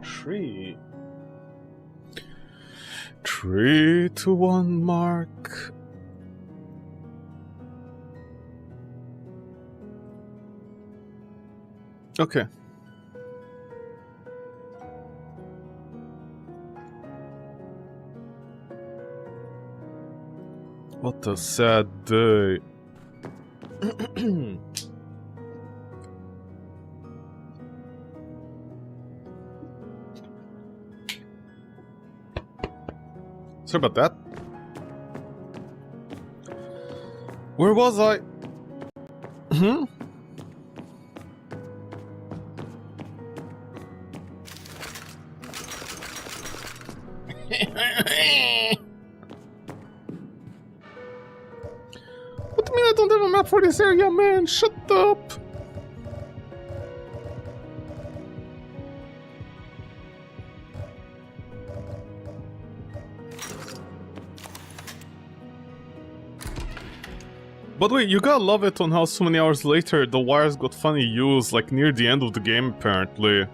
Three. 3, 2, 1 mark. Okay. What a sad day. Sorry about that. Where was I? Hmm? What do you mean I don't have a map for this area, man? Shut up! By the way, you gotta love it on how so many hours later the wires got funny used, like near the end of the game apparently.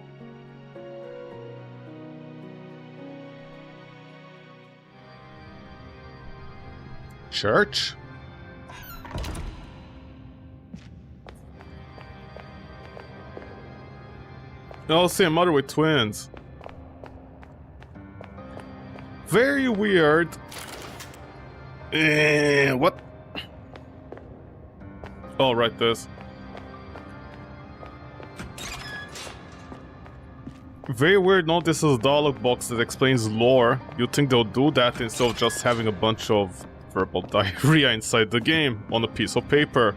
Church? Oh, see a mother with twins. Very weird. What? Oh, right, this. Very weird. No, this is a dialogue box that explains lore. You'd think they'll do that instead of just having a bunch of verbal diarrhea inside the game on a piece of paper.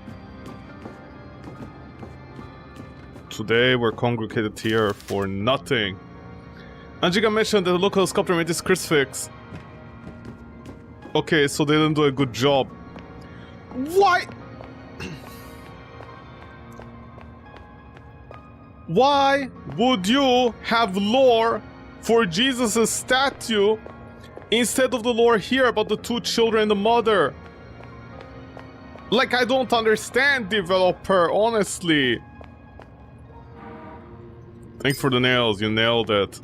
Today we're congregated here for nothing. Anjika mentioned that the local sculptor made this crucifix. Okay, so they didn't do a good job. Why? Why would you have lore for Jesus' statue instead of the lore here about the two children and the mother? Like, I don't understand, developer, honestly. Thanks for the nails, you nailed it.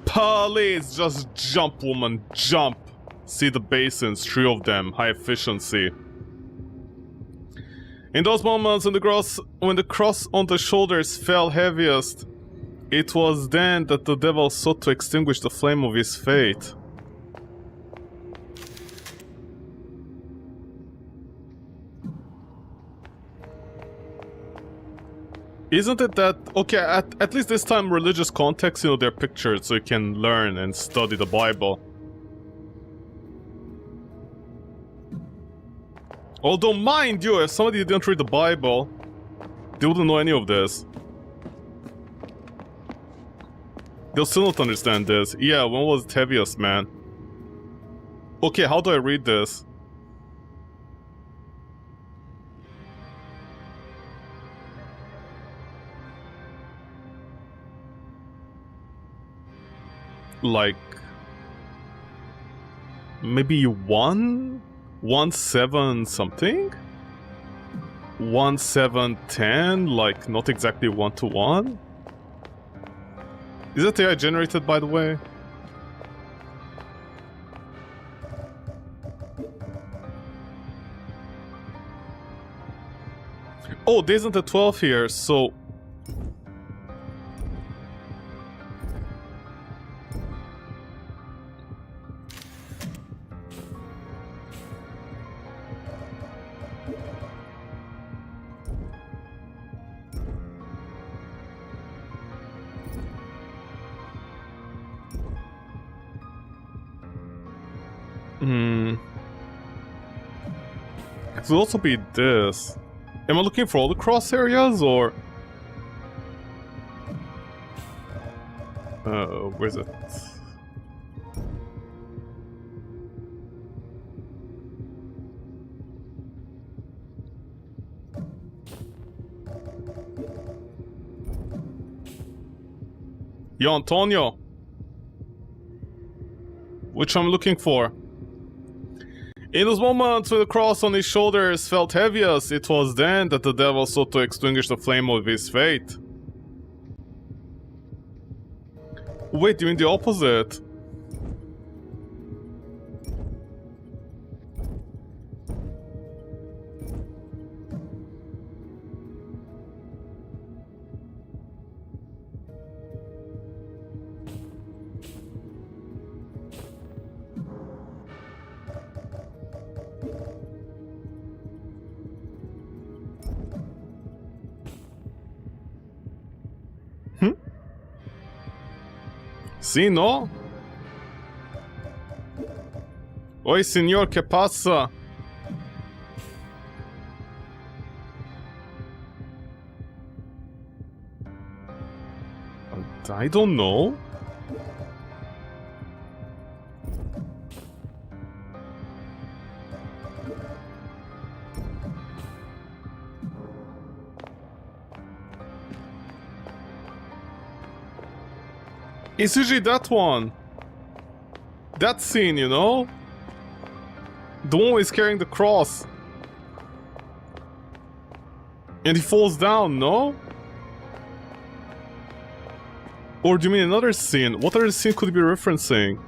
Please, just jump, woman, jump. See the basins, 3 of them, high efficiency. In those moments when the cross on the shoulders fell heaviest, it was then that the devil sought to extinguish the flame of his fate. Isn't it that... Okay, at least this time religious context, you know, they're pictured so you can learn and study the Bible. Although, mind you, if somebody didn't read the Bible, they wouldn't know any of this. They'll still not understand this. Yeah, when was it heaviest, man? Okay, how do I read this? Like... maybe 1? 1-7 something? 1-7-10? Like, not exactly 1-to-1? Is that AI generated, by the way? Oh, there isn't a 12 here, so... It could also be this. Am I looking for all the cross areas, or... where's it? Yo, Antonio! Which I'm looking for. In those moments when the cross on his shoulders felt heaviest, it was then that the devil sought to extinguish the flame of his faith. Wait, you mean the opposite? Sí, no? Oi, senor, ¿qué pasa? I don't know. It's usually that one. That scene, you know? The one who is carrying the cross. And he falls down, no? Or do you mean another scene? What other scene could he be referencing?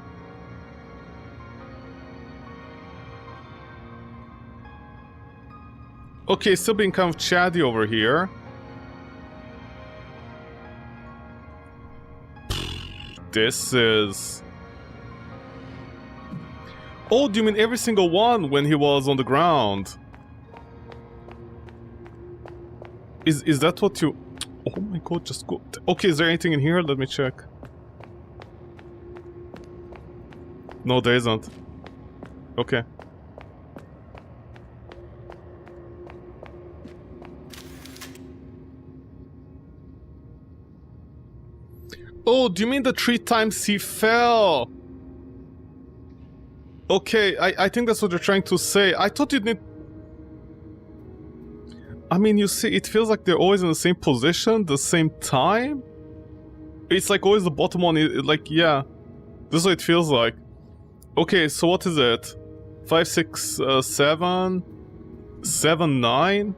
Okay, still being kind of chatty over here. This is... Oh, do you mean every single one when he was on the ground? Is that what you... Oh my god, just go... Okay, is there anything in here? Let me check. No, there isn't. Okay. Oh, do you mean the 3 times he fell? Okay, I think that's what they're trying to say. I thought you'd need... I mean, you see, it feels like they're always in the same position, the same time. It's like always the bottom one, like, yeah. This is what it feels like. Okay, so what is it? 5, 6, 7... 7, 9?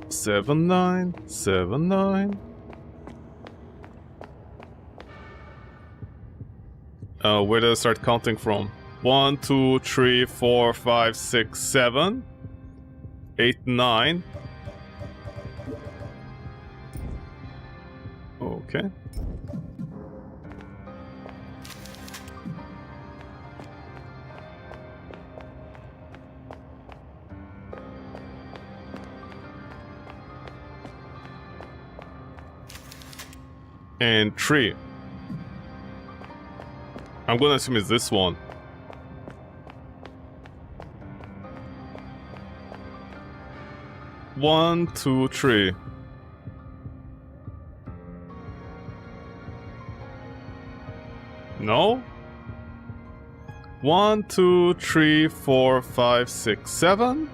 7, 9, 7, 9. Where did I start counting from? 1, 2, 3, 4, 5, 6, 7, 8, 9. Okay. And 3. I'm gonna assume it's this one. One, 2, 3. No? 1, 2, 3, 4, 5, 6, 7.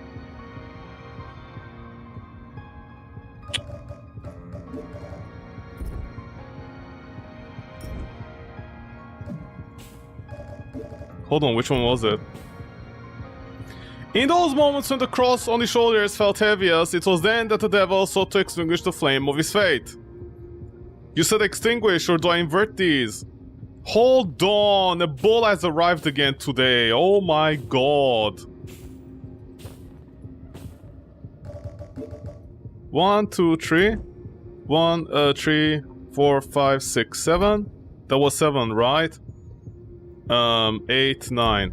Hold on, which one was it? In those moments when the cross on his shoulders felt heaviest, it was then that the devil sought to extinguish the flame of his faith. You said extinguish, or do I invert these? Hold on, the bull has arrived again today. Oh my god. 1, 2, 3. 1, 3, 4, 5, 6, 7. That was 7, right? 8, 9.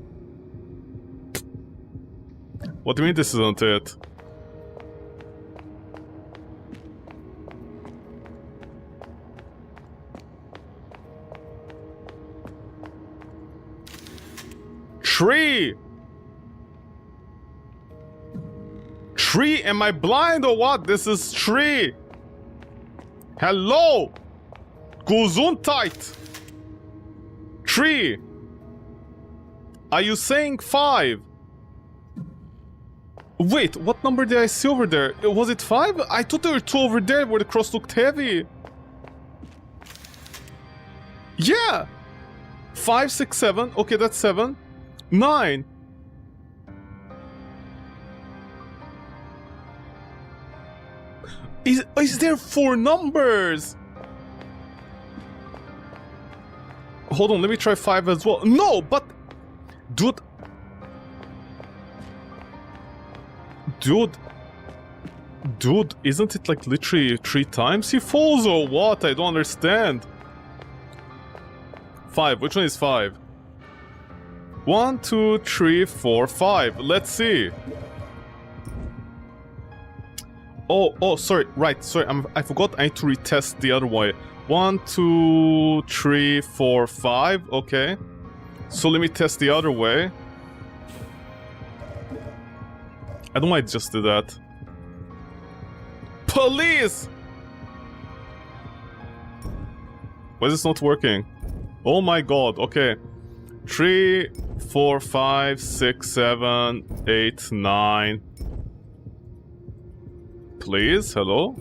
What do you mean this isn't it? Tree! Tree? Am I blind or what? This is tree! Hello! Gesundheit! Tree! Are you saying 5? Wait, what number did I see over there? Was it 5? I thought there were 2 over there where the cross looked heavy. Yeah! 5, 6, 7. Okay, that's 7. 9. Is there 4 numbers? Hold on, let me try 5 as well. No, but... Dude... Dude, isn't it like literally 3 times he falls or what? I don't understand. 5, which one is 5? 1, 2, 3, 4, 5. Let's see. Oh, sorry, right, sorry, I forgot I need to retest the other way. 1, 2, 3, 4, 5, okay. So let me test the other way. I don't know why I just did that. Police! Why is this not working? Oh my god, okay. 3, 4, 5, 6, 7, 8, 9. Please, hello?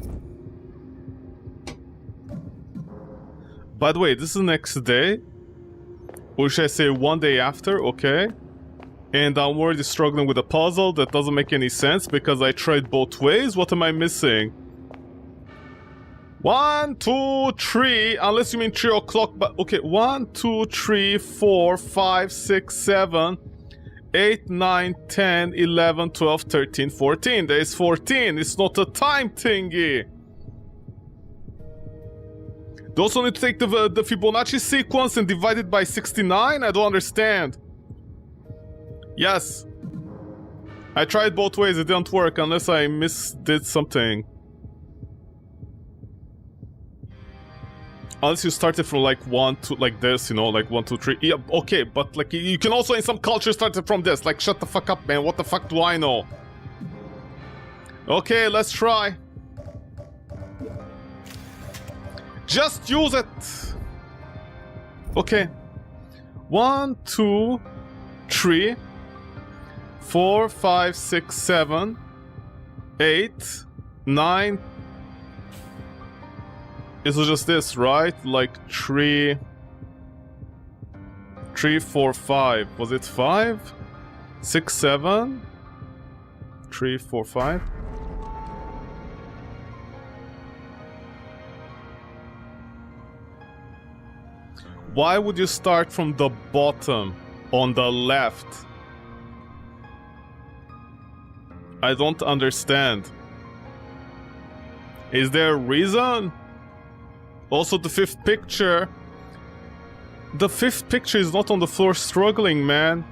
By the way, this is the next day. Or should I say 1 day after, okay? And I'm already struggling with a puzzle that doesn't make any sense because I tried both ways. What am I missing? 1, 2, 3, unless you mean 3 o'clock, but okay. 1, 2, 3, 4, 5, 6, 7, 8, 9, 10, 11, 12, 13, 14. There is 14. It's not a time thingy. They also need to take the Fibonacci sequence and divide it by 69? I don't understand. Yes. I tried both ways, it didn't work unless I misdid something. Unless you started from like 1, 2, like this, you know, like 1, 2, 3. Yeah, okay, but like you can also in some cultures start it from this. Like, shut the fuck up, man. What the fuck do I know? Okay, let's try. Just use it. Okay. 1, 2, 3, 4, 5, 6, 7, 8, 9. It was just this, right? Like 3, 4, 5. Was it 5? 6, 7? 3, 4, 5? Why would you start from the bottom on the left? I don't understand. Is there a reason? Also, the 5th picture. The 5th picture is not on the floor struggling, man.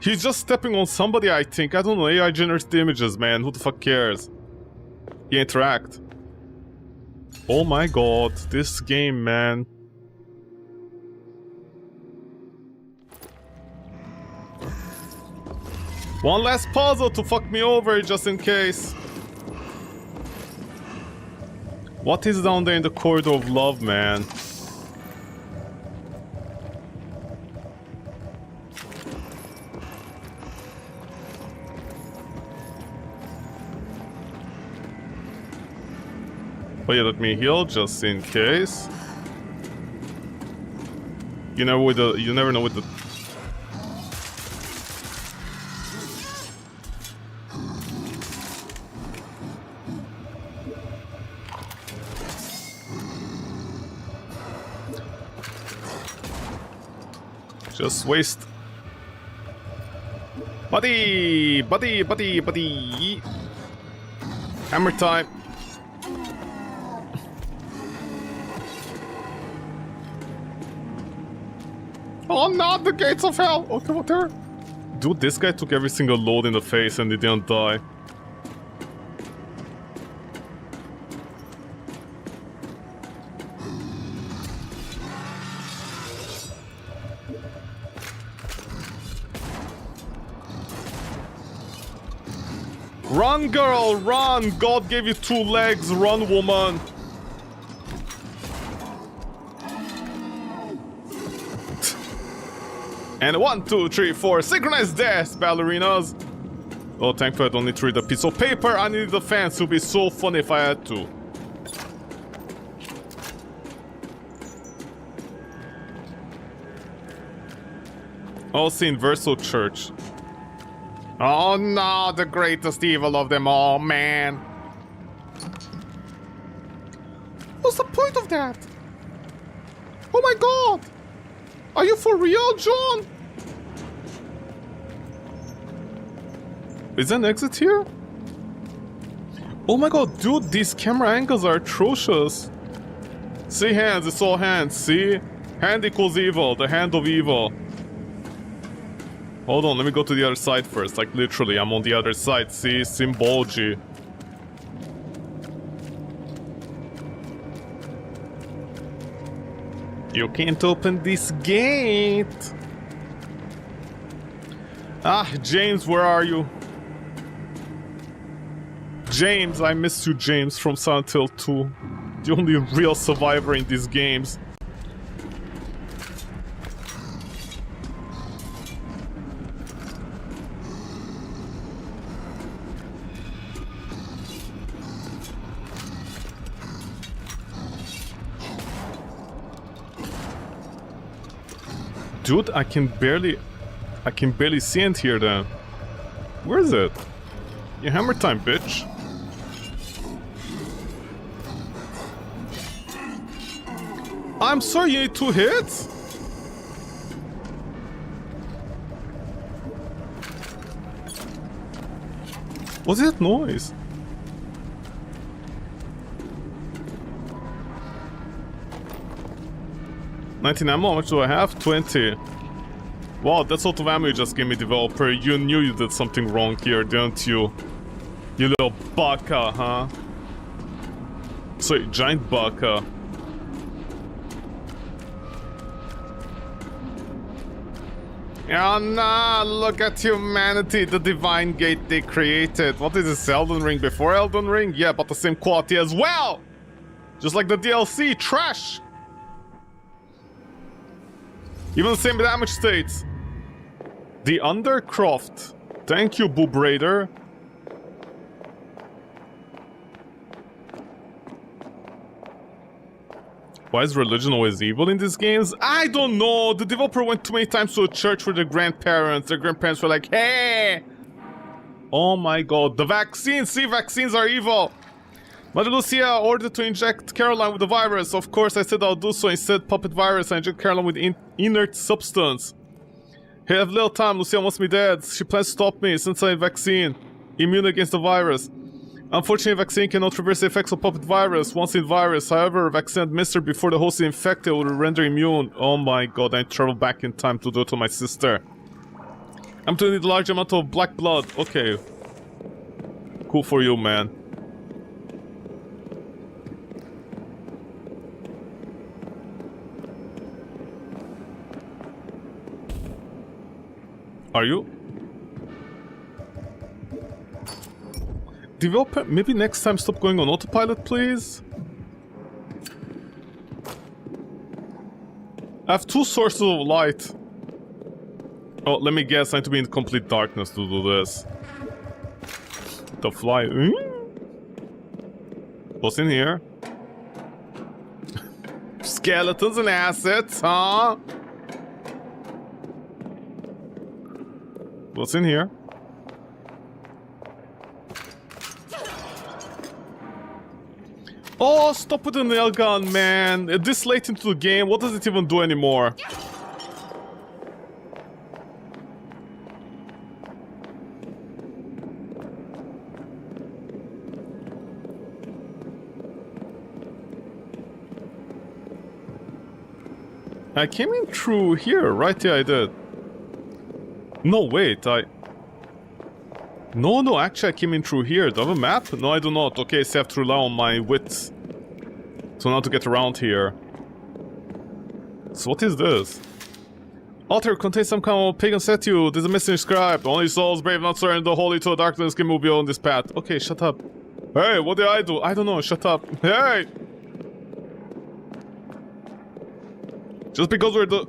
He's just stepping on somebody, I think. I don't know, AI generates the images, man. Who the fuck cares? You interact. Oh my god, this game, man. One last puzzle to fuck me over, just in case. What is down there in the corridor of love, man? Oh yeah, let me heal just in case. You never know with the just waste. Buddy! Hammer time. Oh no, the gates of hell! Okay, whatever. Dude, this guy took every single load in the face and he didn't die. Run, girl, run! God gave you 2 legs, run, woman! And 1, 2, 3, 4, synchronized death, ballerinas! Oh, thankfully I don't need to read a piece of paper, I need the fans to be so funny if I had to. Oh, St. Verso Church. Oh no, the greatest evil of them all, man. What's the point of that? Oh my god! Are you for real, John? Is there an exit here? Oh my god, dude, these camera angles are atrocious. See hands, it's all hands, see? Hand equals evil, the hand of evil. Hold on, let me go to the other side first. Like, literally, I'm on the other side, see? Symbology. You can't open this gate. Ah, James, where are you? James, I miss you, James, from Silent Hill 2. The only real survivor in these games. Dude, I can barely see and hear them. Where is it? Yeah, hammer time, bitch. I'm sorry, you need 2 hits? What's that noise? $19 ammo, how much do I have? 20. Wow, that's a lot of ammo you just gave me, developer. You knew you did something wrong here, didn't you? You little baka, huh? Sorry, giant baka. Oh nah, look at humanity, the divine gate they created. What is this, Elden Ring before Elden Ring? Yeah, but the same quality as well! Just like the DLC, trash! Even the same damage states. The Undercroft. Thank you, Boob Raider. Why is religion always evil in these games? I don't know. The developer went too many times to a church with their grandparents. Their grandparents were like, hey! Oh my god. The vaccines! See, vaccines are evil! Mother Lucia ordered to inject Caroline with the virus. Of course, I said I'll do so. Instead, puppet virus. I inject Caroline with inert substance. Hey, I have little time. Lucia wants me dead. She plans to stop me since I have vaccine. Immune against the virus. Unfortunately, vaccine cannot reverse the effects of puppet virus once in virus. However, vaccine administered before the host is infected will render immune. Oh my god, I travel back in time to do it to my sister. I'm going to need a large amount of black blood. Okay. Cool for you, man. Are you? Developer, maybe next time stop going on autopilot, please? I have 2 sources of light. Oh, let me guess, I need to be in complete darkness to do this. The fly... What's in here? Skeletons and assets, huh? What's in here? Oh, stop with the nail gun, man. This late into the game, what does it even do anymore? I came in through here, right? Yeah, I did. No, wait, No, actually I came in through here. Do I have a map? No, I do not. Okay, so I have to rely on my wits. So now to get around here. So what is this? Altar contains some kind of pagan statue. There's a message inscribed. Only souls brave not surrender the holy to the darkness can move beyond this path. Okay, shut up. Hey, what did I do? I don't know, shut up. Hey! Just because we're the...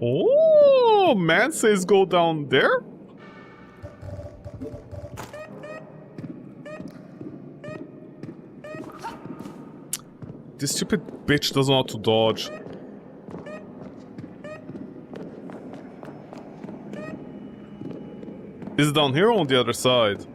Oh, man says go down there? This stupid bitch doesn't know how to dodge. Is it down here or on the other side?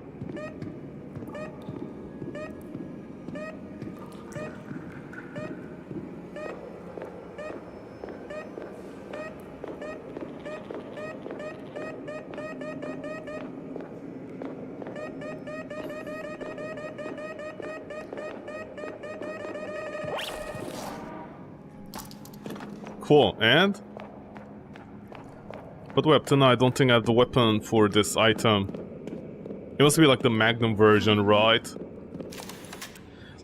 Cool, and? But weapon, I don't think I have the weapon for this item. It must be like the Magnum version, right?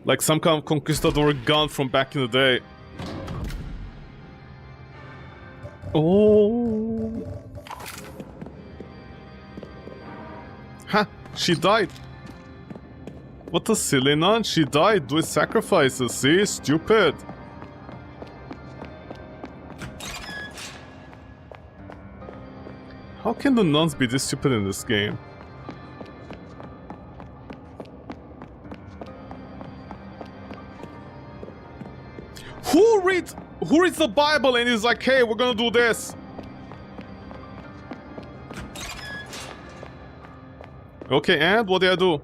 Like some kind of conquistador gun from back in the day. Oh. Ha! She died. What a silly nun. She died doing sacrifices. See? Stupid. How can the nuns be this stupid in this game? Who reads the Bible and is like, hey, we're gonna do this? Okay, and what did I do?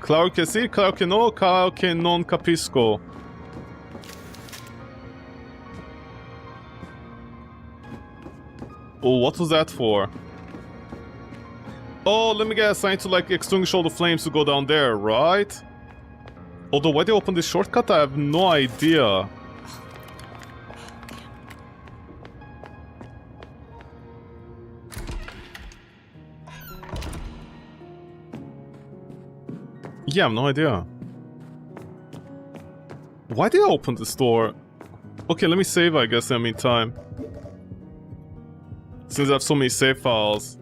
Claro que sí, claro que no, claro que non capisco. Oh, what was that for? Oh, let me guess, I need to like extinguish all the flames to go down there, right? Although, why they open this shortcut, I have no idea. Yeah, I have no idea. Why did I open this door? Okay, let me save, I guess, in the meantime. Since I have so many save files.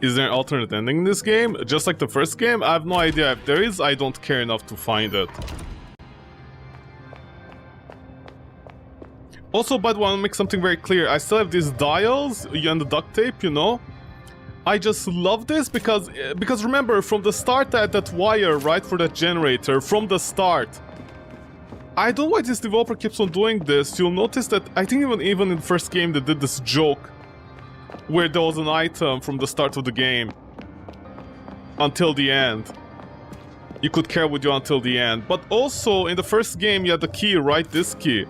Is there an alternate ending in this game? Just like the first game? I have no idea. If there is, I don't care enough to find it. Also, by the way, I want to make something very clear. I still have these dials and the duct tape, you know? I just love this because remember, from the start I had that wire, right, for that generator, from the start. I don't know why this developer keeps on doing this. You'll notice that, I think even in the first game they did this joke where there was an item from the start of the game until the end. You could carry with you until the end. But also, in the first game you had the key, right, this key.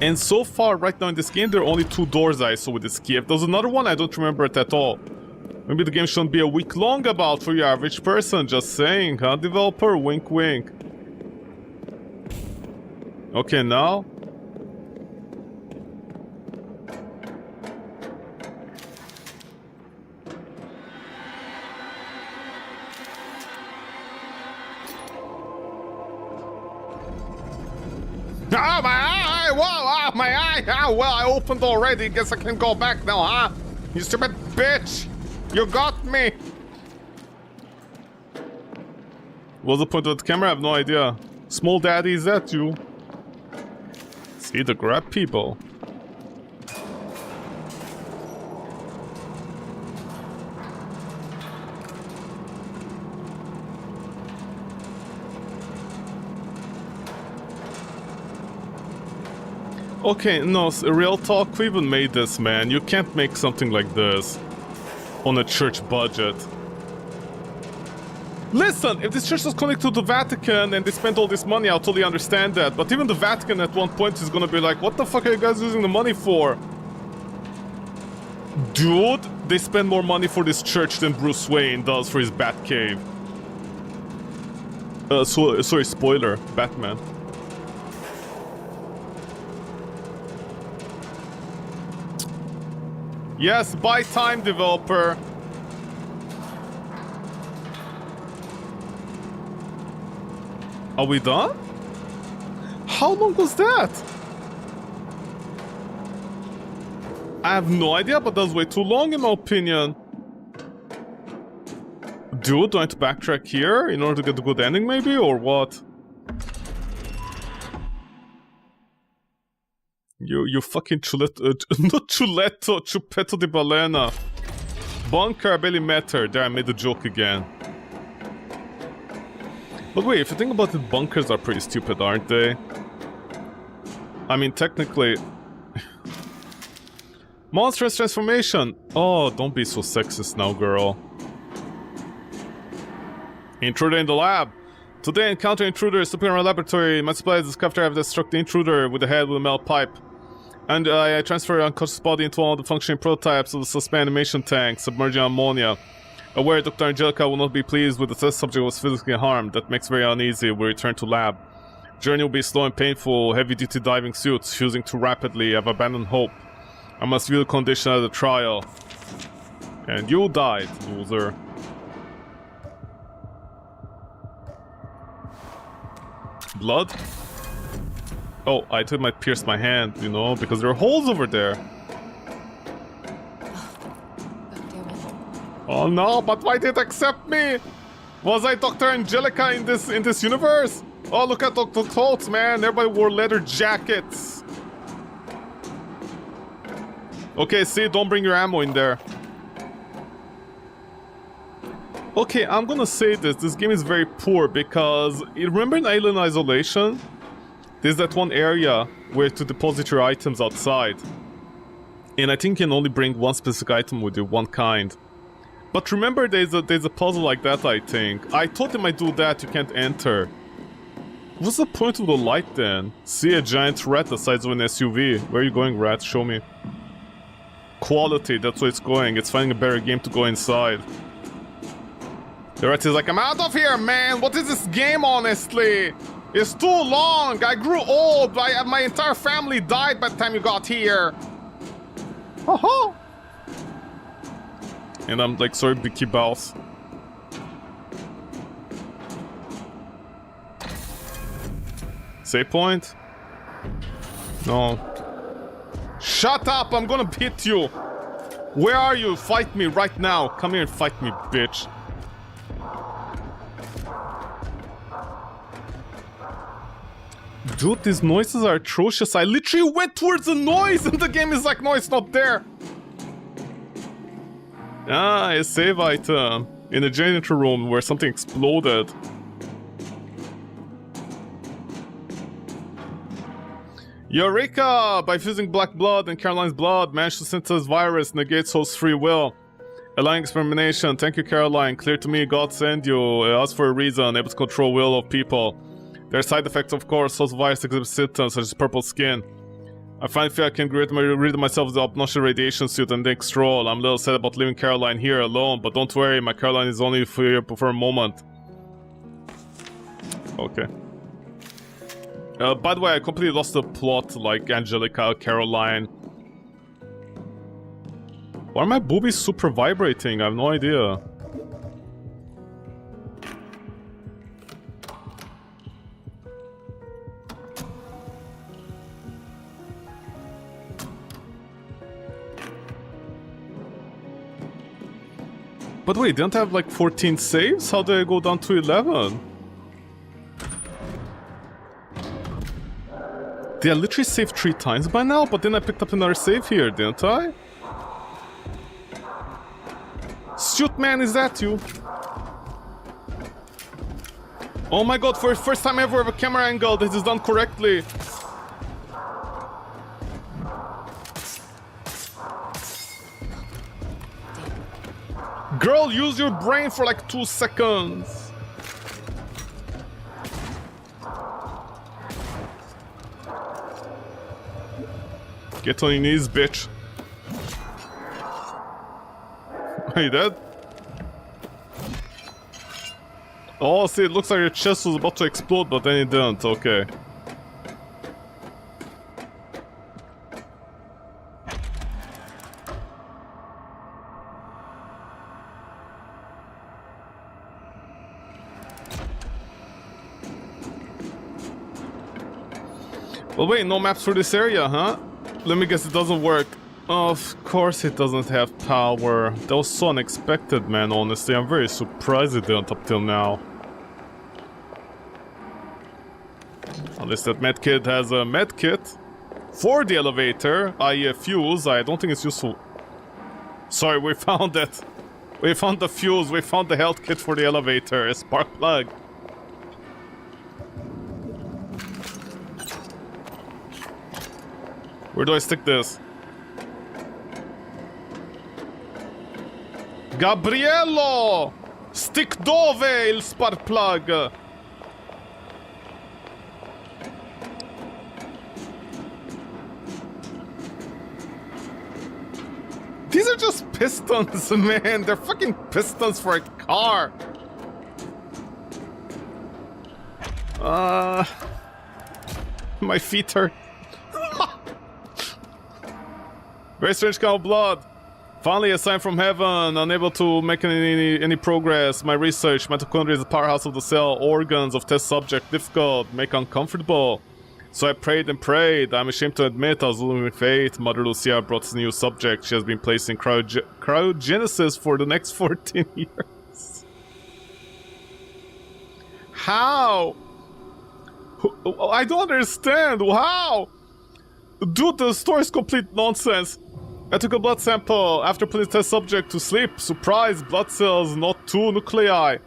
And so far, right now in this game, there are only 2 doors I saw with this key. If there's another one, I don't remember it at all. Maybe the game shouldn't be a week long about for your average person, just saying, huh, developer? Wink wink. Okay, now? Oh, my eye! Whoa! Oh, my eye! Oh, well, I opened already. Guess I can go back now, huh? You stupid bitch! You got me! What's the point of the camera? I have no idea. Small daddy, is that you? See, the grab people. Okay, no, real talk, who even made this, man? You can't make something like this on a church budget. Listen, if this church was connected to the Vatican and they spent all this money, I'll totally understand that. But even the Vatican at one point is gonna be like, what the fuck are you guys using the money for? Dude, they spend more money for this church than Bruce Wayne does for his Batcave. Sorry, spoiler, Batman. Yes, buy time, developer. Are we done? How long was that? I have no idea, but that was way too long in my opinion. Dude, do I have to backtrack here in order to get the good ending maybe, or what? You fucking chuletto, not chuletto, chupetto di balena. Bunker, I barely met her. There, I made the joke again. But wait, if you think about it, bunkers are pretty stupid, aren't they? I mean, technically... Monstrous transformation! Oh, don't be so sexist now, girl. Intruder in the lab! Today, encounter intruder stepping around laboratory. My supplies discovered have struck the intruder with the head with a metal pipe. And I transfer unconscious body into one of the functioning prototypes of the suspended animation tank, submerging ammonia. Aware Dr. Angelica will not be pleased with the test subject was physically harmed. That makes very uneasy. We return to lab. Journey will be slow and painful. Heavy-duty diving suits. Fusing too rapidly. I've abandoned hope. I must view the condition of the trial. And you died, loser. Blood? Oh, I thought it might pierce my hand, you know, because there are holes over there. Oh no, but why did it accept me? Was I Dr. Angelica in this universe? Oh, look at the clothes, man. Everybody wore leather jackets. Okay, see, don't bring your ammo in there. Okay, I'm gonna say this. This game is very poor because... You remember in Alien Isolation? There's that one area where to deposit your items outside. And I think you can only bring one specific item with you, one kind. But remember there's a puzzle like that, I think. I thought they might do that, you can't enter. What's the point of the light then? See a giant rat the size of an SUV. Where are you going, rat? Show me. Quality, that's where it's going. It's finding a better game to go inside. The rat is like, I'm out of here, man! What is this game, honestly? It's too long! I grew old! My entire family died by the time you got here! Ho-ho! And I'm like, sorry, Bicky Bows. Save point? No. Shut up! I'm gonna beat you! Where are you? Fight me right now! Come here and fight me, bitch. Dude, these noises are atrocious. I literally went towards the noise and the game is like, no, it's not there. Ah, a save item. In a janitor room where something exploded. Eureka! By fusing black blood and Caroline's blood, managed to synthesize virus, negates host free will. Allowing experimentation. Thank you, Caroline. Clear to me, God send you. Ask for a reason. Able to control will of people. There are side effects, of course. Host virus exhibit symptoms such as purple skin. I finally feel I can rid of myself of the obnoxious radiation suit and then stroll. I'm a little sad about leaving Caroline here alone, but don't worry, my Caroline is only here for a moment. Okay. By the way, I completely lost the plot, like Angelica, Caroline. Why are my boobies super vibrating? I have no idea. But wait, didn't I have like 14 saves? How did I go down to 11? Did I literally save 3 times by now? But then I picked up another save here, didn't I? Suit man, is that you? Oh my god, for the first time ever of a camera angle that is done correctly. Girl, use your brain for like 2 seconds. Get on your knees, bitch. Are you dead? Oh, see, it looks like your chest was about to explode, but then it didn't. Okay. Well, wait, no maps for this area, huh? Let me guess, it doesn't work. Of course it doesn't have power. That was so unexpected, man, honestly. I'm very surprised it didn't up till now. Unless that medkit has a medkit. For the elevator, i.e. a fuse. I don't think it's useful. Sorry, we found it. We found the fuse, we found the health kit for the elevator, a spark plug. Where do I stick this? Gabriello! Stick dove il spark plug? These are just pistons, man. They're fucking pistons for a car. My feet hurt. Very strange kind of blood. Finally, a sign from heaven. Unable to make any progress. My research. Mitochondria is the powerhouse of the cell. Organs of test subject difficult. Make uncomfortable. So I prayed and prayed. I'm ashamed to admit I was losing faith. Mother Lucia brought this new subject. She has been placed in cryogenesis for the next 14 years. How? I don't understand. How? Dude, the story is complete nonsense. I took a blood sample after putting test subject to sleep. Surprise, blood cells, not two nuclei.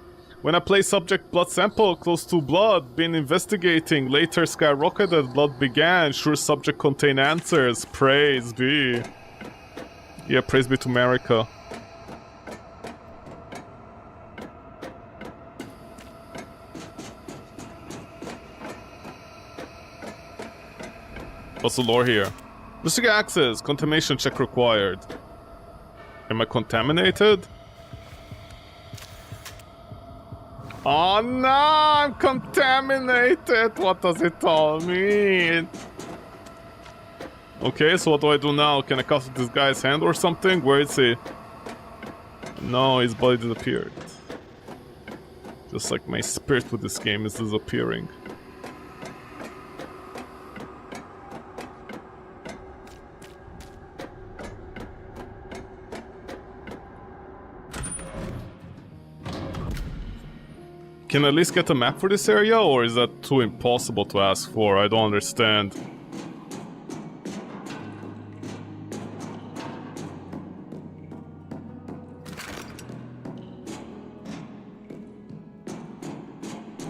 When I placed subject blood sample close to blood, been investigating, later skyrocketed, blood began, sure subject contain answers, praise be. Yeah, praise be to America. What's the lore here? Restrict access, contamination check required. Am I contaminated? Oh no, I'm contaminated! What does it all mean? Okay, so what do I do now? Can I cut this guy's hand or something? Where is he? No, his body disappeared. Just like my spirit with this game is disappearing. Can I at least get a map for this area, or is that too impossible to ask for? I don't understand.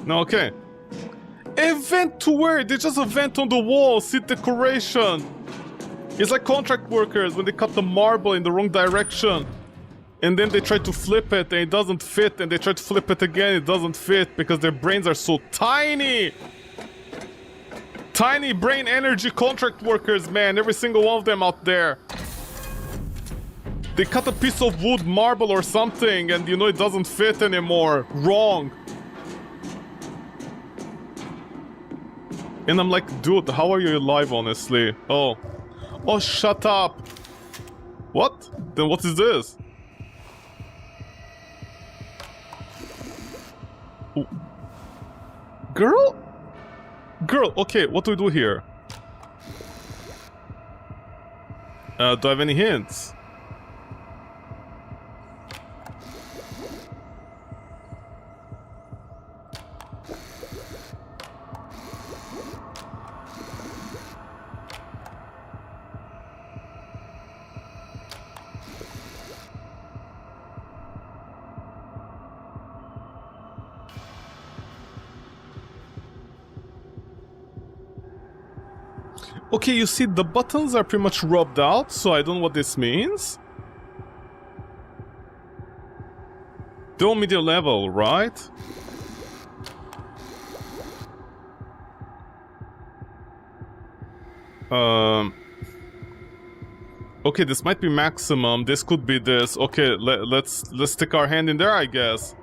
No, okay. A vent to where? There's just a vent on the wall, see decoration. It's like contract workers when they cut the marble in the wrong direction. And then they try to flip it and it doesn't fit, and they try to flip it again, it doesn't fit because their brains are so tiny! Tiny brain energy contract workers, man, every single one of them out there. They cut a piece of wood, marble or something, and you know it doesn't fit anymore. Wrong. And I'm like, dude, how are you alive, honestly? Oh. Oh, shut up. What? Then what is this? Girl? Girl, okay, what do we do here? Do I have any hints? Okay, you see, the buttons are pretty much rubbed out, so I don't know what this means. They're on medium level, right? Okay, this might be maximum. This could be this. Okay, let's stick our hand in there, I guess.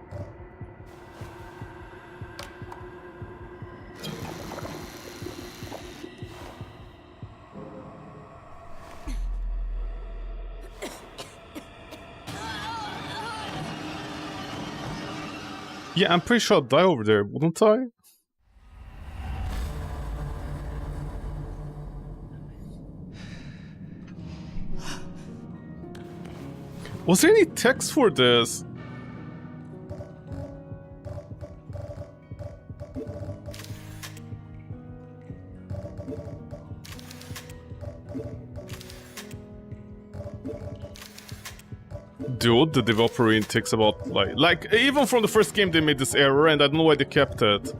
Yeah, I'm pretty sure I'd die over there, wouldn't I? Was there any text for this? Dude, the developer really takes about, like, even from the first game they made this error, and I don't know why they kept it.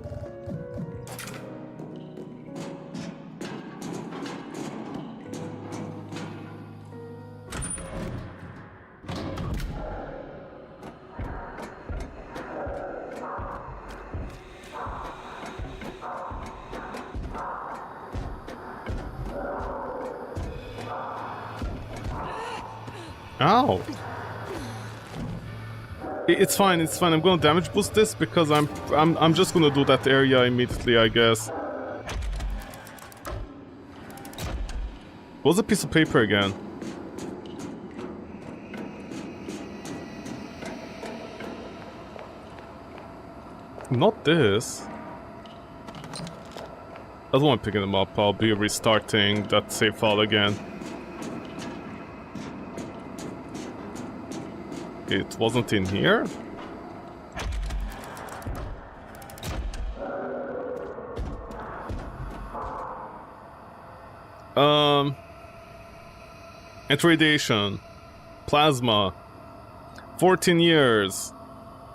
Ow. It's fine, it's fine. I'm gonna damage boost this because I'm just gonna do that area immediately, I guess. What's a piece of paper again? Not this. I don't want picking them up. I'll be restarting that save file again. It wasn't in here? Radiation. Plasma. 14 years.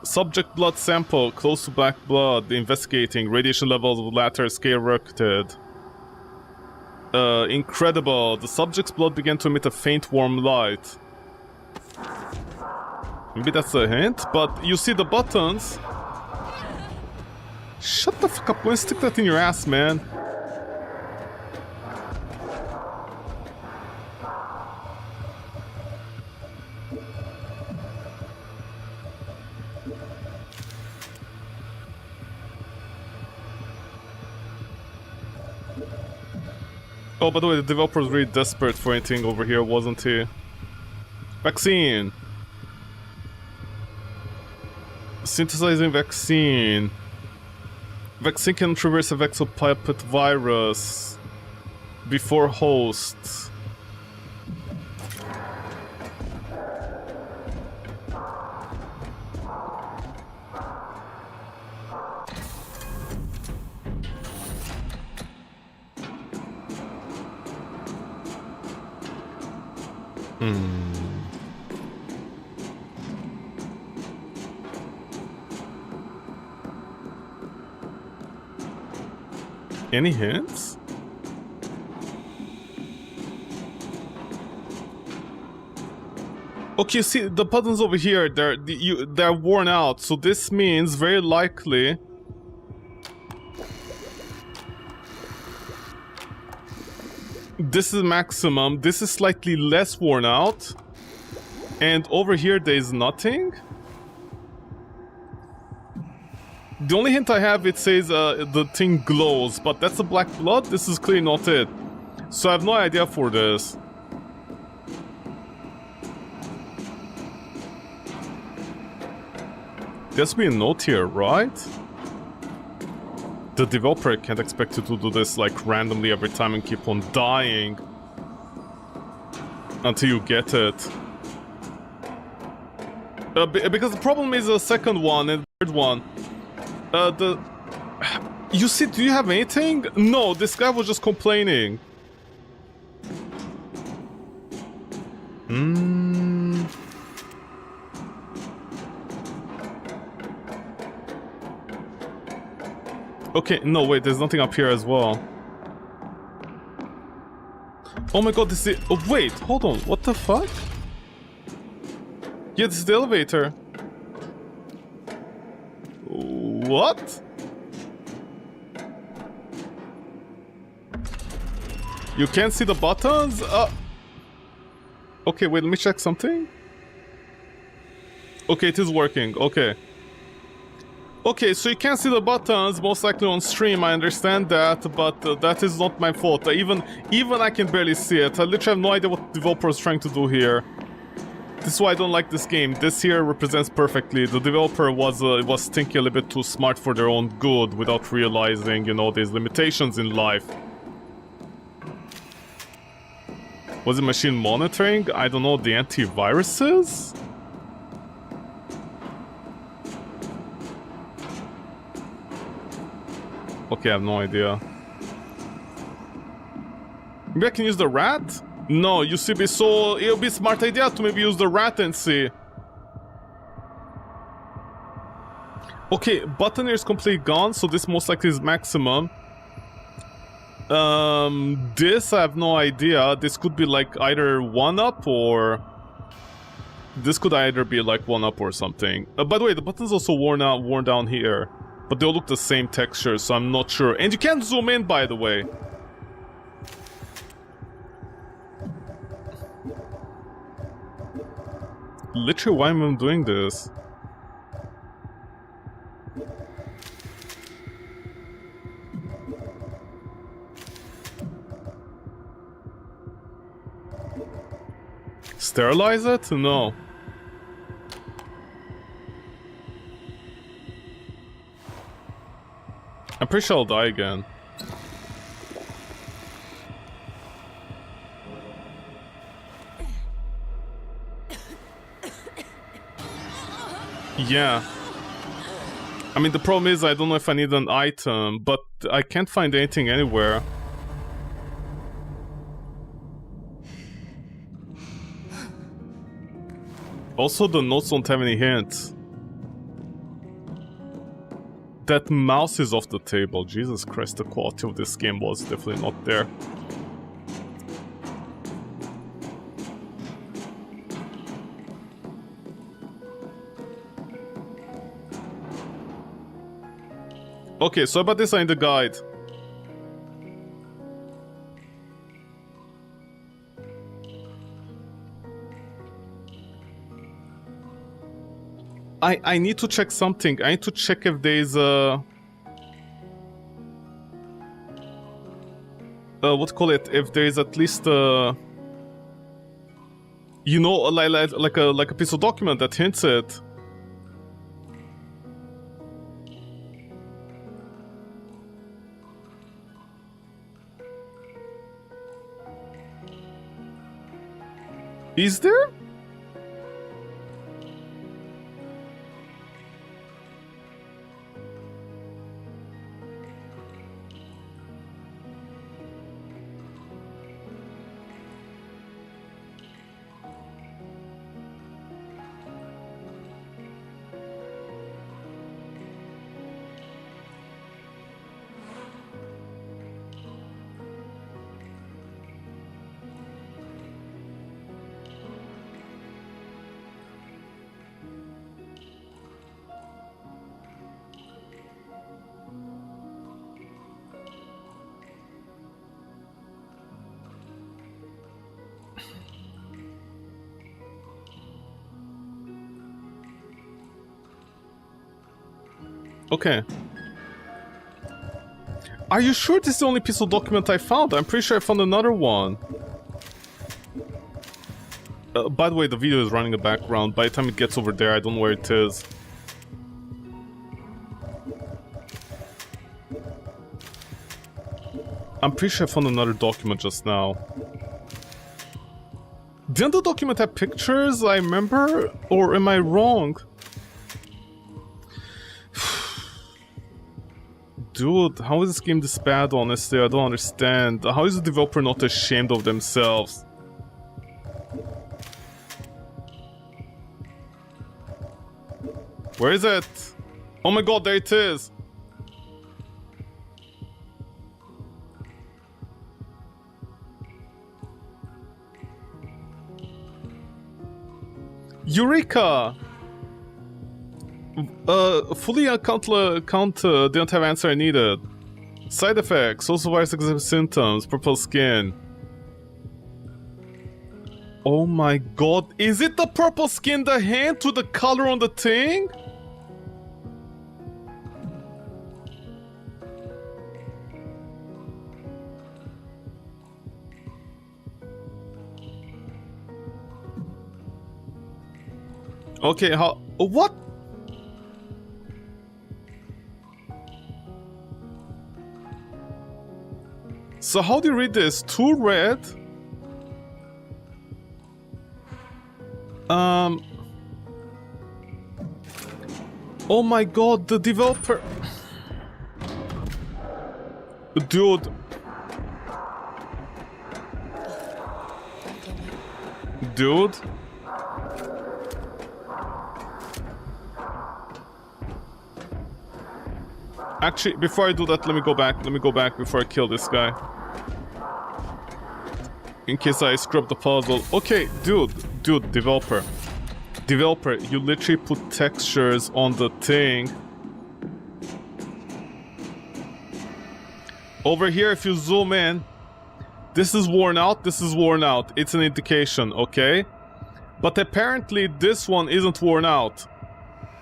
Subject blood sample close to black blood. Investigating. Radiation levels of latter skyrocketed. Incredible. The subject's blood began to emit a faint warm light. Maybe that's a hint, but you see the buttons. Shut the fuck up, go and stick that in your ass, man. Oh, by the way, the developer was really desperate for anything over here, wasn't he? Vaccine. Synthesizing vaccine. Vaccine can traverse a vexopiped virus before host. Any hints? Okay, see the buttons over here. They're worn out, so this means very likely this is maximum. This is slightly less worn out, and over here there is nothing. The only hint I have, it says the thing glows, but that's a black blood. This is clearly not it. So I have no idea for this. There's be a note here, right? The developer can't expect you to do this like randomly every time and keep on dying until you get it. Because the problem is the second one and the third one. You see, do you have anything? No, this guy was just complaining. Okay, no, wait, there's nothing up here as well. Oh my god, this is... Oh, wait, hold on, what the fuck? Yeah, this is the elevator. What? You can't see the buttons? Okay, wait, let me check something. Okay, it is working, okay. Okay, so you can't see the buttons, most likely on stream, I understand that, but that is not my fault. Even I can barely see it. I literally have no idea what the developer is trying to do here. This is why I don't like this game. This here represents perfectly. The developer was thinking a little bit too smart for their own good without realizing, you know, there's limitations in life. Was it machine monitoring? I don't know, the antiviruses? Okay, I have no idea. Maybe I can use the rat? No, you see, so it'll be a smart idea to maybe use the rat and see. Okay, button here is completely gone, so this most likely is maximum. This I have no idea. This could be like either 1-up or... This could either be like 1-up or something. By the way, the button's also worn down here. But they all look the same texture, so I'm not sure. And you can't zoom in, by the way. Literally, why am I doing this? Sterilize it? No. I'm pretty sure I'll die again. Yeah. I mean, the problem is I don't know if I need an item, but I can't find anything anywhere. Also, the notes don't have any hints. That mouse is off the table. Jesus Christ, the quality of this game was definitely not there. Okay, so about this I need the guide. I need to check something. I need to check if there's a... what call it? If there's at least a... You know, like a piece of document that hints it. Is there? Okay. Are you sure this is the only piece of document I found? I'm pretty sure I found another one. By the way, the video is running in the background. By the time it gets over there, I don't know where it is. I'm pretty sure I found another document just now. Didn't the document have pictures, I remember? Or am I wrong? Dude, how is this game this bad, honestly? I don't understand. How is the developer not ashamed of themselves? Where is it? Oh my god, there it is! Eureka! Fully didn't have answer I needed. Side effects, also virus exhibit symptoms, purple skin. Oh my god, is it the purple skin, the hint to the color on the thing? Okay, what? So how do you read this? 2 red? Oh my god, the developer... Dude. Dude. Actually, before I do that, let me go back. Let me go back before I kill this guy. In case I screw up the puzzle. Okay, dude, developer. Developer, you literally put textures on the thing. Over here, if you zoom in, this is worn out, this is worn out. It's an indication, okay? But apparently this one isn't worn out.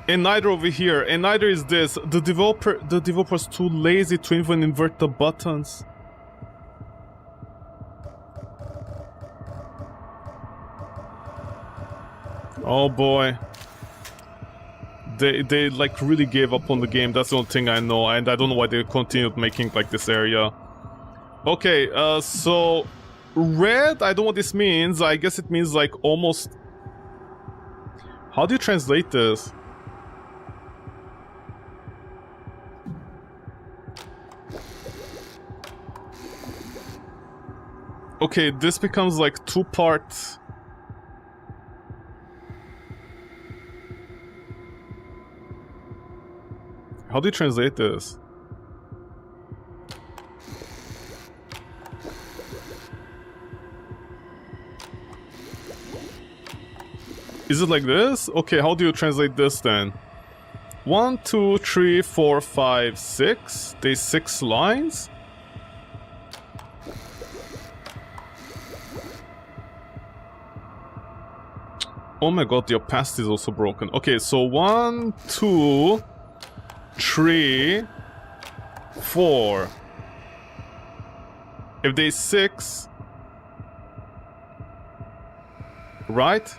And neither over here, and neither is this. The developer's too lazy to even invert the buttons. Oh boy. They like really gave up on the game. That's the only thing I know, and I don't know why they continued making like this area. Okay, so red, I don't know what this means. I guess it means like almost. How do you translate this? Okay, this becomes like two parts. How do you translate this? Is it like this? Okay, how do you translate this then? 1, 2, 3, 4, 5, 6. There's 6 lines? Oh my god, the opacity is also broken. Okay, so 1, 2, 3, 4. If there's 6, right?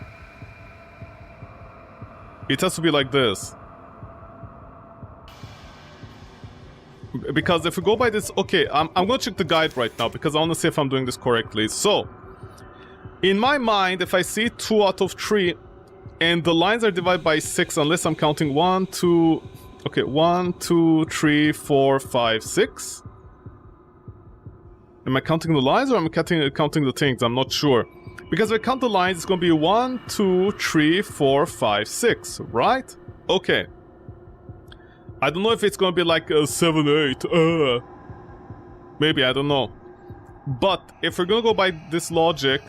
It has to be like this. Because if we go by this... Okay, I'm gonna check the guide right now because I want to see if I'm doing this correctly. So, in my mind, if I see 2 out of 3 and the lines are divided by 6, unless I'm counting 1, 2... Okay, 1, 2, 3, 4, 5, 6. Am I counting the lines or am I counting the things? I'm not sure. Because if I count the lines, it's gonna be 1, 2, 3, 4, 5, 6, right? Okay. I don't know if it's gonna be like 7, 8, maybe, I don't know. But if we're gonna go by this logic,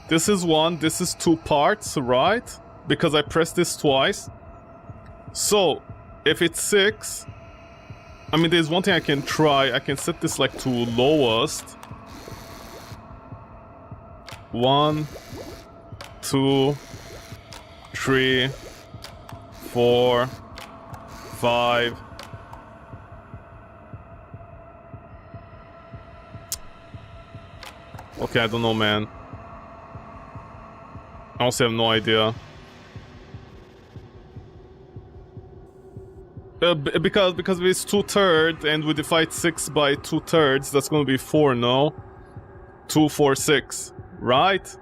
this is 1, this is 2 parts, right? Because I pressed this twice. So, if it's 6, I mean, there's one thing I can try. I can set this like to lowest. 1, 2, 3, 4, 5. Okay, I don't know, man. I also have no idea. Because it's 2/3 and we divide 6 by 2/3, that's gonna be 4, no? 2, 4, 6, right?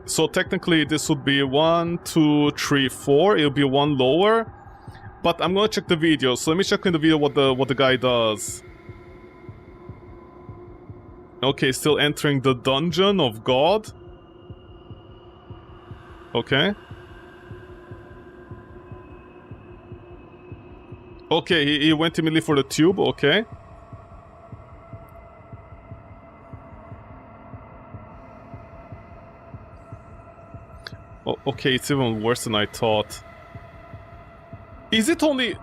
So technically this would be 1, 2, 3, 4. It'll be 1 lower. But I'm gonna check the video. So let me check in the video what the guy does. Okay, still entering the dungeon of God. Okay. Okay, he went immediately for the tube, okay. Oh, okay, it's even worse than I thought. Is it only...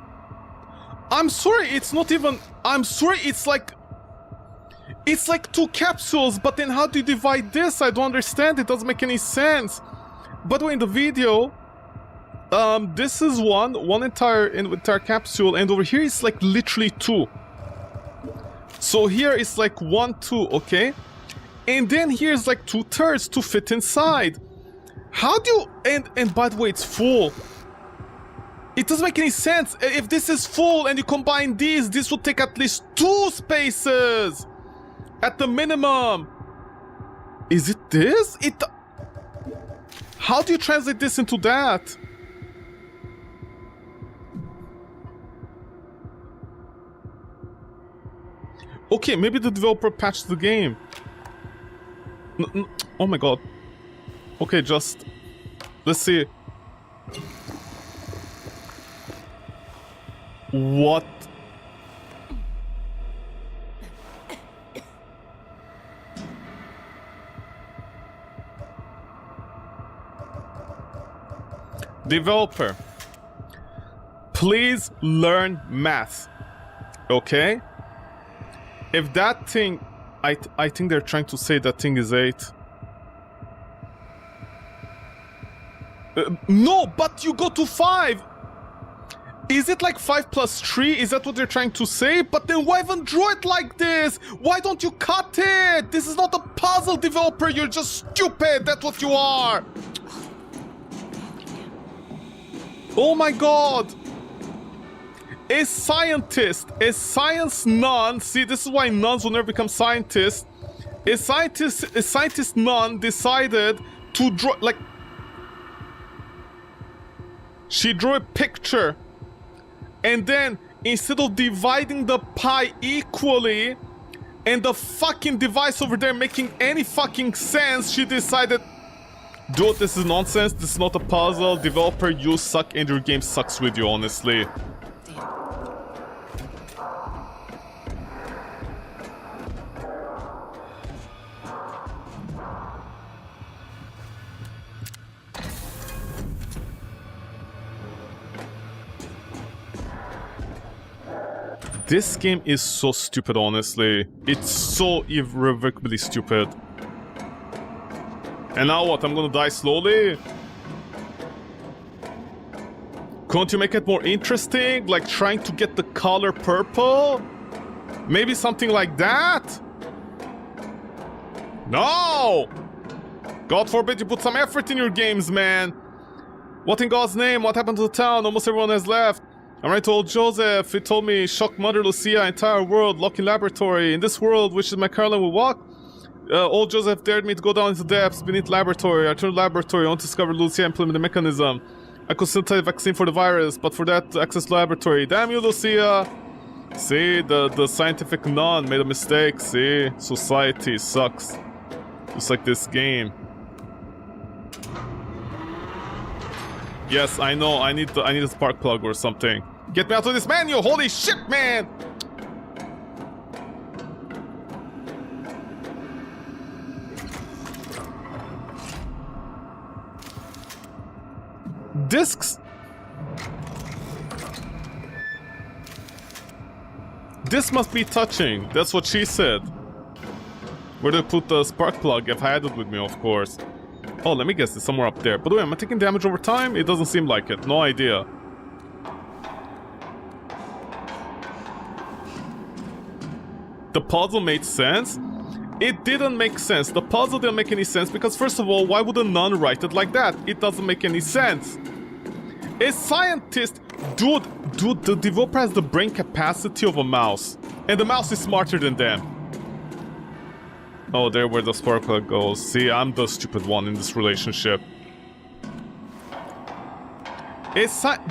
I'm sorry, it's not even... I'm sorry, it's like... It's like 2 capsules, but then how do you divide this? I don't understand, it doesn't make any sense. By the way, in the video... this is one entire capsule, and over here it's like literally 2. So here it's like 1, 2, okay? And then here's like 2/3 to fit inside. How do you... And by the way, it's full. It doesn't make any sense. If this is full and you combine these, this would take at least 2 spaces! At the minimum! Is it this? How do you translate this into that? Okay, maybe the developer patched the game. Oh my god. Okay, just... Let's see. What? Developer, please learn math, okay? If that thing... I think they're trying to say that thing is 8. No, but you go to 5! Is it like 5 plus 3? Is that what they're trying to say? But then why even draw it like this? Why don't you cut it? This is not a puzzle, developer. You're just stupid. That's what you are. Oh my god. A scientist, a science nun. See, this is why nuns will never become scientists. A scientist nun decided to draw, like... She drew a picture. And then, instead of dividing the pie equally, and the fucking device over there making any fucking sense, she decided, dude, this is nonsense, this is not a puzzle, developer, you suck, and your game sucks with you, honestly. This game is so stupid, honestly. It's so irrevocably stupid. And now what? I'm gonna die slowly? Can't you make it more interesting? Like trying to get the color purple? Maybe something like that? No! God forbid you put some effort in your games, man. What in God's name? What happened to the town? Almost everyone has left. I'm right to old Joseph. He told me, shock Mother Lucia, entire world, locked in laboratory. In this world, which is my Caroline will walk. Old Joseph dared me to go down into depths beneath laboratory. I turned to laboratory. I want to discover Lucia and implement the mechanism. I could synthesize a vaccine for the virus, but for that, access to laboratory. Damn you, Lucia! See, the scientific nun made a mistake. See, society sucks. Just like this game. Yes, I know. I need a spark plug or something. Get me out of this menu! Holy shit, man! Discs. This must be touching. That's what she said. Where did I put the spark plug? If I had it with me, of course. Oh, let me guess, it's somewhere up there. By the way, am I taking damage over time? It doesn't seem like it. No idea. The puzzle made sense? It didn't make sense. The puzzle didn't make any sense because, first of all, why would a nun write it like that? It doesn't make any sense. A scientist... Dude, the developer has the brain capacity of a mouse. And the mouse is smarter than them. Oh, there where the spark plug goes. See, I'm the stupid one in this relationship.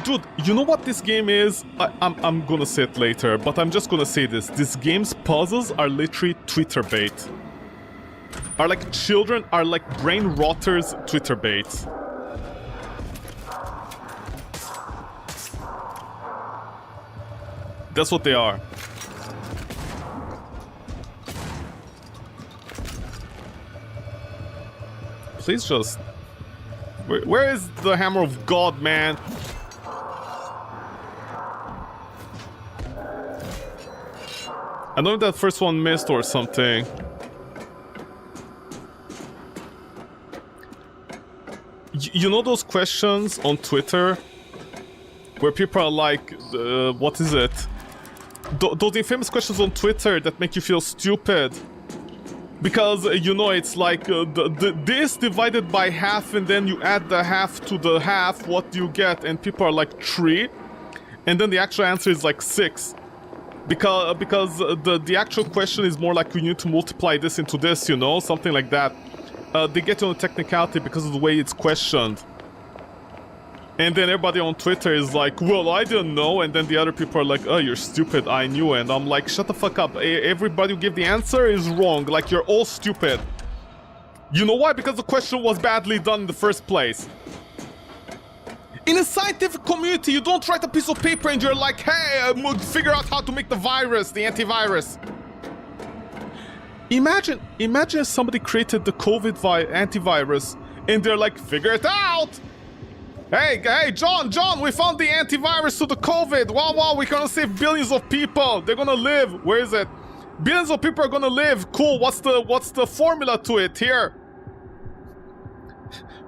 Dude, you know what this game is? I'm gonna say it later, but I'm just gonna say this. This game's puzzles are literally Twitter bait. Are like children, are like brain rotters Twitter bait. That's what they are. Please just... Where is the hammer of God, man? I know if that first one missed or something. You know those questions on Twitter? Where people are like, what is it? Those infamous questions on Twitter that make you feel stupid. Because, you know, it's like this divided by half and then you add the half to the half, what do you get? And people are like 3. And then the actual answer is like 6. Because the actual question is more like you need to multiply this into this, you know? Something like that. They get you on a technicality because of the way it's questioned. And then everybody on Twitter is like, well, I didn't know. And then the other people are like, oh, you're stupid, I knew. And I'm like, shut the fuck up. Everybody who gave the answer is wrong. Like, you're all stupid. You know why? Because the question was badly done in the first place. In a scientific community, you don't write a piece of paper and you're like, hey, figure out how to make the virus, the antivirus. Imagine if somebody created the COVID antivirus and they're like, figure it out. Hey, John, we found the antivirus to the COVID. Wow, we're gonna save billions of people. They're gonna live. Where is it? Billions of people are gonna live. Cool. What's the formula to it here?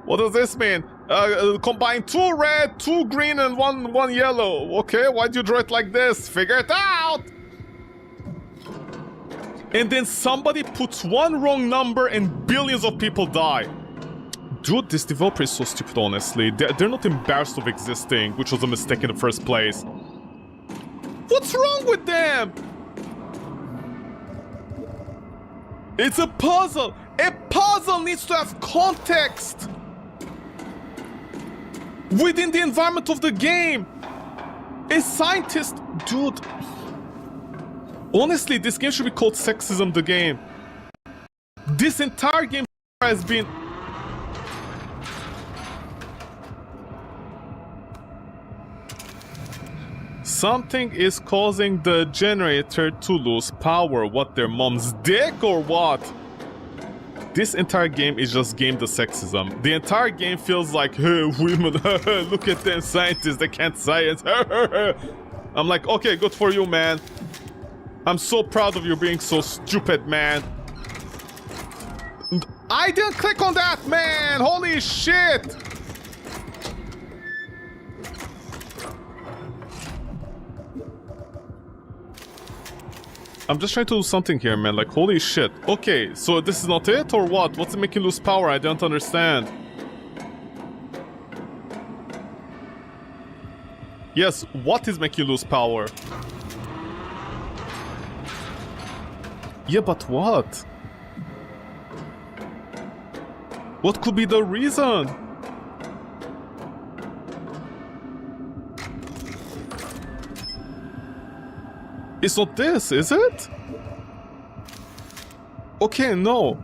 What does this mean? Combine 2 red, 2 green, and one yellow. Okay, why'd you draw it like this? Figure it out! And then somebody puts one wrong number and billions of people die. Dude, this developer is so stupid, honestly. They're not embarrassed of existing, which was a mistake in the first place. What's wrong with them? It's a puzzle! A puzzle needs to have context! Within the environment of the game! A scientist... Dude... Honestly, this game should be called Sexism the Game. This entire game has been... Something is causing the generator to lose power. What, their mom's dick or what? This entire game is just game the sexism. The entire game feels like, hey, women, look at them scientists, they can't science. I'm like, okay, good for you, man. I'm so proud of you being so stupid, man. I didn't click on that, man! Holy shit! I'm just trying to do something here, man. Like, holy shit. Okay, so this is not it, or what? What's making you lose power? I don't understand. Yes, what is making you lose power? Yeah, but what? What could be the reason? It's not this, is it? Okay, no.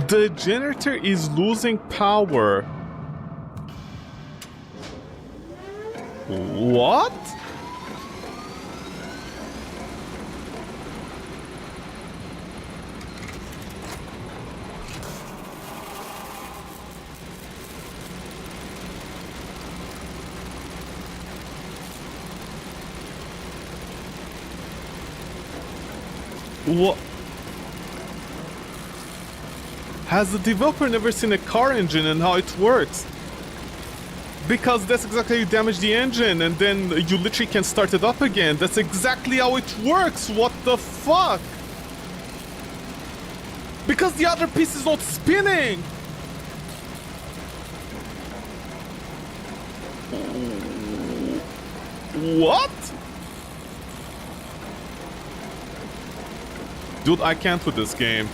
The generator is losing power. What? What? Has the developer never seen a car engine and how it works? Because that's exactly how you damage the engine and then you literally can start it up again. That's exactly how it works. What the fuck? Because the other piece is not spinning. What? Dude, I can't with this game.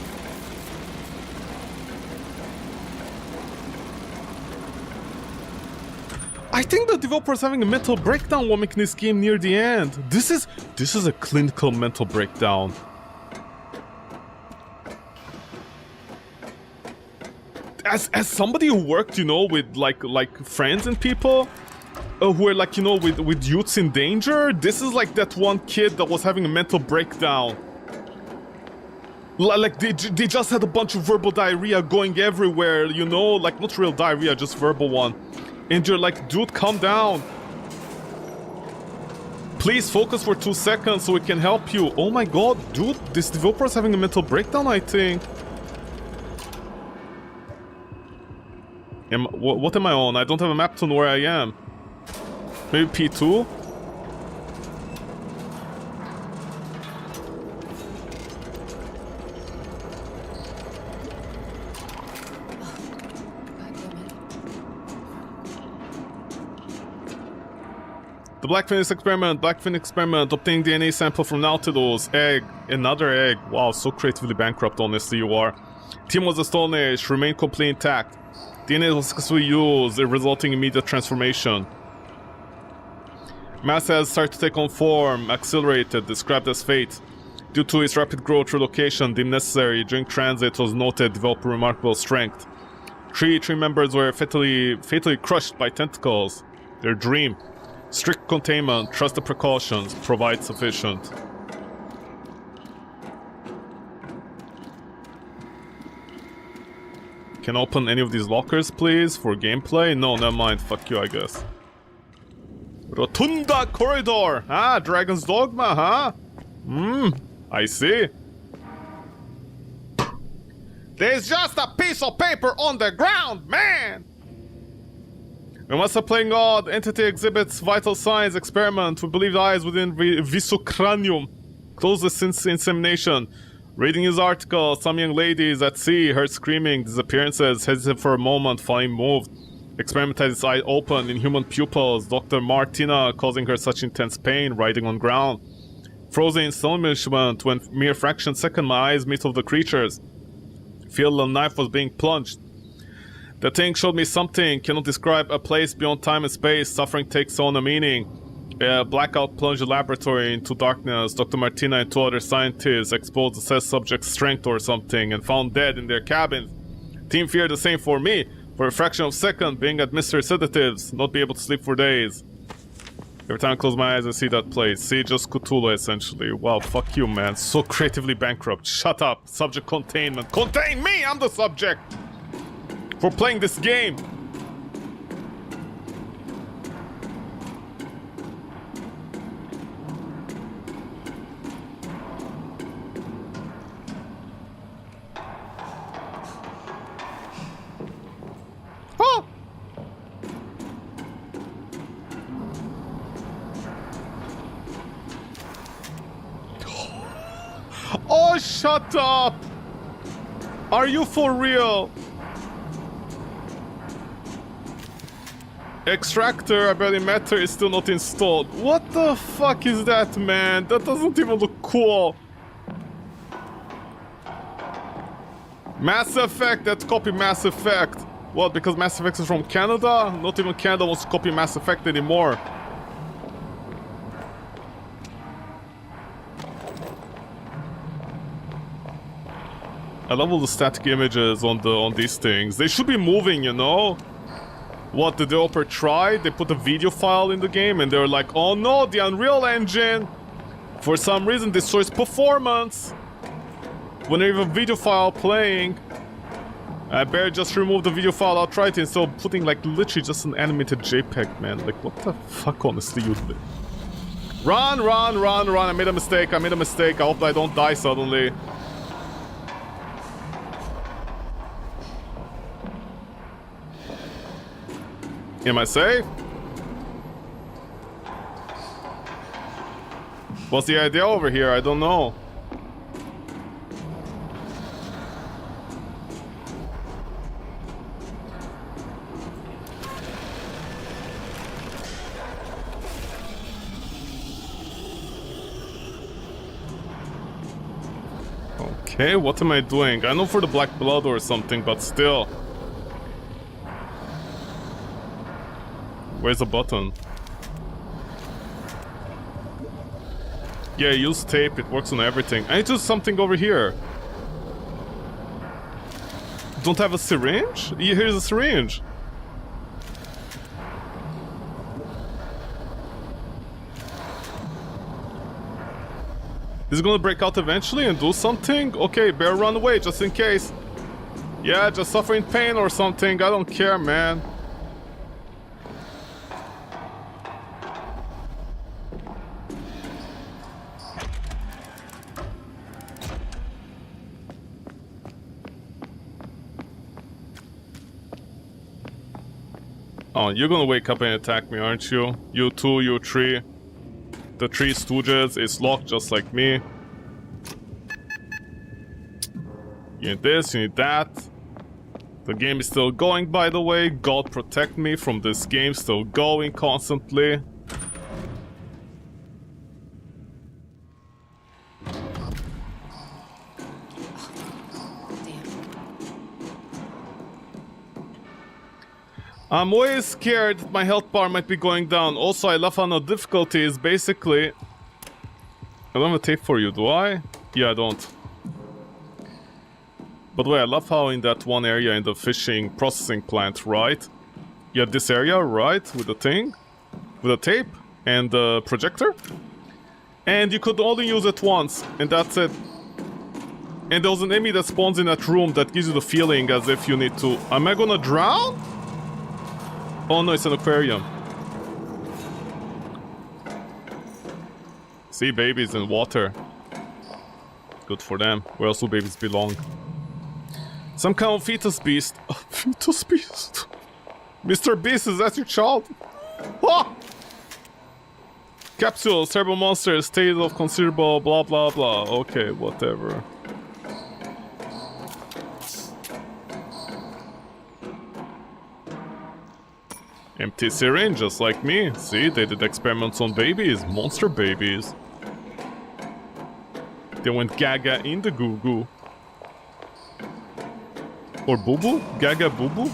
I think the developer is having a mental breakdown while making this game near the end. This is a clinical mental breakdown. As somebody who worked, you know, with like friends and people who are like, you know, with youths in danger, this is like that one kid that was having a mental breakdown. Like, they just had a bunch of verbal diarrhea going everywhere, you know? Like, not real diarrhea, just verbal one. And you're like, dude, calm down. Please focus for 2 seconds so we can help you. Oh my god, dude, this developer is having a mental breakdown, I think. What am I on? I don't have a map to know where I am. Maybe P2? The Black Phoenix experiment, obtaining DNA sample from Nautilus, egg, another egg. Wow, so creatively bankrupt, honestly, you are. Team was astonished, remained completely intact. DNA was successfully used, resulting in immediate transformation. Mass has started to take on form, accelerated, described as fate. Due to its rapid growth, relocation deemed necessary during transit was noted, developed remarkable strength. Three members were fatally crushed by tentacles. Their dream. Strict containment, trust the precautions, provide sufficient. Can open any of these lockers, please, for gameplay? No, never mind. Fuck you, I guess. Rotunda corridor! Ah, Dragon's Dogma, huh? I see. There's just a piece of paper on the ground, man! We must have playing God. Entity exhibits vital signs. Experiment. We believe the eyes within visocranium. Closest since insemination. Reading his article. Some young ladies at sea heard screaming. Disappearances. Hesitant for a moment. Finally moved. Experiment had its eye open in human pupils. Dr. Martina causing her such intense pain. Riding on ground. Frozen in astonishment when mere fraction second my eyes meet of the creatures. Feel a knife was being plunged. The thing showed me something. Cannot describe a place beyond time and space. Suffering takes on a meaning. Blackout plunged the laboratory into darkness. Dr. Martina and two other scientists exposed the said subject's strength or something and found dead in their cabins. Team feared the same for me. For a fraction of a second, being administered sedatives, not be able to sleep for days. Every time I close my eyes, I see that place. See, just Cthulhu, essentially. Wow, fuck you, man. So creatively bankrupt. Shut up. Subject containment. Contain me! I'm the subject! For playing this game. Oh! Oh, shut up! Are you for real? Extractor, ability matter is still not installed. What the fuck is that, man? That doesn't even look cool. Mass Effect, let's copy Mass Effect. What, because Mass Effect is from Canada? Not even Canada wants to copy Mass Effect anymore. I love all the static images on these things. They should be moving, you know? What, the developer tried? They put a video file in the game and they were like, oh no, the Unreal Engine for some reason destroys performance when you have a video file playing. I better just remove the video file outright instead of putting like literally just an animated JPEG, man. Like what the fuck, honestly, you did. Run, run, run, run. I made a mistake. I hope I don't die suddenly. Am I safe? What's the idea over here? I don't know. Okay, what am I doing? I know for the black blood or something, but still. Where's the button? Yeah, use tape, it works on everything. I need to do something over here. Don't have a syringe? Yeah, here's a syringe. Is it gonna break out eventually and do something? Okay, better run away just in case. Yeah, just suffering pain or something. I don't care, man. Oh, you're gonna wake up and attack me, aren't you? You two, you three. The Three Stooges is locked just like me. You need this, you need that. The game is still going, by the way. God protect me from this game still going constantly. I'm always scared that my health bar might be going down. Also, I love how no difficulty is basically... I don't have a tape for you, do I? Yeah, I don't. By the way, I love how in that one area in the fishing processing plant, right? You had this area, right? With the thing? With the tape and the projector? And you could only use it once, and that's it. And there's an enemy that spawns in that room that gives you the feeling as if you need to... Am I gonna drown? Oh no, it's an aquarium. See, babies in water. Good for them. Where else do babies belong? Some kind of fetus beast. Oh, fetus beast. Mr. Beast, is that your child? Oh! Capsule, cerebral monster, state of considerable blah blah blah. Okay, whatever. Empty syringe, just like me. See, they did experiments on babies, monster babies. They went gaga in the goo-goo. Or boo-boo? Gaga boo-boo?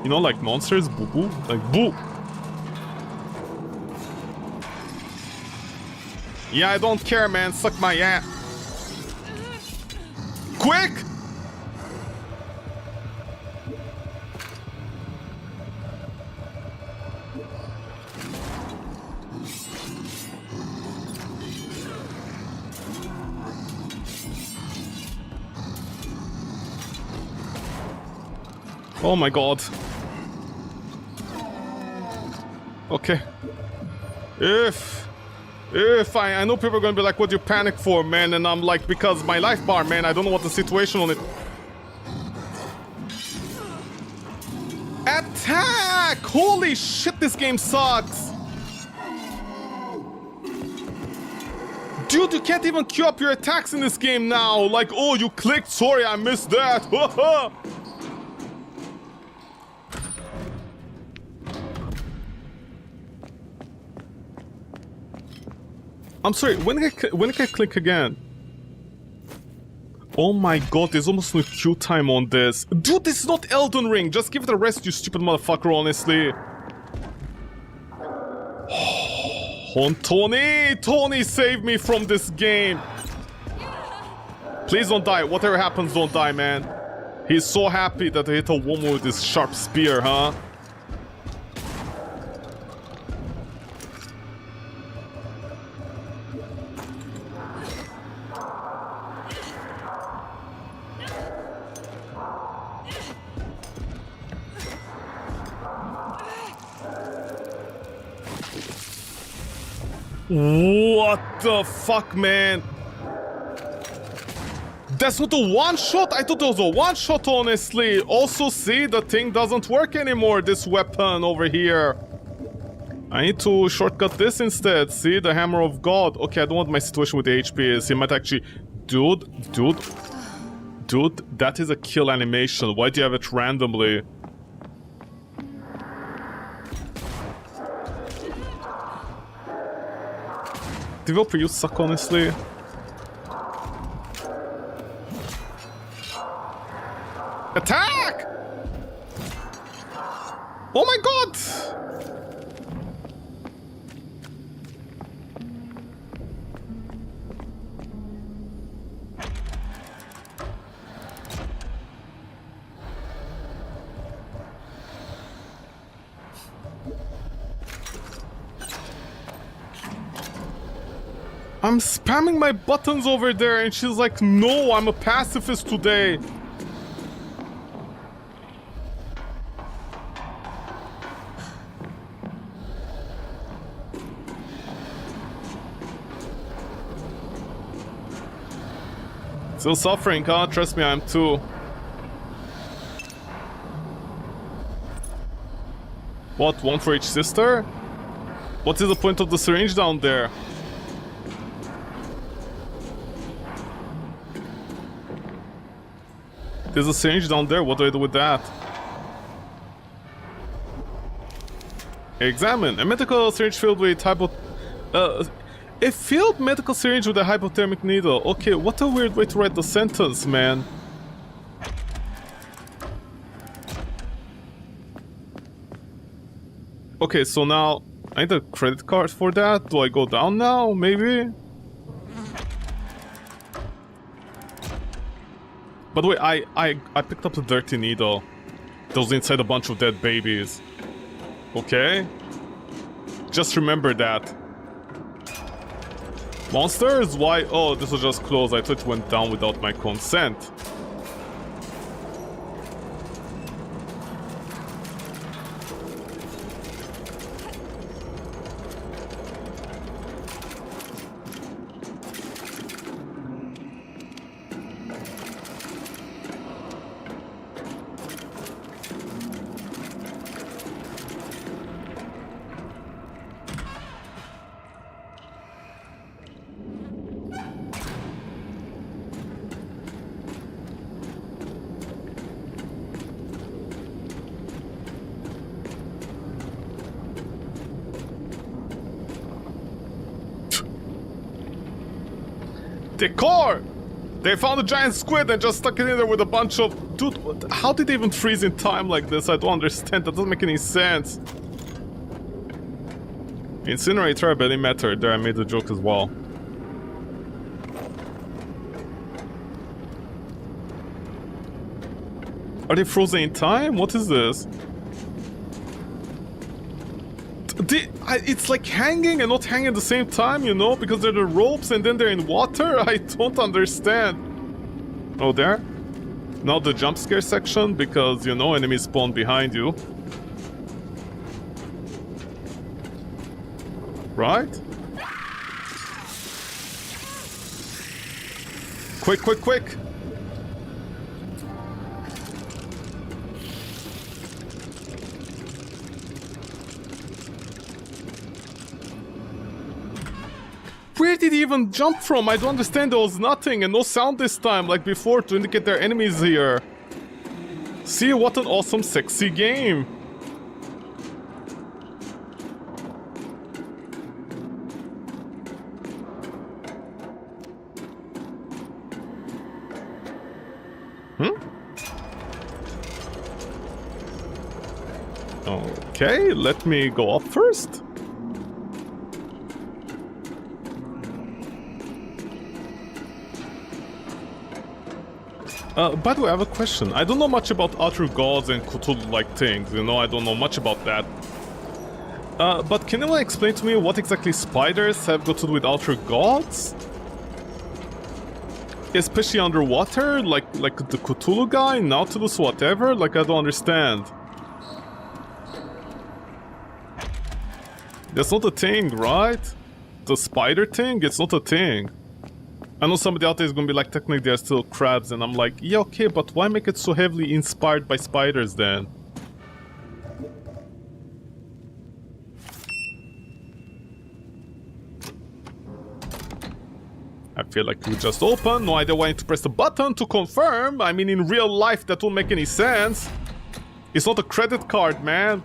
You know, like monsters, boo-boo? Like boo! Yeah, I don't care, man. Suck my ass. Quick! Oh my god. Okay. If I know people are gonna be like, what do you panic for, man? And I'm like, because my life bar, man, I don't know what the situation on it. Attack! Holy shit, this game sucks! Dude, you can't even queue up your attacks in this game now. Like, oh, you clicked, sorry, I missed that. I'm sorry, when can I click again? Oh my god, there's almost no queue time on this. Dude, this is not Elden Ring. Just give it a rest, you stupid motherfucker, honestly. Oh, Tony, save me from this game. Please don't die. Whatever happens, don't die, man. He's so happy that I hit a woman with this sharp spear, huh? What the fuck, man? That's not a one-shot? I thought it was a one-shot, honestly. Also, see, the thing doesn't work anymore, this weapon over here. I need to shortcut this instead. See, the Hammer of God. Okay, I don't want my situation with the HP is. He might actually... Dude, that is a kill animation. Why do you have it randomly? Developer, you suck, honestly. Attack! Oh my god! I'm spamming my buttons over there and she's like, no, I'm a pacifist today. Still suffering, huh? Trust me, I'm too. What, one for each sister? What is the point of the syringe down there? There's a syringe down there, what do I do with that? Examine. A medical syringe filled with a filled medical syringe with a hypothermic needle. Okay, what a weird way to write the sentence, man. Okay, so now I need a credit card for that. Do I go down now, maybe? By the way, I picked up the dirty needle that was inside a bunch of dead babies. Okay? Just remember that. Monsters? Why? Oh, this was just closed. I thought it went down without my consent. Decor! They found a giant squid and just stuck it in there with a bunch of... Dude, how did they even freeze in time like this? I don't understand. That doesn't make any sense. Incinerator, I barely mattered. There, I made a joke as well. Are they frozen in time? What is this? It's like hanging and not hanging at the same time, you know? Because they're the ropes and then they're in water? I don't understand. Oh, there? Now the jump scare section, because, you know, enemies spawn behind you. Right? Quick, quick, quick! Where did he even jump from? I don't understand. There was nothing and no sound this time like before to indicate there are enemies here. See, what an awesome, sexy game. Okay, let me go up first. By the way, I have a question. I don't know much about outer gods and Cthulhu-like things, you know, I don't know much about that. But can anyone explain to me what exactly spiders have got to do with outer gods? Especially underwater? Like the Cthulhu guy, Nautilus, whatever? Like, I don't understand. That's not a thing, right? The spider thing? It's not a thing. I know somebody out there is gonna be like, technically they're still crabs, and I'm like, yeah, okay, but why make it so heavily inspired by spiders then? I feel like we just opened. No idea why I need to press the button to confirm. I mean, in real life, that won't make any sense. It's not a credit card, man.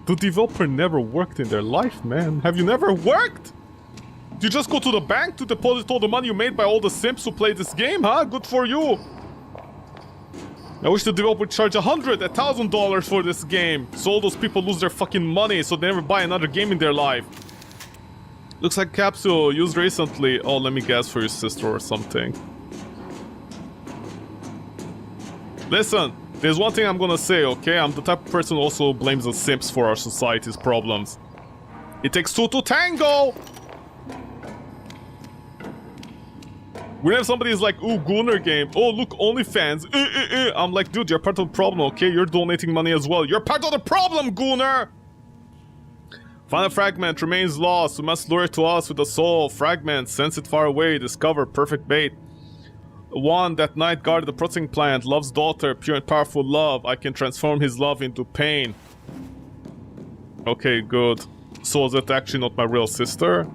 The developer never worked in their life, man. Have you never worked? You just go to the bank to deposit all the money you made by all the simps who play this game, huh? Good for you. I wish the developer would charge $100, $1,000 for this game, so all those people lose their fucking money, so they never buy another game in their life. Looks like capsule used recently. Oh, let me guess, for your sister or something. Listen, there's one thing I'm gonna say, okay? I'm the type of person who also blames the simps for our society's problems. It takes two to tango! Whenever somebody's like, ooh, Gunner game, oh, look, OnlyFans, I'm like, dude, you're part of the problem, okay? You're donating money as well. You're part of the problem, Gunner! Final fragment remains lost. We must lure it to us with a soul. Fragment, sense it far away, discover perfect bait. One that night guarded the processing plant, love's daughter, pure and powerful love. I can transform his love into pain. Okay, good. So is that actually not my real sister?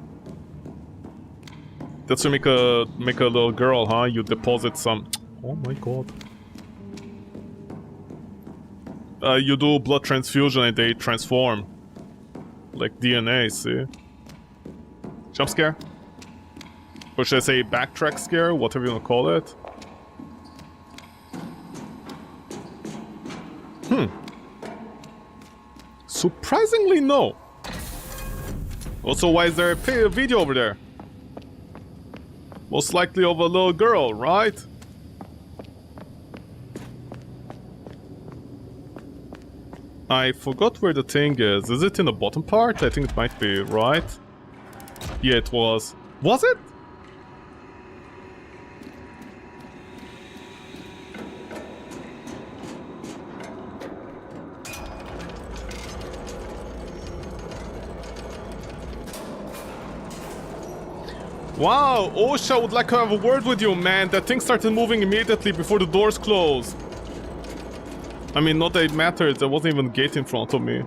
That's to make a little girl, huh? You deposit some... Oh my god. You do blood transfusion and they transform. Like DNA, see? Jump scare? Or should I say backtrack scare? Whatever you want to call it. Surprisingly, no. Also, why is there a video over there? Most likely of a little girl, right? I forgot where the thing is. Is it in the bottom part? I think it might be, right? Yeah, it was. Was it? Wow, Osha would like to have a word with you, man. That thing started moving immediately before the doors closed. I mean, not that it matters. There wasn't even a gate in front of me.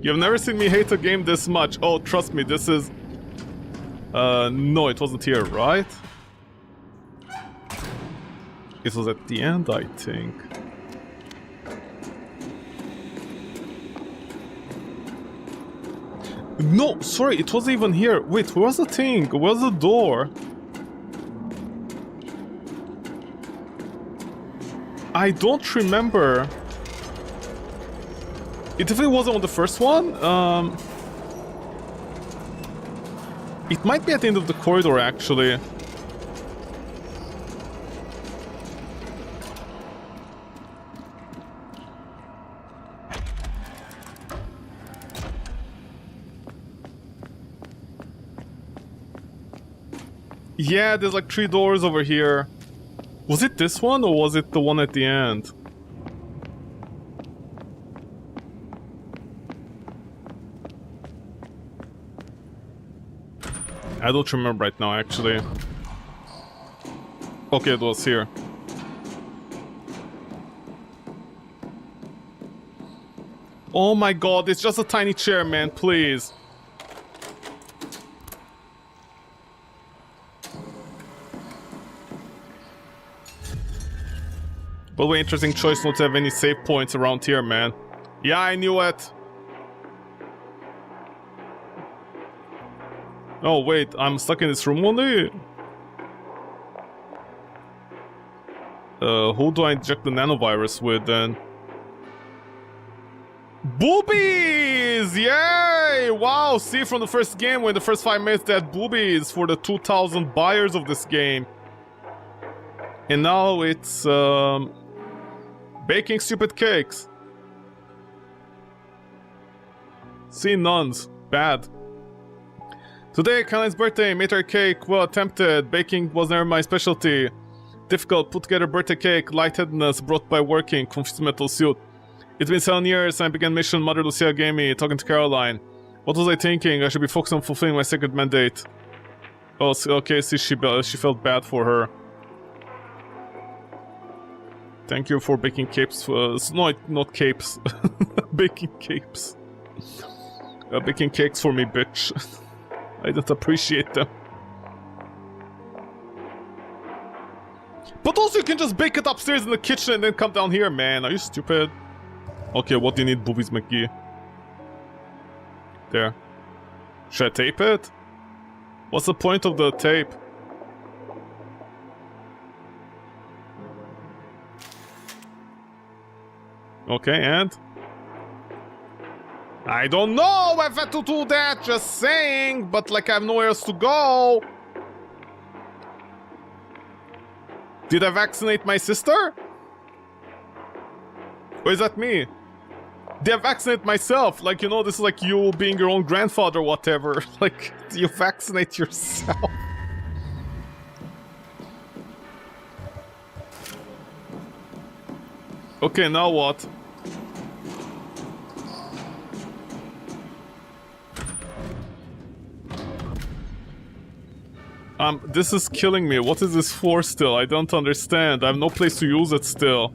You've never seen me hate a game this much. Oh, trust me, this is... no, it wasn't here, right? It was at the end, I think. No, sorry, it wasn't even here. Wait, where's the thing? Where's the door? I don't remember. It definitely wasn't on the first one. It might be at the end of the corridor, actually. Yeah, there's like 3 doors over here. Was it this one or was it the one at the end? I don't remember right now, actually. Okay, it was here. Oh my god, it's just a tiny chair, man, please. By the way, interesting choice not to have any save points around here, man. Yeah, I knew it. Oh, wait, I'm stuck in this room only? Who do I inject the nanovirus with, then? Boobies! Yay! Wow, see, from the first game, when the first 5 minutes they had boobies for the 2,000 buyers of this game. And now it's, baking stupid cakes. See, nuns. Bad. Today, Caroline's birthday. Made her a cake. Well attempted. Baking was never my specialty. Difficult. Put together birthday cake. Lightheadedness brought by working. Confused metal suit. It's been 7 years. I began mission. Mother Lucia gave me. Talking to Caroline. What was I thinking? I should be focused on fulfilling my sacred mandate. Oh, okay. See, she felt bad for her. Thank you for baking capes. No, not capes. Baking capes. Baking cakes for me, bitch. I don't appreciate them. But also you can just bake it upstairs in the kitchen and then come down here, man. Are you stupid? Okay, what do you need, Boobies McGee? There. Should I tape it? What's the point of the tape? Okay, and? I don't know if I had to do that, just saying, but like I have nowhere else to go. Did I vaccinate my sister? Or is that me? Did I vaccinate myself? Like, you know, this is like you being your own grandfather or whatever. Like, you vaccinate yourself. Okay, now what? This is killing me. What is this for still? I don't understand. I have no place to use it still.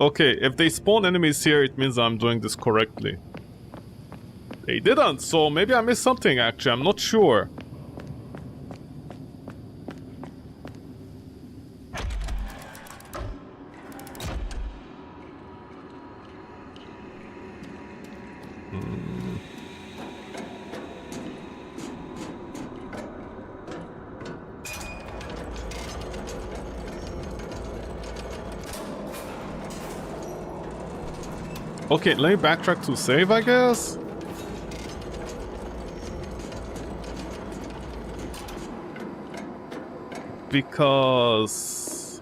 Okay, if they spawn enemies here, it means I'm doing this correctly. They didn't, so maybe I missed something actually. I'm not sure. Okay, let me backtrack to save, I guess? Because...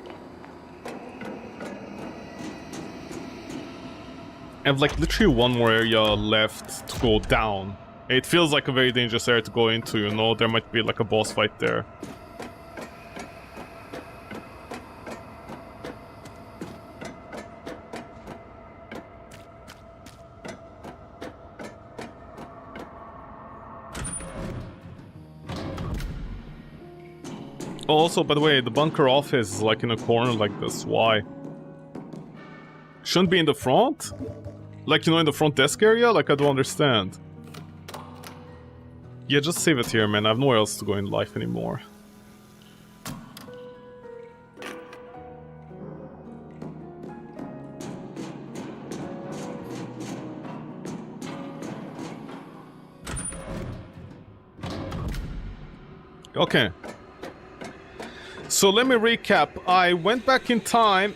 I have like literally one more area left to go down. It feels like a very dangerous area to go into, you know? There might be like a boss fight there. Oh, also, by the way, the bunker office is like in a corner like this. Why? Shouldn't be in the front? Like, you know, in the front desk area? Like, I don't understand. Yeah, just save it here, man. I have nowhere else to go in life anymore. Okay. So let me recap. I went back in time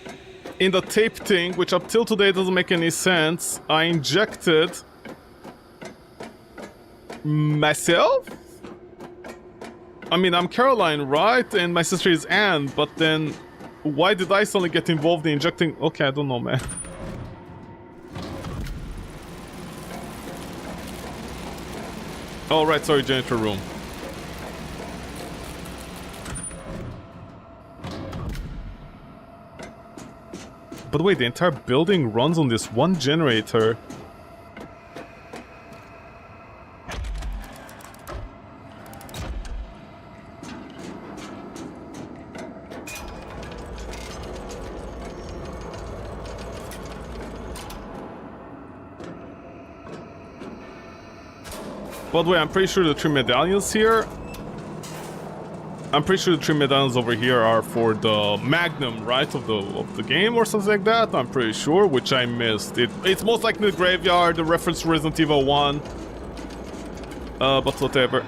in the tape thing, which up till today doesn't make any sense. I injected myself? I mean, I'm Caroline, right? And my sister is Anne, but then why did I suddenly get involved in injecting? Okay, I don't know, man. Oh, right, sorry, janitor room. By the way, the entire building runs on this one generator. By the way, I'm pretty sure the 3 medallions here... I'm pretty sure the 3 medallions over here are for the Magnum, right? Of the game or something like that. I'm pretty sure, which I missed. It's most likely the graveyard, the reference to Resident Evil 1. But whatever.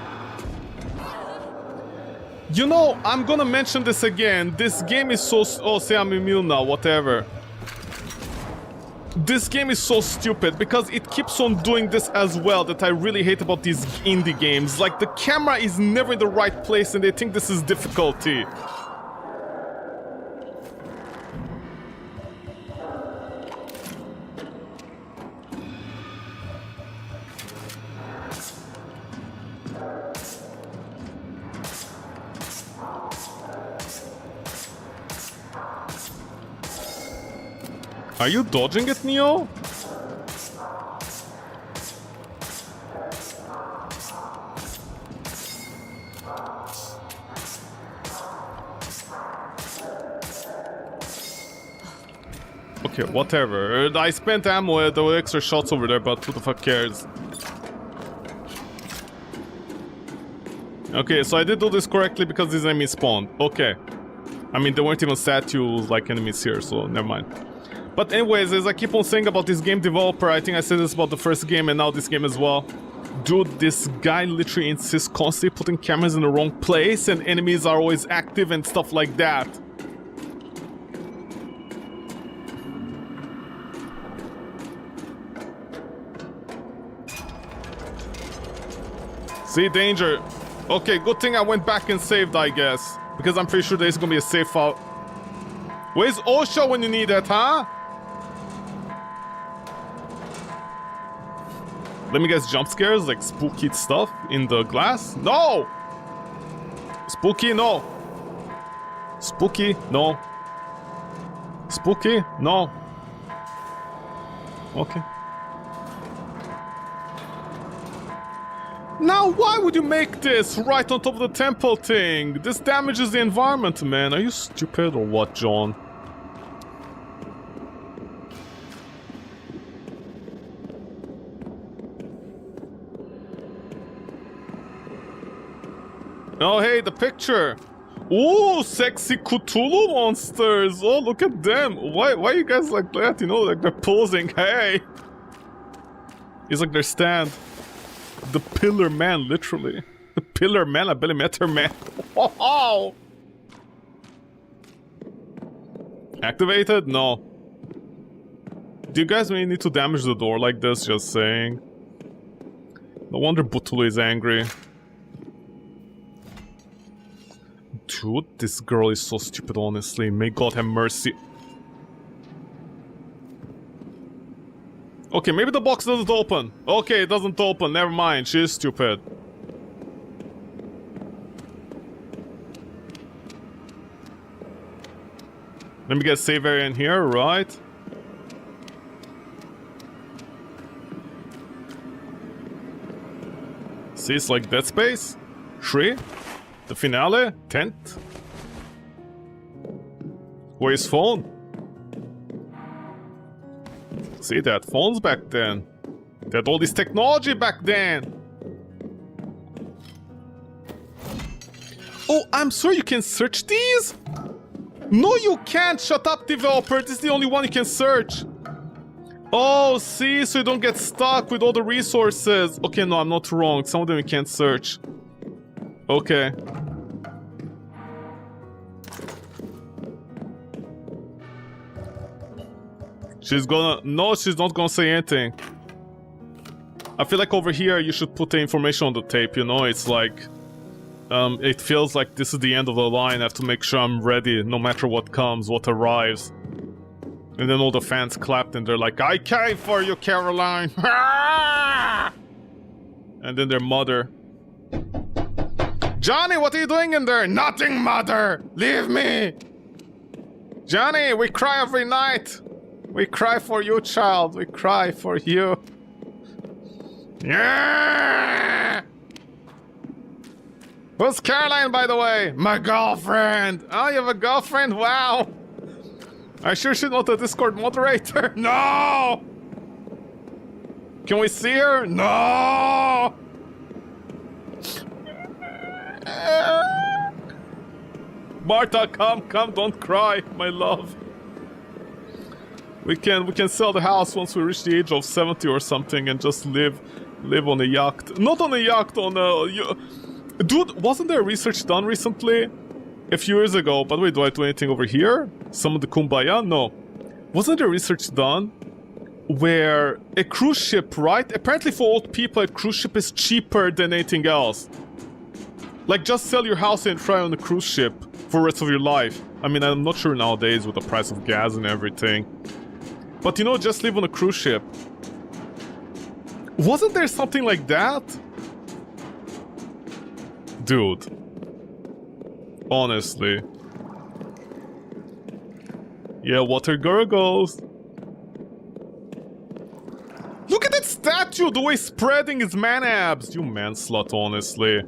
You know, I'm gonna mention this again. This game is so... Oh, say I'm immune now, whatever. This game is so stupid because it keeps on doing this as well that I really hate about these indie games. Like, the camera is never in the right place and they think this is difficulty. Are you dodging it, Neo? Okay, whatever. I spent ammo at the extra shots over there, but who the fuck cares? Okay, so I did do this correctly because these enemies spawned. Okay. I mean, there weren't even statues like enemies here, so never mind. But anyways, as I keep on saying about this game developer, I think I said this about the first game and now this game as well. Dude, this guy literally insists constantly putting cameras in the wrong place and enemies are always active and stuff like that. See, danger. Okay, good thing I went back and saved, I guess. Because I'm pretty sure there's gonna be a safe out. Where's Osha when you need it, huh? Let me guess, jump scares, like spooky stuff in the glass? No! Spooky, no. Spooky, no. Spooky, no. Okay. Now, why would you make this right on top of the temple thing? This damages the environment, man. Are you stupid or what, John? Oh, hey, the picture. Ooh, sexy Cthulhu monsters. Oh, look at them. Why are you guys like that? You know, like they're posing. Hey. It's like their stand. The Pillar Man, literally. The Pillar Man, I barely met her, man. Wow. Activated? No. Do you guys really need to damage the door like this? Just saying. No wonder Cthulhu is angry. Dude, this girl is so stupid, honestly. May God have mercy. Okay, maybe the box doesn't open. Okay, it doesn't open. Never mind. She is stupid. Let me get save area in here, right? See, it's like Dead Space. 3. The finale. 10th. Where's phone? See, they had phones back then. They had all this technology back then. Oh, I'm sorry, you can search these? No, you can't. Shut up, developer. This is the only one you can search. Oh, see, so you don't get stuck with all the resources. Okay, no, I'm not wrong. Some of them you can't search. Okay. She's gonna... No, she's not gonna say anything. I feel like over here you should put the information on the tape, you know? It's like... it feels like this is the end of the line. I have to make sure I'm ready no matter what comes, what arrives. And then all the fans clapped and they're like, I came for you, Caroline! And then their mother. Johnny, what are you doing in there? Nothing, mother! Leave me! Johnny, we cry every night! We cry for you, child. We cry for you. Yeah! Who's Caroline, by the way? My girlfriend! Oh, you have a girlfriend? Wow! I sure she's not a Discord moderator. No! Can we see her? No! Martha, come, don't cry, my love. We can sell the house once we reach the age of 70 or something and just live on a yacht. Not on a yacht, on a... Dude, wasn't there research done recently? A few years ago. By the way, do I do anything over here? Some of the Kumbaya? No. Wasn't there research done where a cruise ship, right? Apparently for old people, a cruise ship is cheaper than anything else. Like, just sell your house and try on a cruise ship for the rest of your life. I mean, I'm not sure nowadays with the price of gas and everything. But, you know, just live on a cruise ship. Wasn't there something like that? Dude. Honestly. Yeah, water gurgles. Look at that statue! The way he's spreading his man abs! You man slut, honestly.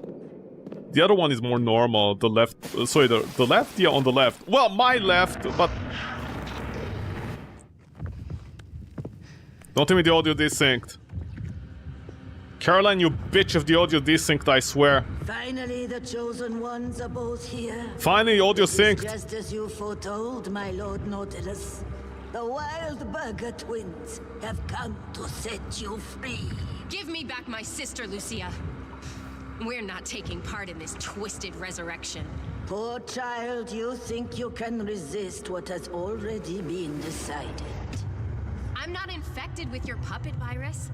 The other one is more normal. The left... sorry, the left? Yeah, on the left. Well, my left, but... Don't tell me the audio desynced. Caroline, you bitch, if the audio desynced, I swear. Finally, the chosen ones are both here. Finally, audio synced. Just as you foretold, my Lord Nautilus. The Wild Burger twins have come to set you free. Give me back my sister, Lucia. We're not taking part in this twisted resurrection. Poor child, you think you can resist what has already been decided. I'm not infected with your puppet virus.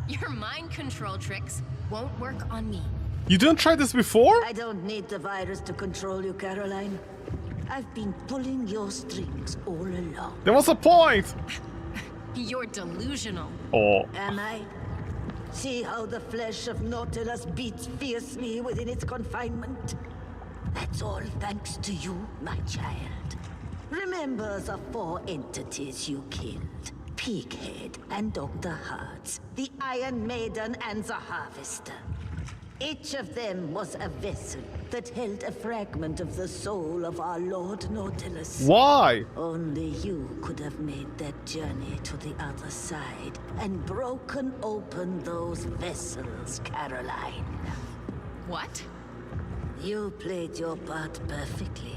Your mind control tricks won't work on me. You didn't try this before? I don't need the virus to control you, Caroline. I've been pulling your strings all along. Then what's the point? You're delusional. Oh. Am I? See how the flesh of Nautilus beats fiercely within its confinement? That's all thanks to you, my child. Remember the 4 entities you killed. Pighead and Dr. Hearts, the Iron Maiden and the Harvester. Each of them was a vessel that held a fragment of the soul of our Lord Nautilus. Why? Only you could have made that journey to the other side and broken open those vessels, Caroline. What? You played your part perfectly,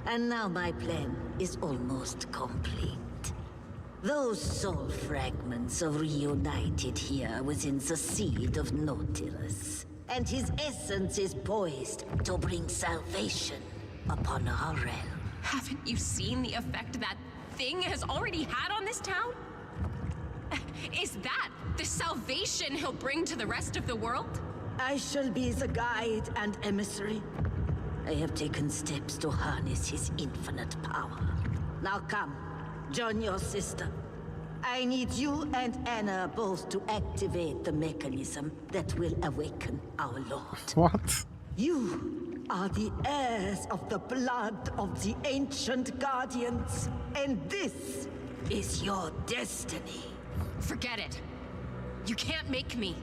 and now my plan is almost complete. Those soul fragments are reunited here within the seed of Nautilus, and his essence is poised to bring salvation upon our realm. Haven't you seen the effect that thing has already had on this town? Is that the salvation he'll bring to the rest of the world? I shall be the guide and emissary. I have taken steps to harness his infinite power. Now come, join your sister. I need you and Anna both to activate the mechanism that will awaken our Lord. What? You are the heirs of the blood of the ancient guardians, and this is your destiny. Forget it. You can't make me.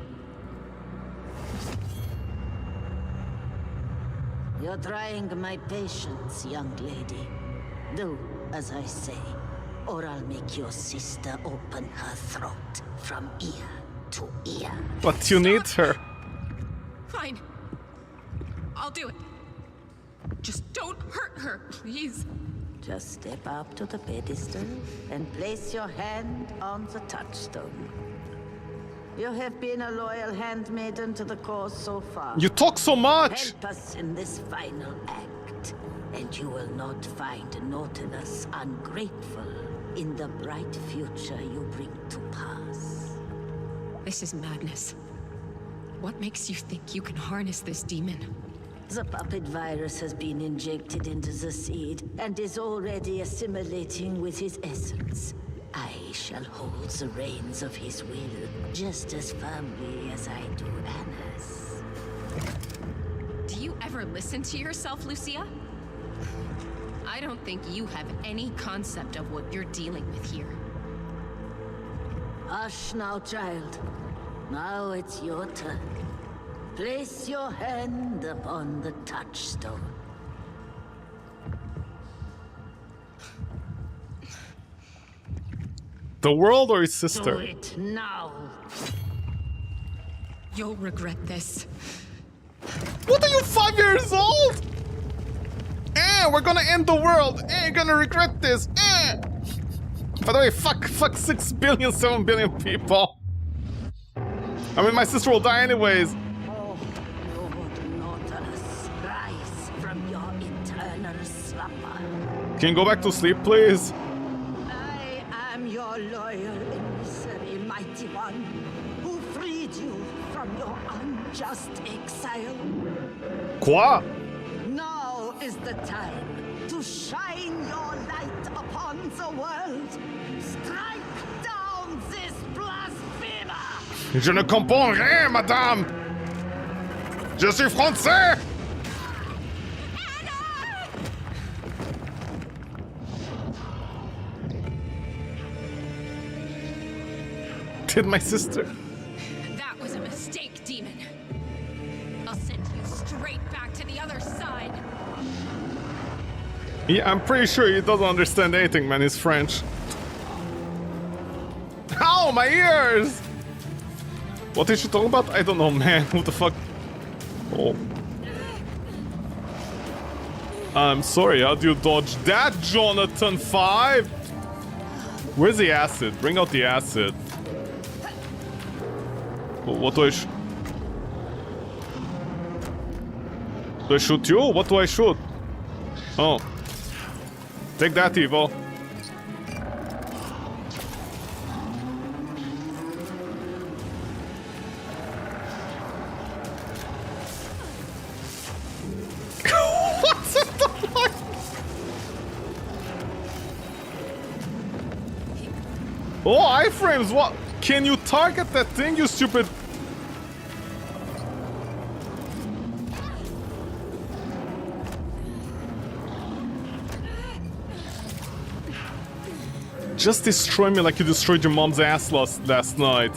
You're trying my patience, young lady. Do as I say, or I'll make your sister open her throat from ear to ear. But you need her. Fine. I'll do it. Just don't hurt her, please. Just step up to the pedestal and place your hand on the touchstone. You have been a loyal handmaiden to the cause so far. You talk so much! Help us in this final act, and you will not find Nautilus ungrateful in the bright future you bring to pass. This is madness. What makes you think you can harness this demon? The puppet virus has been injected into the seed and is already assimilating with his essence. I shall hold the reins of his will just as firmly as I do Anna's. Do you ever listen to yourself, Lucia? I don't think you have any concept of what you're dealing with here. Hush now, child. Now it's your turn. Place your hand upon the touchstone. The world or his Do sister? it now. You'll regret this. What are you, 5 years old? We're gonna end the world. You're gonna regret this. By the way, fuck 6 billion, 7 billion people. I mean, my sister will die anyways. Oh, Lord Nautilus, rise from your eternal slumber. Can you go back to sleep, please? I am your loyal emissary, mighty one, who freed you from your unjust exile. Quoi? Now is the time to shine your light upon the world. Strike down this blasphemer! Je ne comprends rien, madame. Je suis français. Did my sister? That was a mistake, demon. I'll send you straight back to the other side. Yeah, I'm pretty sure he doesn't understand anything, man. He's French. Ow, my ears! What is she talking about? I don't know, man. What the fuck? Oh. I'm sorry, how do you dodge that, Jonathan 5? Where's the acid? Bring out the acid. What do I do I shoot you? What do I shoot? Oh. Take that, Evo. What's the fuck? Oh, iframes, what? Can you target that thing, you stupid? Just destroy me like you destroyed your mom's ass last night.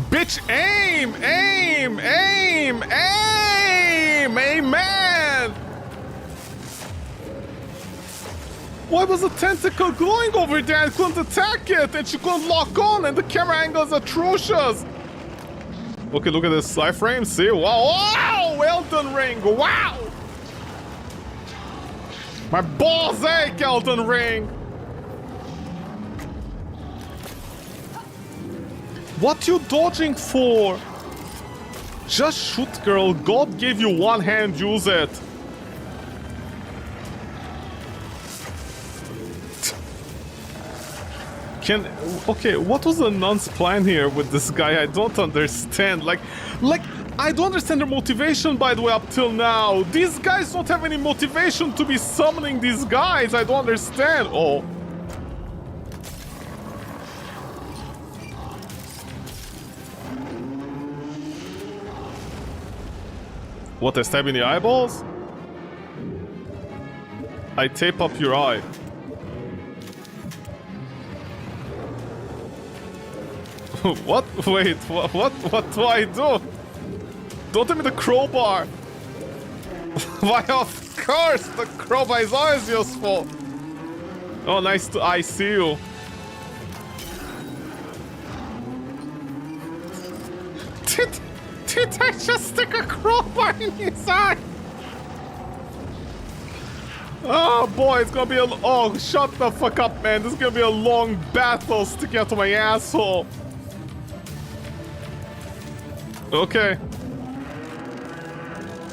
Bitch, aim! Aim! Aim! Aim! Amen! Why was the tentacle glowing over there? I couldn't attack it and she couldn't lock on and the camera angle is atrocious! Okay, look at this iframe, see? Wow! Wow! Elden Ring! Wow! My balls ache, Elden Ring! What you dodging for? Just shoot, girl. God gave you one hand, use it. Okay, what was the nun's plan here with this guy? I don't understand. Like, I don't understand their motivation, by the way, up till now. These guys don't have any motivation to be summoning these guys. I don't understand. Oh. What, I stab in the eyeballs? I tape up your eye. What? Wait, what do I do? Don't tell me the crowbar! Why, of course, the crowbar is always useful. Oh, nice to I see you. Did I just stick a crowbar in his eye? Oh boy, it's gonna be a... Oh, shut the fuck up, man. This is gonna be a long battle sticking out of my asshole. Okay.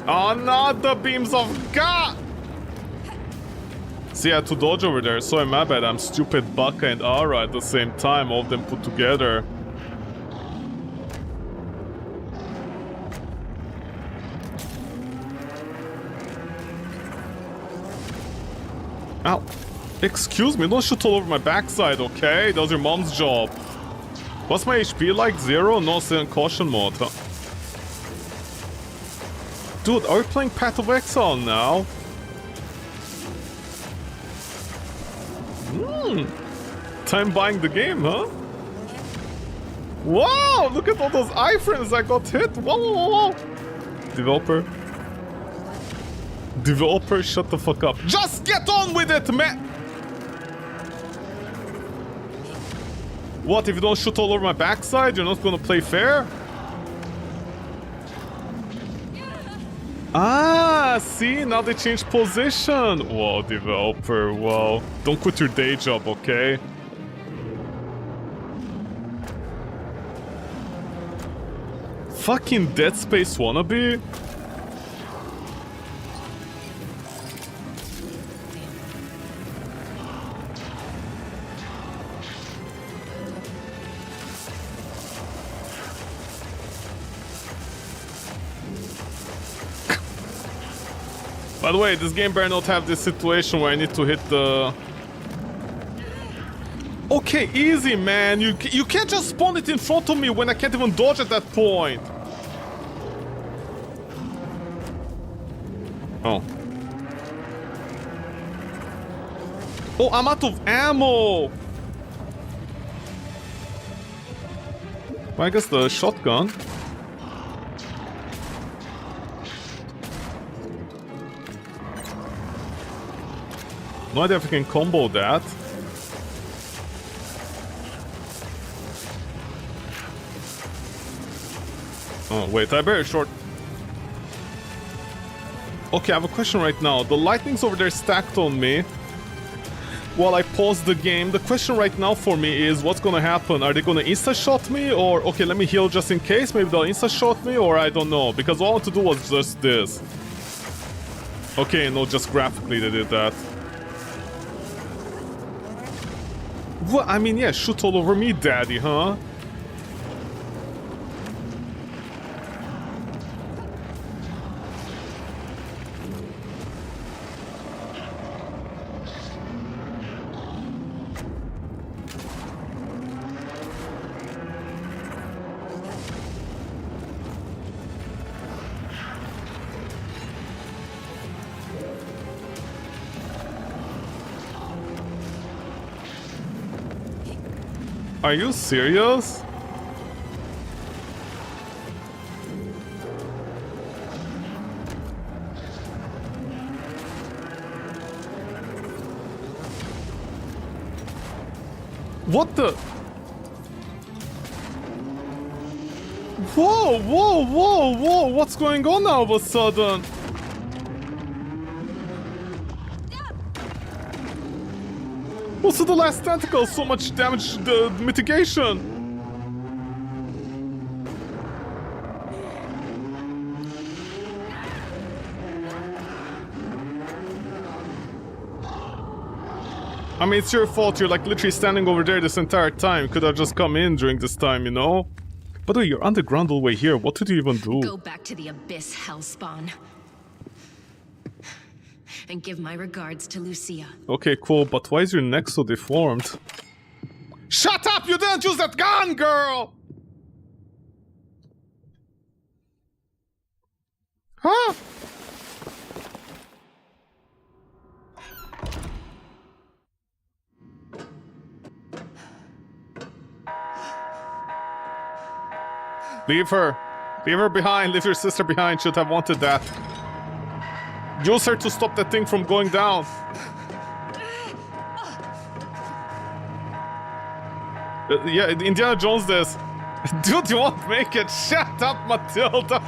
Oh, not the beams of God! See, I had to dodge over there. Sorry, my bad. I'm stupid Baka and Ara at the same time. All of them put together. Ow. Excuse me, don't shoot all over my backside, okay? That was your mom's job. What's my HP like? 0? No, still in caution mode, huh? Dude, are we playing Path of Exile now? Time buying the game, huh? Wow, look at all those iframes I got hit. Whoa, whoa, whoa. Developer. Developer, shut the fuck up. Just get on with it, man! What, if you don't shoot all over my backside, you're not gonna play fair? Ah, see, now they changed position. Whoa, developer, whoa. Don't quit your day job, okay? Fucking Dead Space wannabe? By the way, this game better not have this situation where I need to hit the... Okay, easy, man. You can't just spawn it in front of me when I can't even dodge at that point. Oh. Oh, I'm out of ammo. Well, I guess the shotgun. No idea if I can combo that. Oh, wait, I better short. Okay, I have a question right now. The lightning's over there stacked on me while I pause the game. The question right now for me is, what's gonna happen? Are they gonna insta-shot me? Or, okay, let me heal just in case. Maybe they'll insta-shot me, or I don't know. Because all I want to do was just this. Okay, no, just graphically they did that. Well, I mean, yeah, shoot all over me, daddy, huh? Are you serious? What the? Whoa, whoa, whoa, whoa, what's going on now all of a sudden? Also, the last tentacle, so much damage, the mitigation. I mean, it's your fault. You're like literally standing over there this entire time. Could have just come in during this time, you know? By the way, you're underground all the way here. What did you even do? Go back to the Abyss, Hellspawn. And give my regards to Lucia. Okay, cool, but why is your neck so deformed? Shut up! You didn't use that gun, girl! Huh? Leave her. Leave her behind. Leave your sister behind. Should have wanted that. Use her to stop that thing from going down. Yeah, Indiana Jones this. Dude, you won't make it. Shut up, Matilda.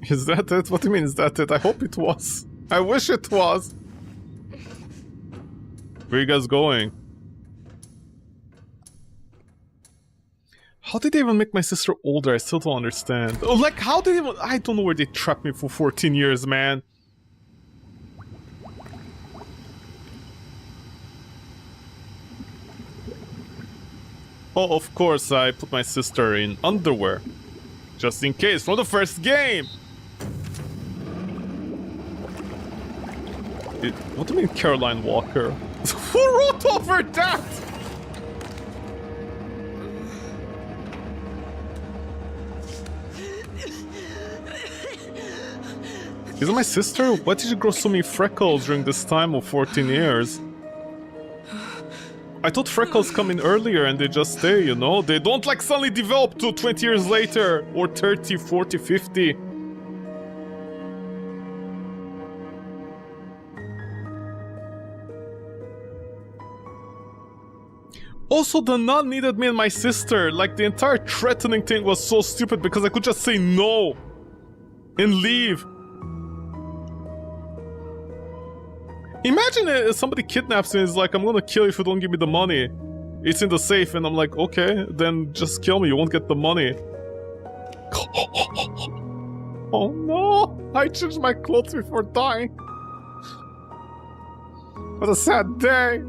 Is that it? What do you mean, is that it? I hope it was. I wish it was. Where are you guys going? How did they even make my sister older? I still don't understand. Oh, like, how did they even... I don't know where they trapped me for 14 years, man. Oh, of course, I put my sister in underwear. Just in case, from the first game! What do you mean, Caroline Walker? Who wrote over that? Is it my sister? Why did you grow so many freckles during this time of 14 years? I thought freckles come in earlier and they just stay, you know? They don't like suddenly develop to 20 years later or 30, 40, 50. Also, the nun needed me and my sister. Like, the entire threatening thing was so stupid because I could just say no and leave. Imagine if somebody kidnaps me and is like, I'm gonna kill you if you don't give me the money. It's in the safe, and I'm like, okay, then just kill me, you won't get the money. Oh no! I changed my clothes before dying. What a sad day.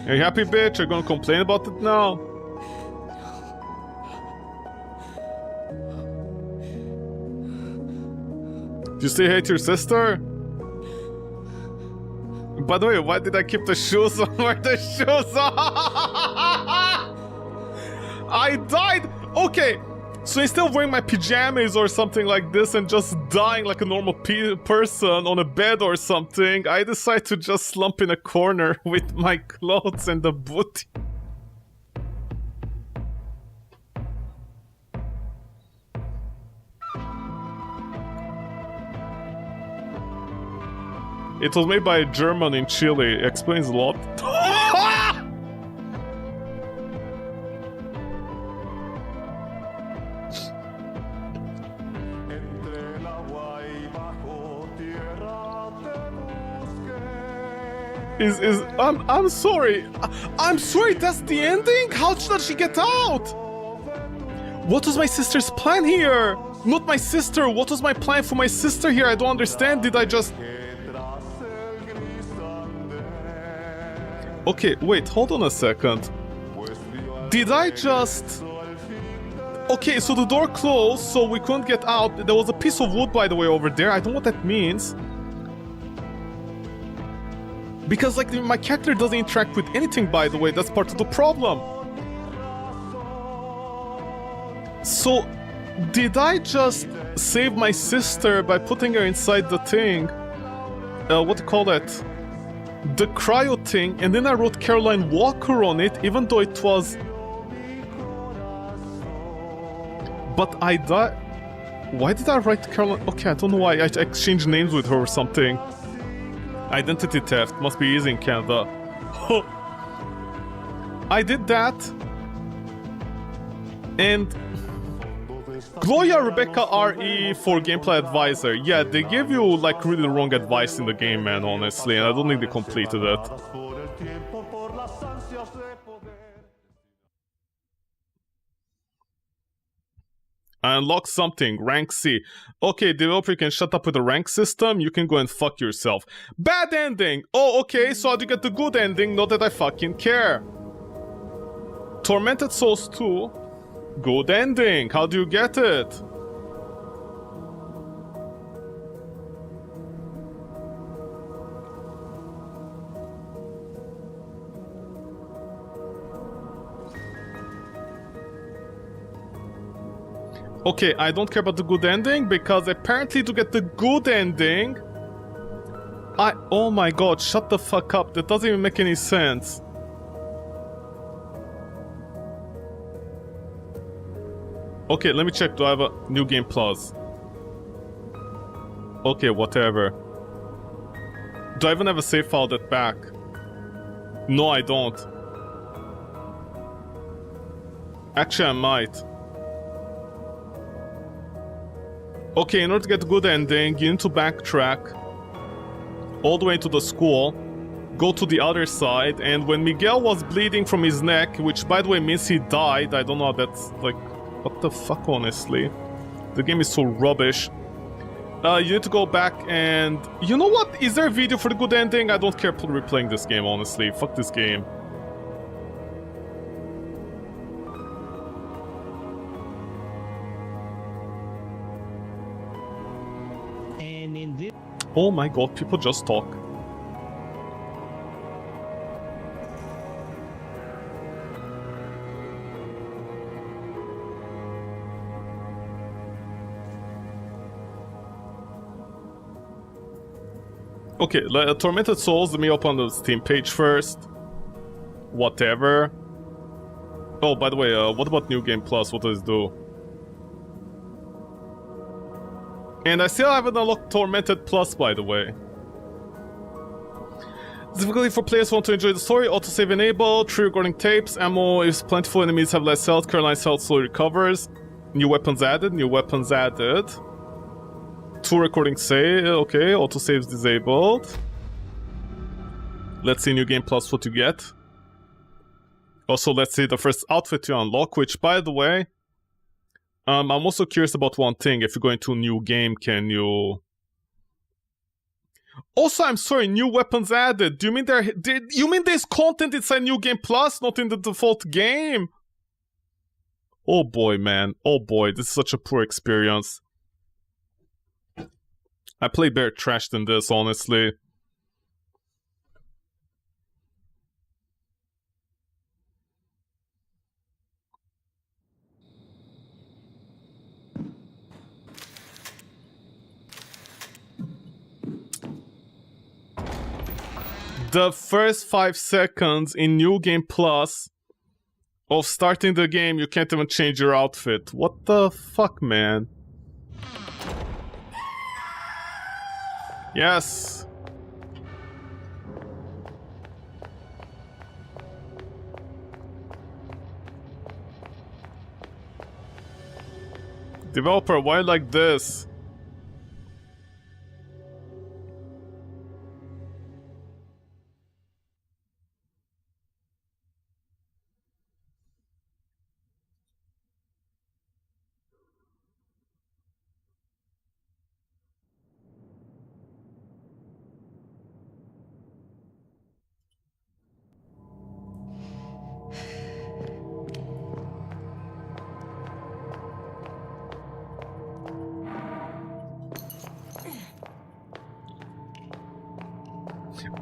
Are you happy, bitch? Are you gonna complain about it now? Do you still hate your sister? By the way, why did I keep the shoes on? Where the shoes are? I died! Okay, so instead of wearing my pajamas or something like this and just dying like a normal person on a bed or something, I decide to just slump in a corner with my clothes and the booty. It was made by a German in Chile. Explains a lot. I'm sorry. I'm sorry, that's the ending? How did she get out? What was my sister's plan here? Not my sister. What was my plan for my sister here? I don't understand. Did I just... Okay, wait, hold on a second. Did I just... Okay, so the door closed, so we couldn't get out. There was a piece of wood, by the way, over there. I don't know what that means. Because, like, my character doesn't interact with anything, by the way. That's part of the problem. So, did I just save my sister by putting her inside the thing? What do you call that? The cryo thing, and then I wrote Caroline Walker on it, even though it was... But I died... Why did I write Caroline... Okay, I don't know why. I exchanged names with her or something. Identity theft. Must be easy in Canada. I did that. And... Gloria Rebecca RE for Gameplay Advisor. Yeah, they give you, like, really wrong advice in the game, man, honestly. And I don't think they completed it. I unlocked something. Rank C. Okay, developer, you can shut up with the rank system. You can go and fuck yourself. Bad ending! Oh, okay, so how do you get the good ending? Not that I fucking care. Tormented Souls 2. Good ending. How do you get it? Okay, I don't care about the good ending because apparently to get the good ending, Oh my god, shut the fuck up. That doesn't even make any sense. Okay, let me check. Do I have a New Game Plus? Okay, whatever. Do I even have a save file that back? No, I don't. Actually, I might. Okay, in order to get a good ending, you need to backtrack all the way to the school, go to the other side, and when Miguel was bleeding from his neck, which by the way means he died, I don't know, that's like, what the fuck, honestly? The game is so rubbish. You need to go back and... You know what? Is there a video for the good ending? I don't care replaying this game, honestly. Fuck this game. And in this... Oh my god, people just talk. Okay, Tormented Souls, let me open the Steam page first. Whatever. Oh, by the way, what about New Game Plus? What does it do? And I still haven't unlocked Tormented Plus, by the way. Difficulty for players who want to enjoy the story. Autosave enabled. 3 recording tapes. Ammo is plentiful. Enemies have less health. Caroline's health slowly recovers. New weapons added. New weapons added. 2 recording save. Okay, autosave's disabled. Let's see New Game Plus what you get. Also, let's see the first outfit you unlock, which, by the way, I'm also curious about one thing. If you go into a new game, can you... Also, I'm sorry, new weapons added. Do you mean you mean there's content inside New Game Plus, not in the default game? Oh boy, man. Oh boy, this is such a poor experience. I play better trash than this, honestly. The first 5 seconds in New Game Plus of starting the game, you can't even change your outfit. What the fuck, man? Yes. Developer, why like this?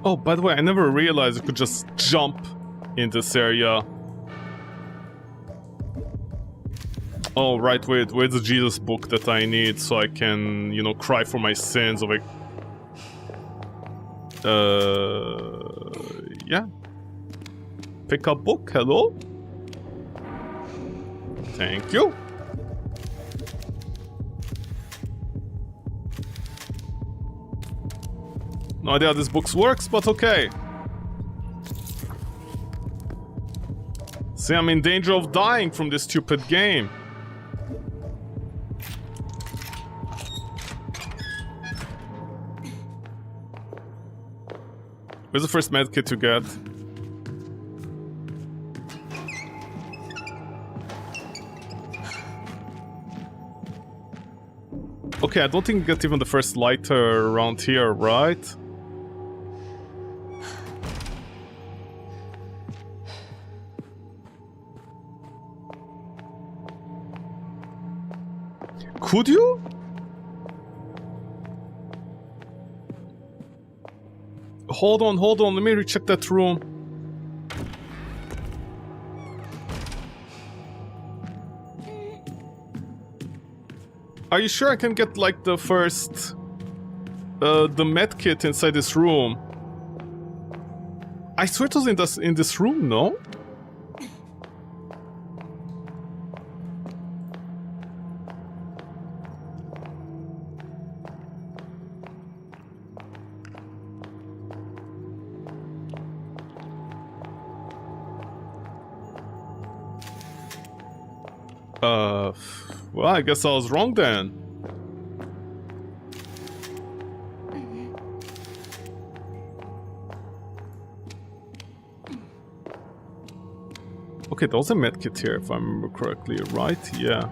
Oh, by the way, I never realized you could just jump in this area. Oh, right, wait, where's the Jesus book that I need so I can, you know, cry for my sins of yeah. Pick up book, hello? Thank you. No idea how this book works, but okay. See, I'm in danger of dying from this stupid game. Where's the first medkit to get? Okay, I don't think you get even the first lighter around here, right? Could you? Hold on, let me recheck that room. Are you sure I can get, like, the first... the medkit inside this room. I swear it was in this room, no? Well, I guess I was wrong then. Okay, there was a medkit here, if I remember correctly, right? Yeah.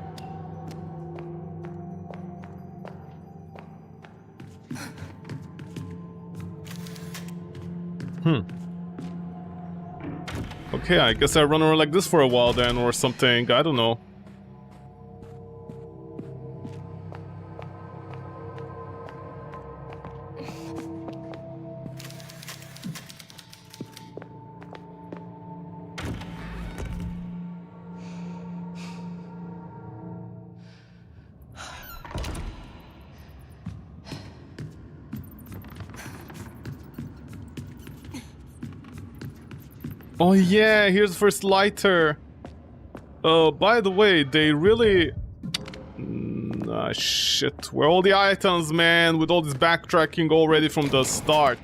Okay, I guess I run around like this for a while then, or something. I don't know. Oh yeah, here's the first lighter. Oh, by the way, they really... shit. Where are all the items, man? With all this backtracking already from the start.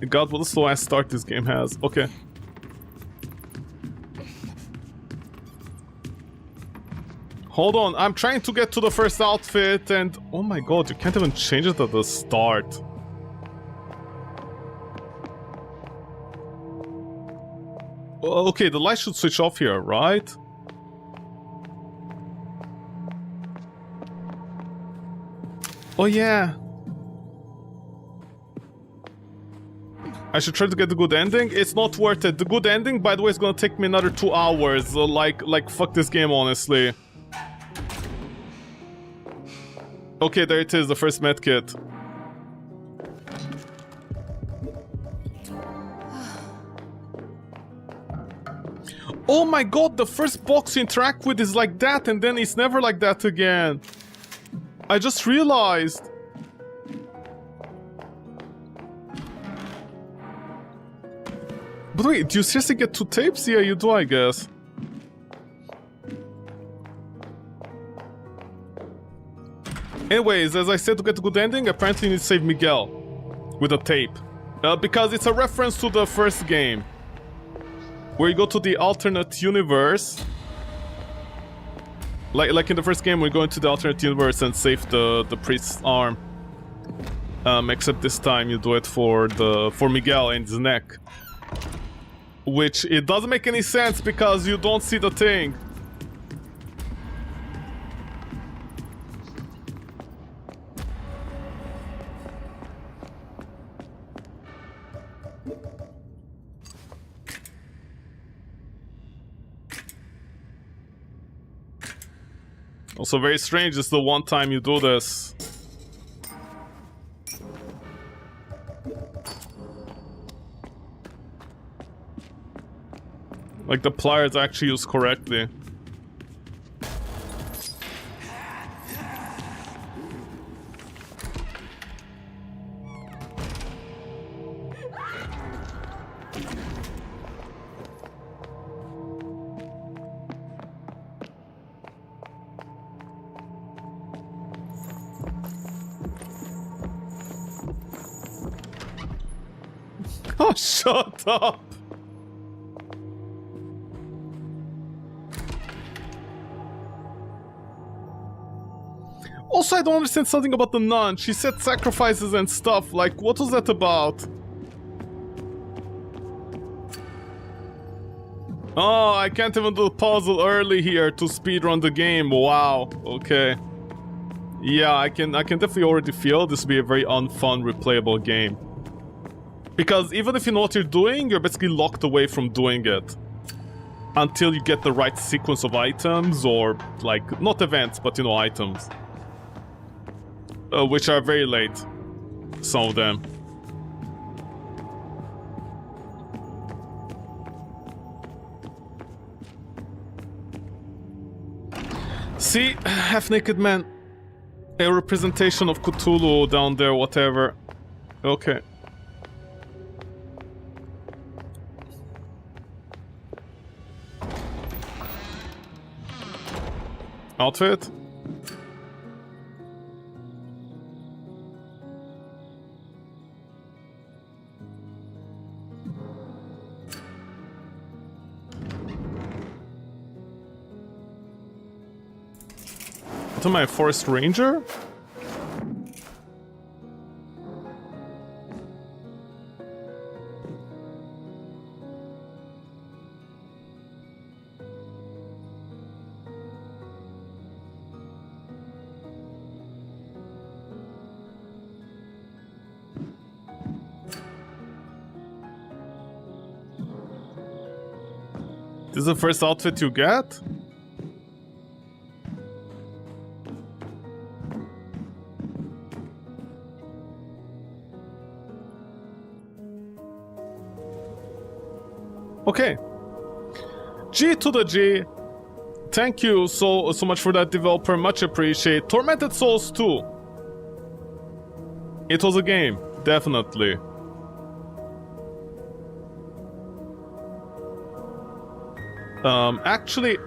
God, what a slow ass start this game has. Okay. Hold on, I'm trying to get to the first outfit and... Oh my god, you can't even change it at the start. Okay, the light should switch off here, right? Oh yeah. I should try to get the good ending. It's not worth it. The good ending, by the way, is gonna take me another 2 hours. Like fuck this game, honestly. Okay, there it is, the first medkit. Oh my god, the first box you interact with is like that, and then it's never like that again. I just realized. But wait, do you seriously get 2 tapes? Yeah, you do, I guess. Anyways, as I said, to get a good ending, apparently you need to save Miguel with a tape. Because it's a reference to the first game, where you go to the alternate universe. Like in the first game, we go into the alternate universe and save the priest's arm. Except this time you do it for Miguel and his neck. Which, it doesn't make any sense because you don't see the thing. Also very strange, it's the one time you do this. Like the pliers actually used correctly. Oh, shut up! Also, I don't understand something about the nun. She said sacrifices and stuff. Like, what was that about? Oh, I can't even do the puzzle early here to speedrun the game. Wow. Okay. Yeah, I can definitely already feel this will be a very unfun, replayable game. Because even if you know what you're doing, you're basically locked away from doing it. Until you get the right sequence of items, or, like, not events, but, you know, items. Which are very late. Some of them. See? Half-naked man. A representation of Cthulhu down there, whatever. Okay. Outfit? What am I, a forest ranger? This is the first outfit you get? Okay. G to the G. Thank you so much for that, developer. Much appreciate. Tormented Souls 2. It was a game, definitely. Actually,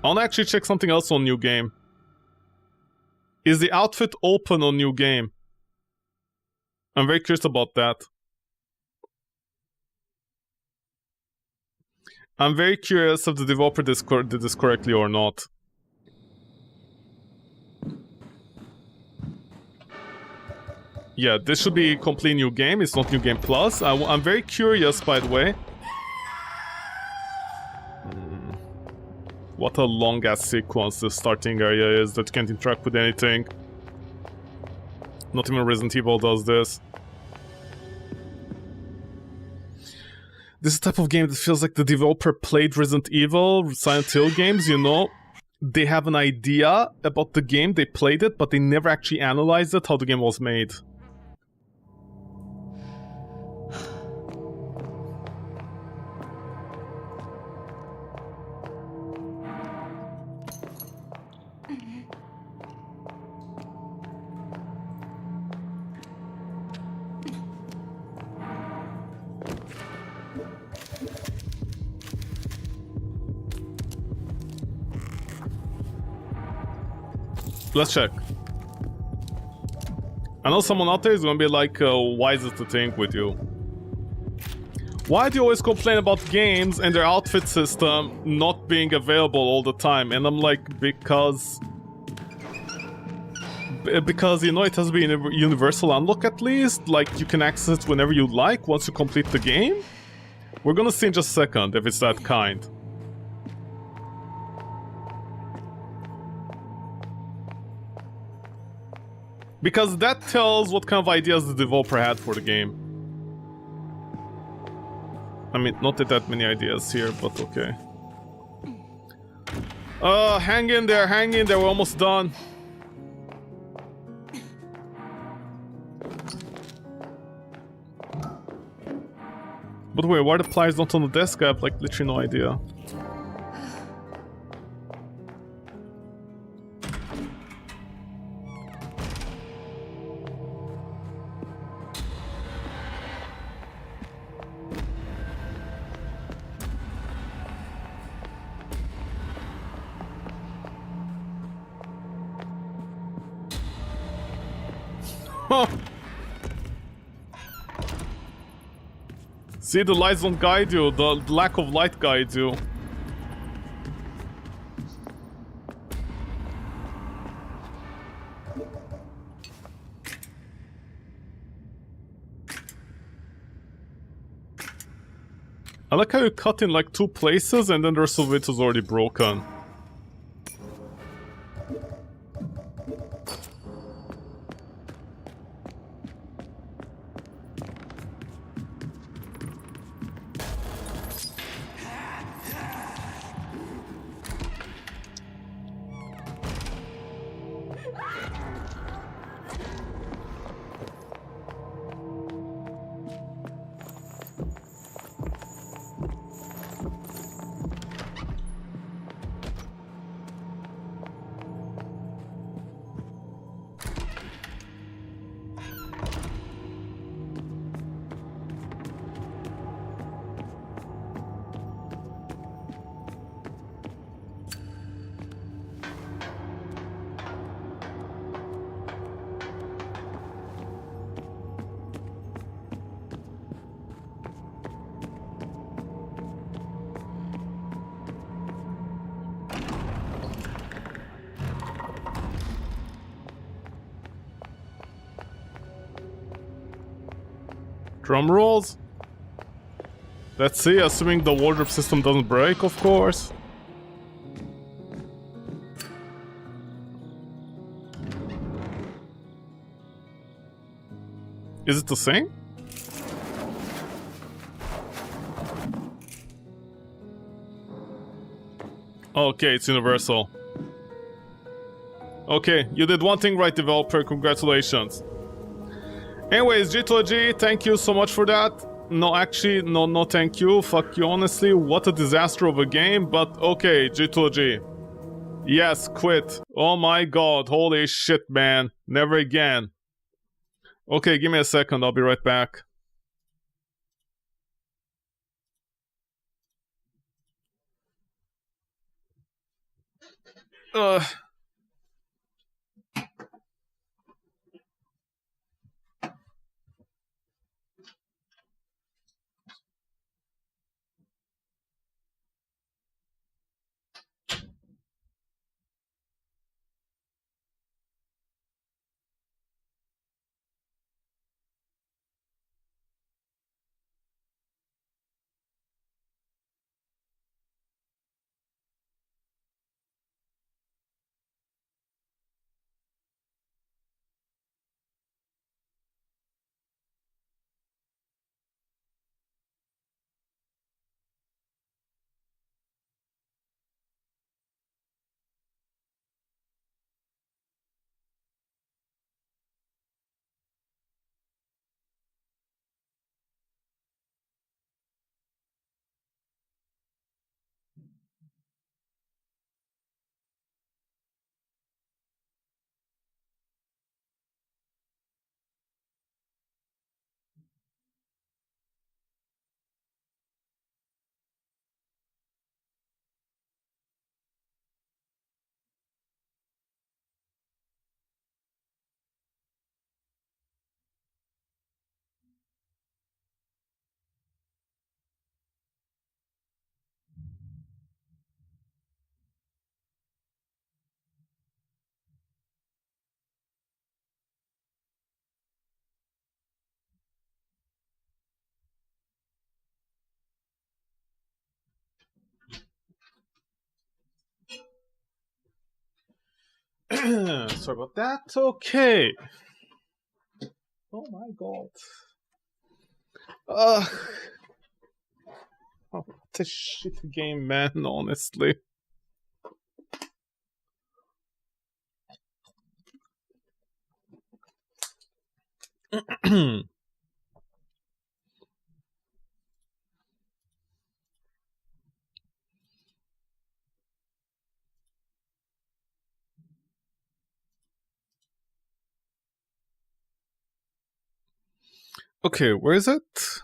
I wanna actually check something else on New Game. Is the outfit open on New Game? I'm very curious about that. I'm very curious if the developer did this correctly or not. Yeah, this should be a complete new game. It's not New Game Plus. I'm very curious, by the way. What a long-ass sequence this starting area is that you can't interact with anything. Not even Resident Evil does this. This is the type of game that feels like the developer played Resident Evil, Silent Hill games, you know? They have an idea about the game, they played it, but they never actually analyzed it, how the game was made. Let's check. I know someone out there is gonna be like, why is it a thing with you? Why do you always complain about games and their outfit system not being available all the time? And I'm like, because, you know, it has to be a universal unlock at least. Like, you can access it whenever you like once you complete the game. We're gonna see in just a second if it's that kind. Because that tells what kind of ideas the developer had for the game. I mean, not that many ideas here, but okay. Hang in there, we're almost done. But wait, why are the pliers not on the desk? I have like literally no idea. See, the lights don't guide you, the lack of light guides you. I like how you cut in like 2 places and then the rest of it is already broken. Drum rolls. Let's see, assuming the wardrobe system doesn't break, of course. Is it the same? Okay, it's universal. Okay, you did one thing right, developer. Congratulations. Anyways, G2G, thank you so much for that. No, actually, no thank you. Fuck you, honestly. What a disaster of a game, but okay, G2G. Yes, quit. Oh my god, holy shit, man. Never again. Okay, give me a second, I'll be right back. Sorry about that. Okay. Oh my god. Oh, what a shit game, man, honestly. Okay, where is it?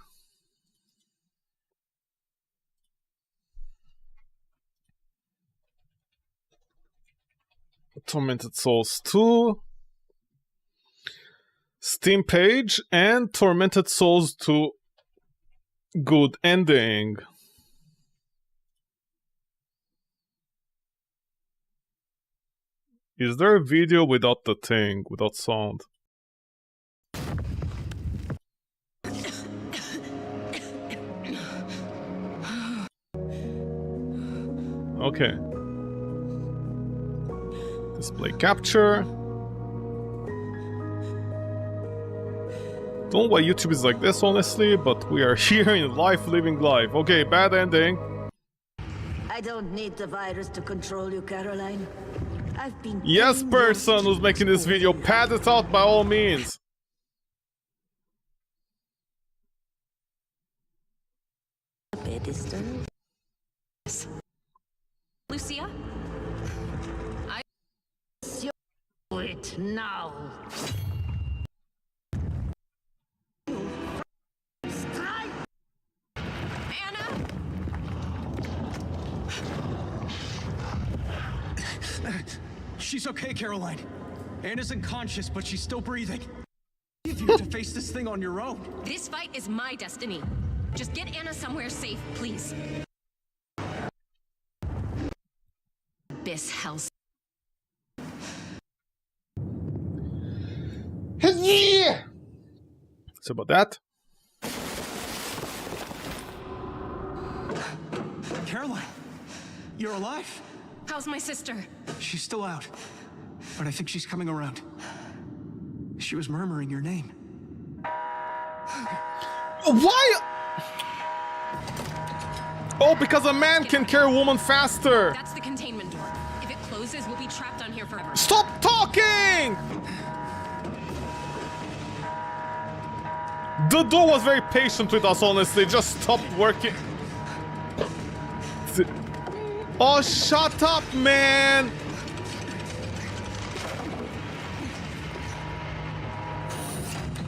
Tormented Souls 2, Steam page, and Tormented Souls 2 good ending. Is there a video without the thing, without sound? Okay. Display capture. Don't know why YouTube is like this, honestly, but we are here in life, living life. Okay, bad ending. I don't need the virus to control you, Caroline. I've been... Yes, person who's making this video, pad it out by all means. Lucia? Do it now. Anna? She's okay, Caroline. Anna's unconscious, but she's still breathing. Leave you to face this thing on your own. This fight is my destiny. Just get Anna somewhere safe, please. Abyss house. Yeah. So about that. You're alive? How's my sister? She's still out. But I think she's coming around. She was murmuring your name. Why? Oh, because a man can carry a woman faster. That's the containment door. If it closes, we'll be trapped on here forever. Stop talking! The door was very patient with us, honestly. Just stopped working. Oh, shut up, man!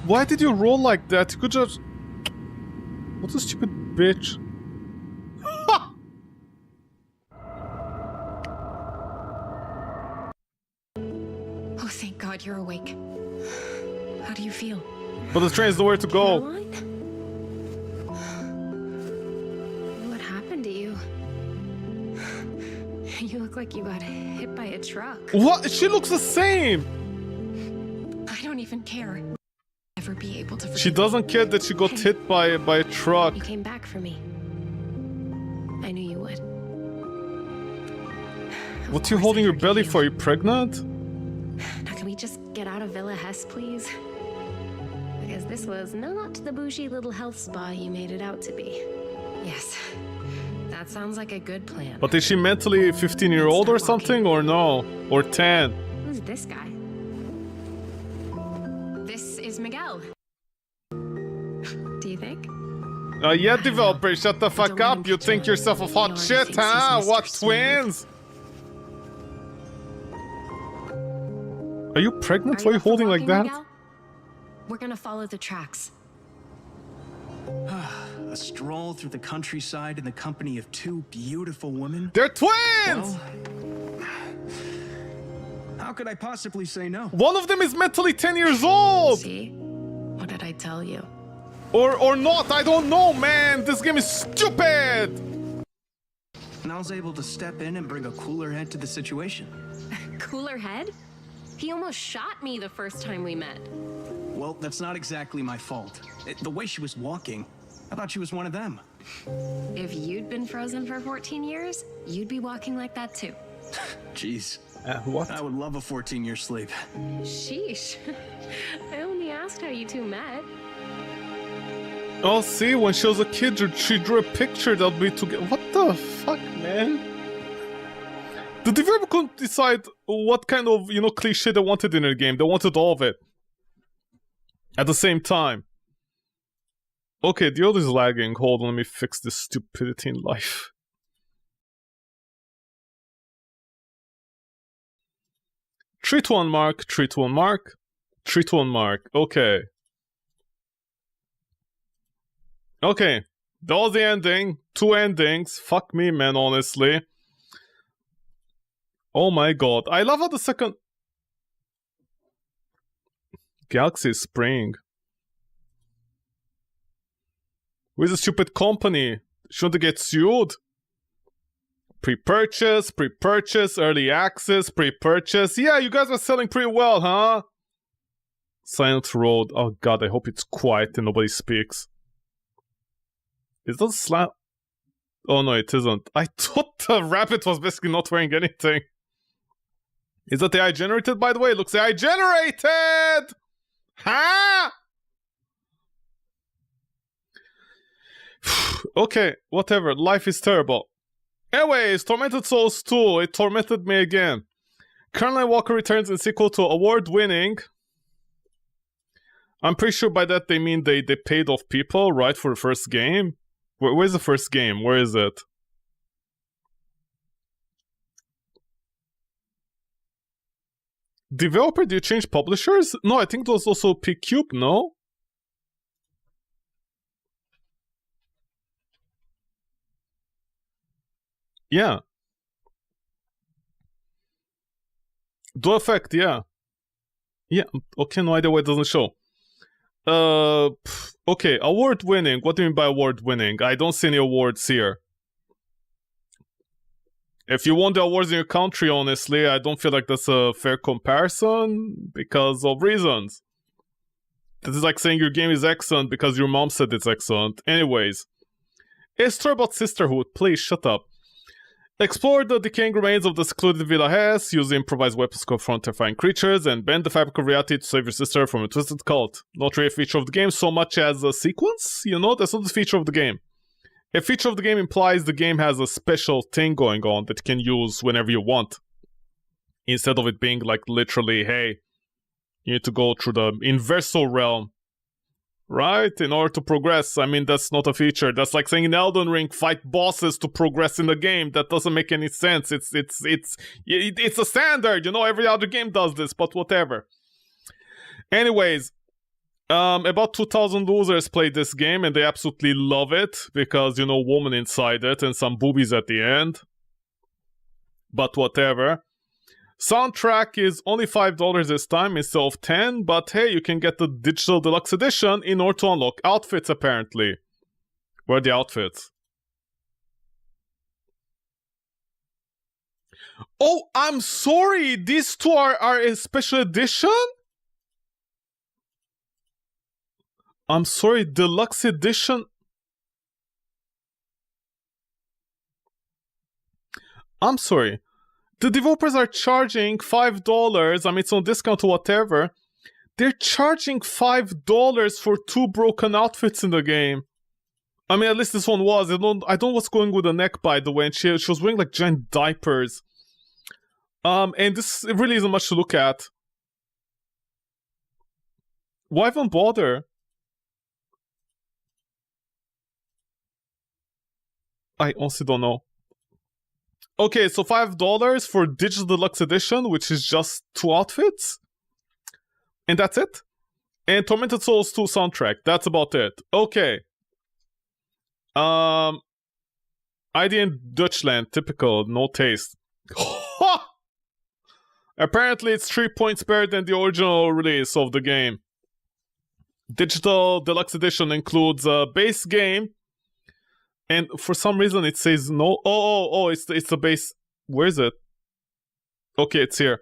Why did you roll like that? You could just... What a stupid bitch. Oh, thank God you're awake. How do you feel? But the train's nowhere to go. Caroline? What happened to you? You look like you got hit by a truck. What? She looks the same! I don't even care. Never be able to forgive She doesn't care that she got hit by a truck. You came back for me. I knew you would. What are you holding your belly for? Are you pregnant? Now can we just get out of Villa Hess, please? Because this was not the bougie little health spa you made it out to be. Yes, that sounds like a good plan. But is she mentally 15-year-old or something? Or no? Or 10? Who's this guy? This is Miguel. Do you think? Yeah, developer, shut the fuck up. You think yourself a hot shit, huh? What, twins? Are you pregnant? Why are you holding like that? Miguel? We're gonna follow the tracks. A stroll through the countryside in the company of two beautiful women? They're twins! Well, how could I possibly say no? One of them is mentally 10 years old! See? What did I tell you? Or not, I don't know, man! This game is stupid! And I was able to step in and bring a cooler head to the situation. Cooler head? He almost shot me the first time we met. Well, that's not exactly my fault. The way she was walking, I thought she was one of them. If you'd been frozen for 14 years, you'd be walking like that too. Jeez. What? I would love a 14-year sleep. Sheesh. I only asked how you two met. Oh, see, when she was a kid, she drew a picture that would be together. What the fuck, man? The developer couldn't decide what kind of, you know, cliche they wanted in their game. They wanted all of it. At the same time. Okay, the audio is lagging. Hold on, let me fix this stupidity in life. Three to 1 mark, 3 to 1 mark, 3 to 1 mark. Okay. Okay, that was the ending. 2 endings. Fuck me, man, honestly. Oh my god. I love how the second... Galaxy is spraying. Where's the stupid company? Shouldn't they get sued? Pre-purchase, early access, pre-purchase. Yeah, you guys are selling pretty well, huh? Silent Road. Oh god, I hope it's quiet and nobody speaks. Is that slap? Oh no, it isn't. I thought the rabbit was basically not wearing anything. Is that AI generated, by the way? It looks AI generated! Huh? Okay, whatever. Life is terrible. Anyways, Tormented Souls 2. It tormented me again. Caroline Walker returns in sequel to award-winning. I'm pretty sure by that they mean they paid off people, right, for the first game? Where's the first game? Where is it? Developer, do you change publishers? No, I think it was also P-Cube, no? Yeah. Do effect, yeah. Yeah, okay, no idea why it doesn't show. Okay, award winning. What do you mean by award winning? I don't see any awards here. If you won the awards in your country, honestly, I don't feel like that's a fair comparison because of reasons. This is like saying your game is excellent because your mom said it's excellent. Anyways, a story about sisterhood. Please shut up. Explore the decaying remains of the secluded Villa Hess, use improvised weapons to confront terrifying creatures, and bend the fabric of reality to save your sister from a twisted cult. Not really a feature of the game so much as a sequence, you know? That's not the feature of the game. A feature of the game implies the game has a special thing going on that you can use whenever you want. Instead of it being like literally, hey, you need to go through the Inverso realm, right? In order to progress. I mean, that's not a feature. That's like saying in Elden Ring, fight bosses to progress in the game. That doesn't make any sense. It's a standard, you know, every other game does this, but whatever. Anyways, about 2,000 losers played this game and they absolutely love it because, you know, woman inside it and some boobies at the end. But whatever. Soundtrack is only $5 this time instead of $10, but hey, you can get the digital deluxe edition in order to unlock outfits apparently. Where are the outfits? Oh, I'm sorry, these two are a special edition? I'm sorry, deluxe edition. I'm sorry. The developers are charging $5. I mean, it's on discount or whatever. They're charging $5 for two broken outfits in the game. I mean, at least this one was. I don't know what's going with the neck, by the way. And she was wearing like giant diapers. And this really isn't much to look at. Why even bother? I honestly don't know. Okay, so $5 for Digital Deluxe Edition, which is just two outfits. And that's it. And Tormented Souls 2 soundtrack. That's about it. Okay. ID in Dutchland. Typical. No taste. Apparently it's 3 points better than the original release of the game. Digital Deluxe Edition includes a base game. And for some reason it says no. Oh, it's the base. Where is it? Okay, it's here.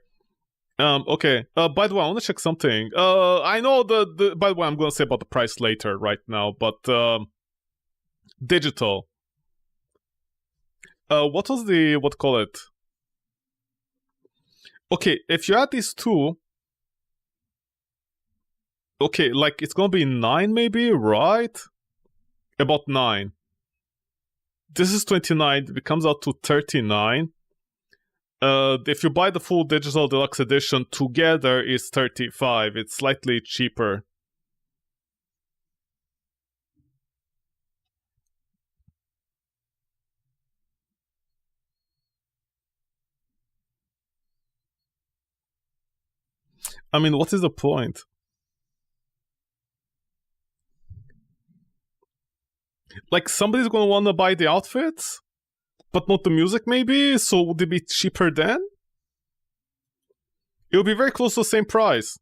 Okay. By the way, I want to check something. I know the. By the way, I'm gonna say about the price later, right now. But digital. What was the call it? Okay, if you add these two. Okay, like it's gonna be 9 maybe, right? About 9. This is 29, it comes out to 39. If you buy the full Digital Deluxe Edition together, it's 35. It's slightly cheaper. I mean, what is the point? Like, somebody's gonna wanna buy the outfits, but not the music maybe? So would it be cheaper then? It would be very close to the same price.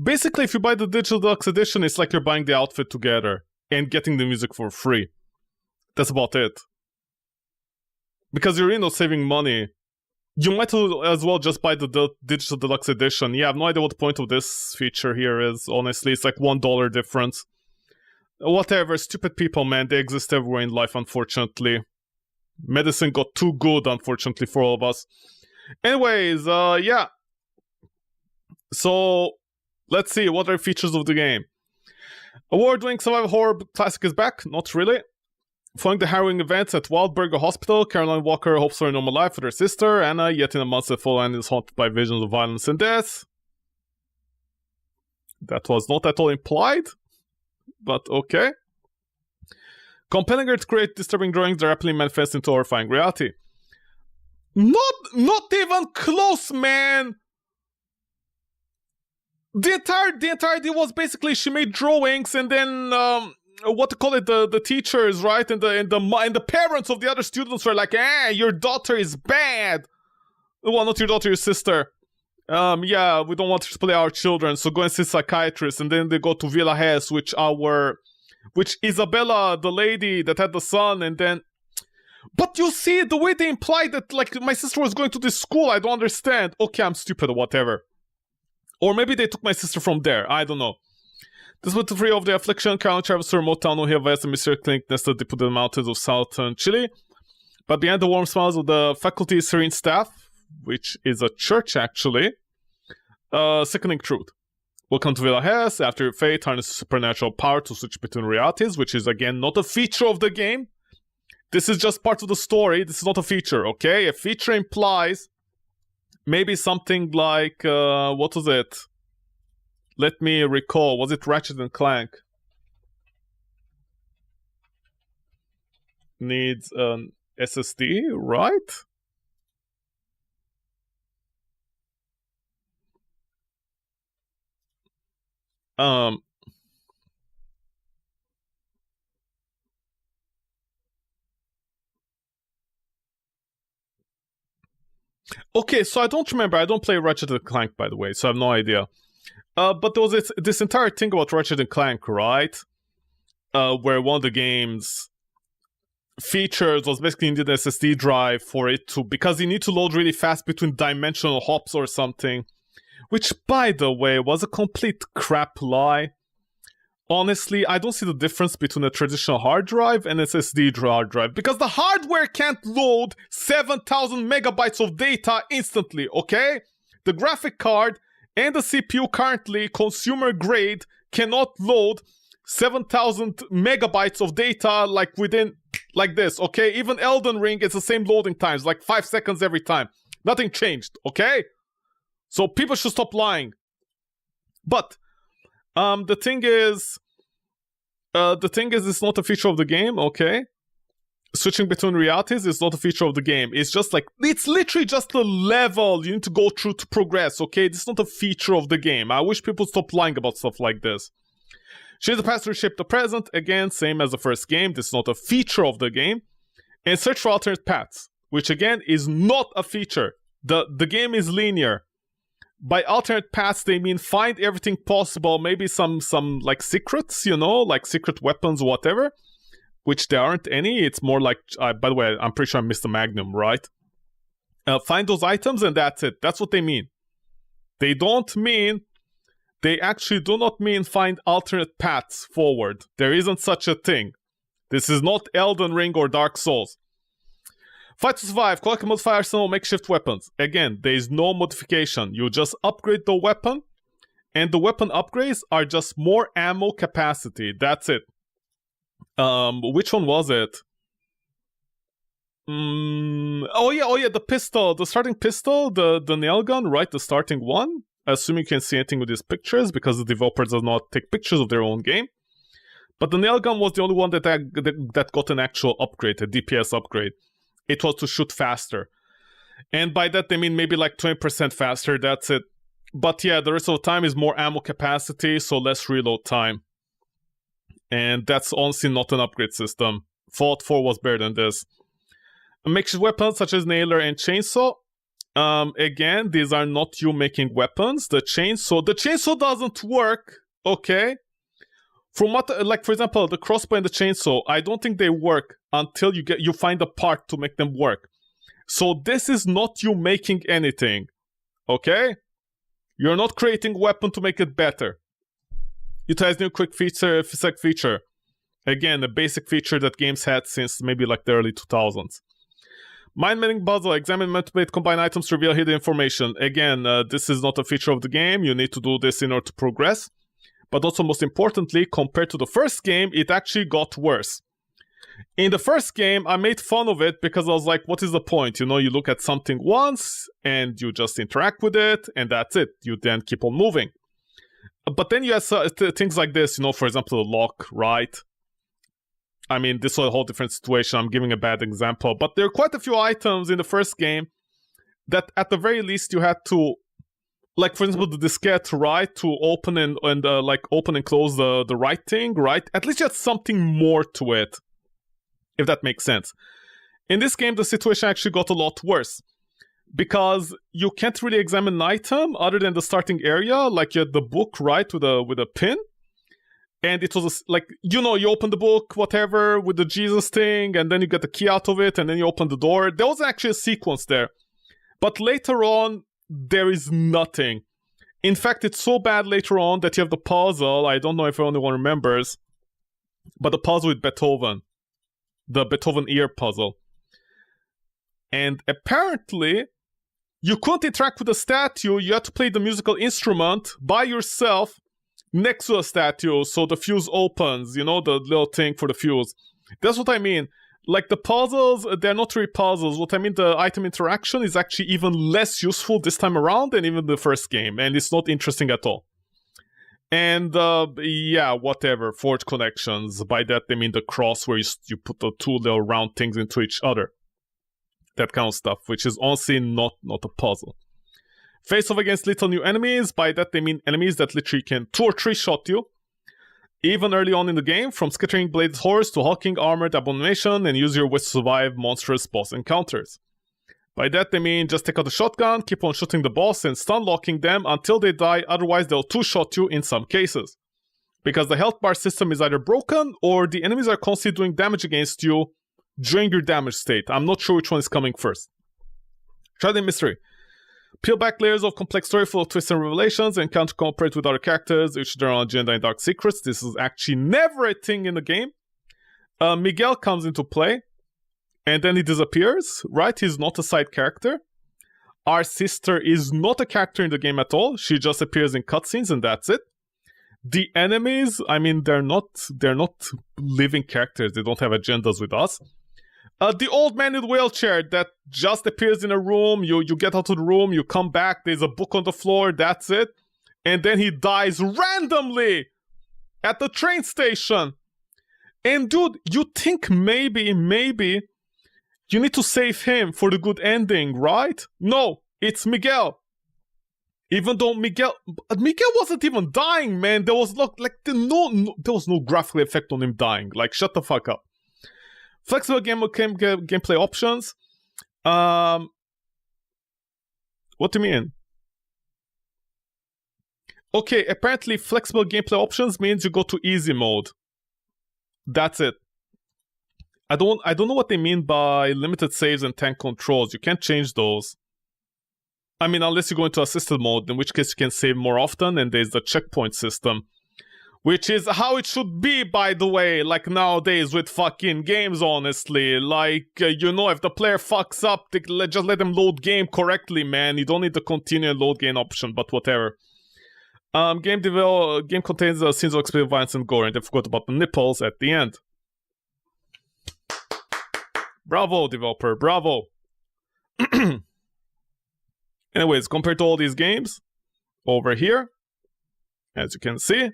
Basically, if you buy the Digital Deluxe Edition, it's like you're buying the outfit together and getting the music for free. That's about it. Because you're, you know, saving money. You might as well just buy the Digital Deluxe Edition. Yeah, I have no idea what the point of this feature here is, honestly. It's like $1 difference. Whatever, stupid people, man. They exist everywhere in life, unfortunately. Medicine got too good, unfortunately, for all of us. Anyways, yeah. So, let's see, what are the features of the game? Award-winning survival horror classic is back? Not really. Following the harrowing events at Wildberger Hospital, Caroline Walker hopes for a normal life with her sister, Anna, yet in a month that follow, and is haunted by visions of violence and death. That was not at all implied, but okay. Compelling her to create disturbing drawings that rapidly manifest into horrifying reality. Not even close, man! The entire deal was basically she made drawings and then what to call it, the teachers, right, and the parents of the other students were like, your daughter is bad. Well, not your daughter, your sister. Yeah, we don't want to play our children, so go and see a psychiatrist. And then they go to Villa Hess, which Isabella, the lady that had the son, and then. But you see, the way they implied that, like, my sister was going to this school, I don't understand. Okay, I'm stupid or whatever. Or maybe they took my sister from there, I don't know. Despite the three of the affliction, Carolyn travels to a remote town where he has a mysterious clinic nested deep within the mountains of southern Chile. But behind the warm smiles of the faculty's serene staff, which is a church actually, sickening truth. Welcome to Villa Hess. After your fate, harness supernatural power to switch between realities, which is again not a feature of the game. This is just part of the story. This is not a feature, okay? A feature implies maybe something like, what was it? Let me recall. Was it Ratchet and Clank? Needs an SSD, right? Okay, so I don't remember. I don't play Ratchet and Clank, by the way, so I have no idea. But there was this entire thing about Ratchet and Clank, right? Where one of the game's features was basically you need an SSD drive for it to, because you need to load really fast between dimensional hops or something, which, by the way, was a complete crap lie. Honestly, I don't see the difference between a traditional hard drive and an SSD hard drive, because the hardware can't load 7,000 megabytes of data instantly, okay? The graphic card and the CPU currently, consumer grade, cannot load 7,000 megabytes of data like within, like this, okay? Even Elden Ring is the same loading times, like 5 seconds every time. Nothing changed, okay? So people should stop lying. But the thing is, it's not a feature of the game, okay? Switching between realities is not a feature of the game. It's just like, it's literally just a level you need to go through to progress, okay? This is not a feature of the game. I wish people stop lying about stuff like this. Change the past to reshape the present. Again, same as the first game. This is not a feature of the game. And search for alternate paths, which again is not a feature. The game is linear. By alternate paths, they mean find everything possible, maybe some like secrets, you know, like secret weapons, whatever, which there aren't any. It's more like, by the way, I'm pretty sure I missed the Magnum, right? Find those items and that's it. That's what they mean. They actually do not mean find alternate paths forward. There isn't such a thing. This is not Elden Ring or Dark Souls. Fight to survive, collect a modifier arsenal, makeshift weapons. Again, there is no modification. You just upgrade the weapon, and the weapon upgrades are just more ammo capacity. That's it. Which one was it? Oh yeah, the pistol, the starting pistol, the nail gun, right? The starting one. Assuming you can see anything with these pictures, because the developers do not take pictures of their own game. But the nail gun was the only one that got an actual upgrade, a DPS upgrade. It was to shoot faster. And by that they mean maybe like 20% faster, that's it. But yeah, the rest of the time is more ammo capacity, so less reload time. And that's honestly not an upgrade system. Fallout 4 was better than this. Makeshift weapons such as nailer and chainsaw. Again, these are not you making weapons. The chainsaw doesn't work, okay? From what, like for example, the crossbow and the chainsaw, I don't think they work until you find a part to make them work. So this is not you making anything, okay? You're not creating a weapon to make it better. Utilize new quick feature, sec feature. Again, a basic feature that games had since maybe like the early 2000s. Mind-mending puzzle, examine, manipulate, combine items to reveal hidden information. Again, this is not a feature of the game. You need to do this in order to progress. But also, most importantly, compared to the first game, it actually got worse. In the first game, I made fun of it because I was like, what is the point? You know, you look at something once, and you just interact with it, and that's it. You then keep on moving. But then you have things like this, you know, for example, the lock, right? I mean, this was a whole different situation. I'm giving a bad example. But there are quite a few items in the first game that, at the very least, you had to... Like, for example, the diskette, right? To open and open and close the right thing, right? At least you had something more to it. If that makes sense. In this game, the situation actually got a lot worse. Because you can't really examine an item other than the starting area. Like, you had the book, right? With a pin. And it was like, you know, you open the book, whatever, with the Jesus thing. And then you get the key out of it. And then you open the door. There was actually a sequence there. But later on, there is nothing. In fact, it's so bad later on that you have the puzzle. I don't know if anyone remembers, but the puzzle with Beethoven, the Beethoven ear puzzle. And apparently, you couldn't interact with the statue. You had to play the musical instrument by yourself next to a statue, so the fuse opens, you know, the little thing for the fuse. That's what I mean. Like, the puzzles, they're not really puzzles. What I mean, the item interaction is actually even less useful this time around than even the first game, and it's not interesting at all. And, yeah, whatever, forge connections. By that, they mean the cross where you put the two little round things into each other. That kind of stuff, which is honestly not a puzzle. Face off against little new enemies. By that, they mean enemies that literally can 2 or 3 shot you. Even early on in the game, from Skittering Bladed Horse to Hulking Armored Abomination, and use your wits to survive monstrous boss encounters. By that they mean just take out the shotgun, keep on shooting the boss and stun locking them until they die, otherwise they'll 2-shot you in some cases. Because the health bar system is either broken, or the enemies are constantly doing damage against you during your damage state. I'm not sure which one is coming first. Shrouded in Mystery. Peel back layers of complex story full of twists and revelations and counter-cooperate with other characters, each their own agenda and dark secrets. This is actually never a thing in the game. Miguel comes into play, and then he disappears, right? He's not a side character. Our sister is not a character in the game at all. She just appears in cutscenes, and that's it. The enemies, I mean, they're not living characters. They don't have agendas with us. The old man in the wheelchair that just appears in a room, you get out of the room, you come back, there's a book on the floor, that's it. And then he dies randomly at the train station. And dude, you think maybe you need to save him for the good ending, right? No, it's Miguel. Even though Miguel wasn't even dying, man. There was there was no graphical effect on him dying. Like, shut the fuck up. Flexible gameplay options. What do you mean? Okay, apparently flexible gameplay options means you go to easy mode. That's it. I don't know what they mean by limited saves and tank controls. You can't change those. I mean, unless you go into assisted mode, in which case you can save more often, and there's the checkpoint system. Which is how it should be, by the way, like nowadays with fucking games, honestly. Like, you know, if the player fucks up, just let them load game correctly, man. You don't need the continue and load game option, but whatever. Game contains scenes of explicit violence and gore, and they forgot about the nipples at the end. Bravo, developer, bravo. Anyways, compared to all these games, over here, as you can see,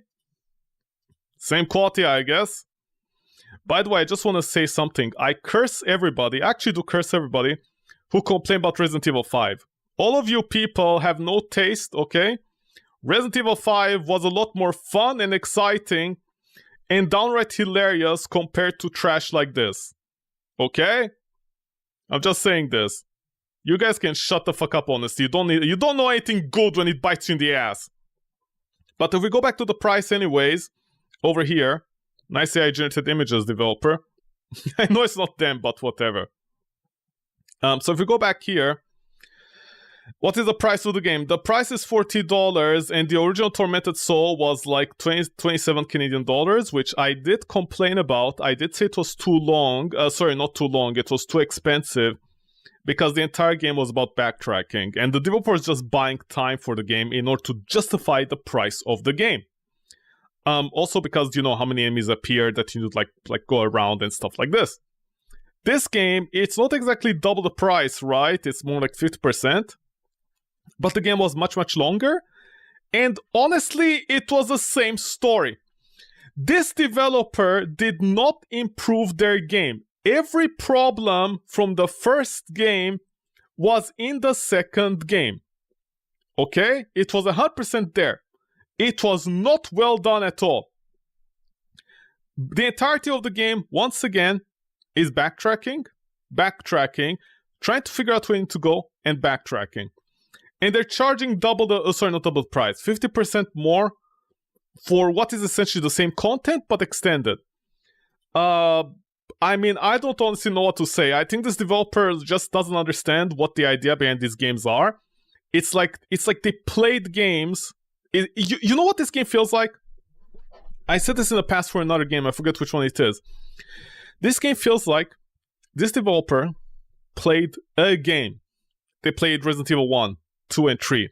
same quality, I guess. By the way, I just want to say something. I curse everybody, I actually do curse everybody, who complain about Resident Evil 5. All of you people have no taste, okay? Resident Evil 5 was a lot more fun and exciting and downright hilarious compared to trash like this. Okay? I'm just saying this. You guys can shut the fuck up, honestly. You don't know anything good when it bites you in the ass. But if we go back to the price anyways, over here, nice AI generated images developer. I know it's not them, but whatever. So if we go back here, what is the price of the game? The price is $40, and the original Tormented Soul was like 27 Canadian dollars, which I did complain about. I did say it was too long. Sorry, not too long. It was too expensive because the entire game was about backtracking, and the developer is just buying time for the game in order to justify the price of the game. Also because you know how many enemies appear that you need to like go around and stuff like this. This game, it's not exactly double the price, right? It's more like 50%. But the game was much longer. And honestly, it was the same story. This developer did not improve their game. Every problem from the first game was in the second game. Okay? It was 100% there. It was not well done at all. The entirety of the game, once again, is backtracking, trying to figure out where you need to go, and backtracking. And they're charging double the, not double the price, 50% more for what is essentially the same content, but extended. I mean, I don't honestly know what to say. I think this developer just doesn't understand what the idea behind these games are. It's like they played games You know what this game feels like? I said this in the past for another game, I forget which one it is. This game feels like this developer played a game. They played Resident Evil 1, 2, and 3.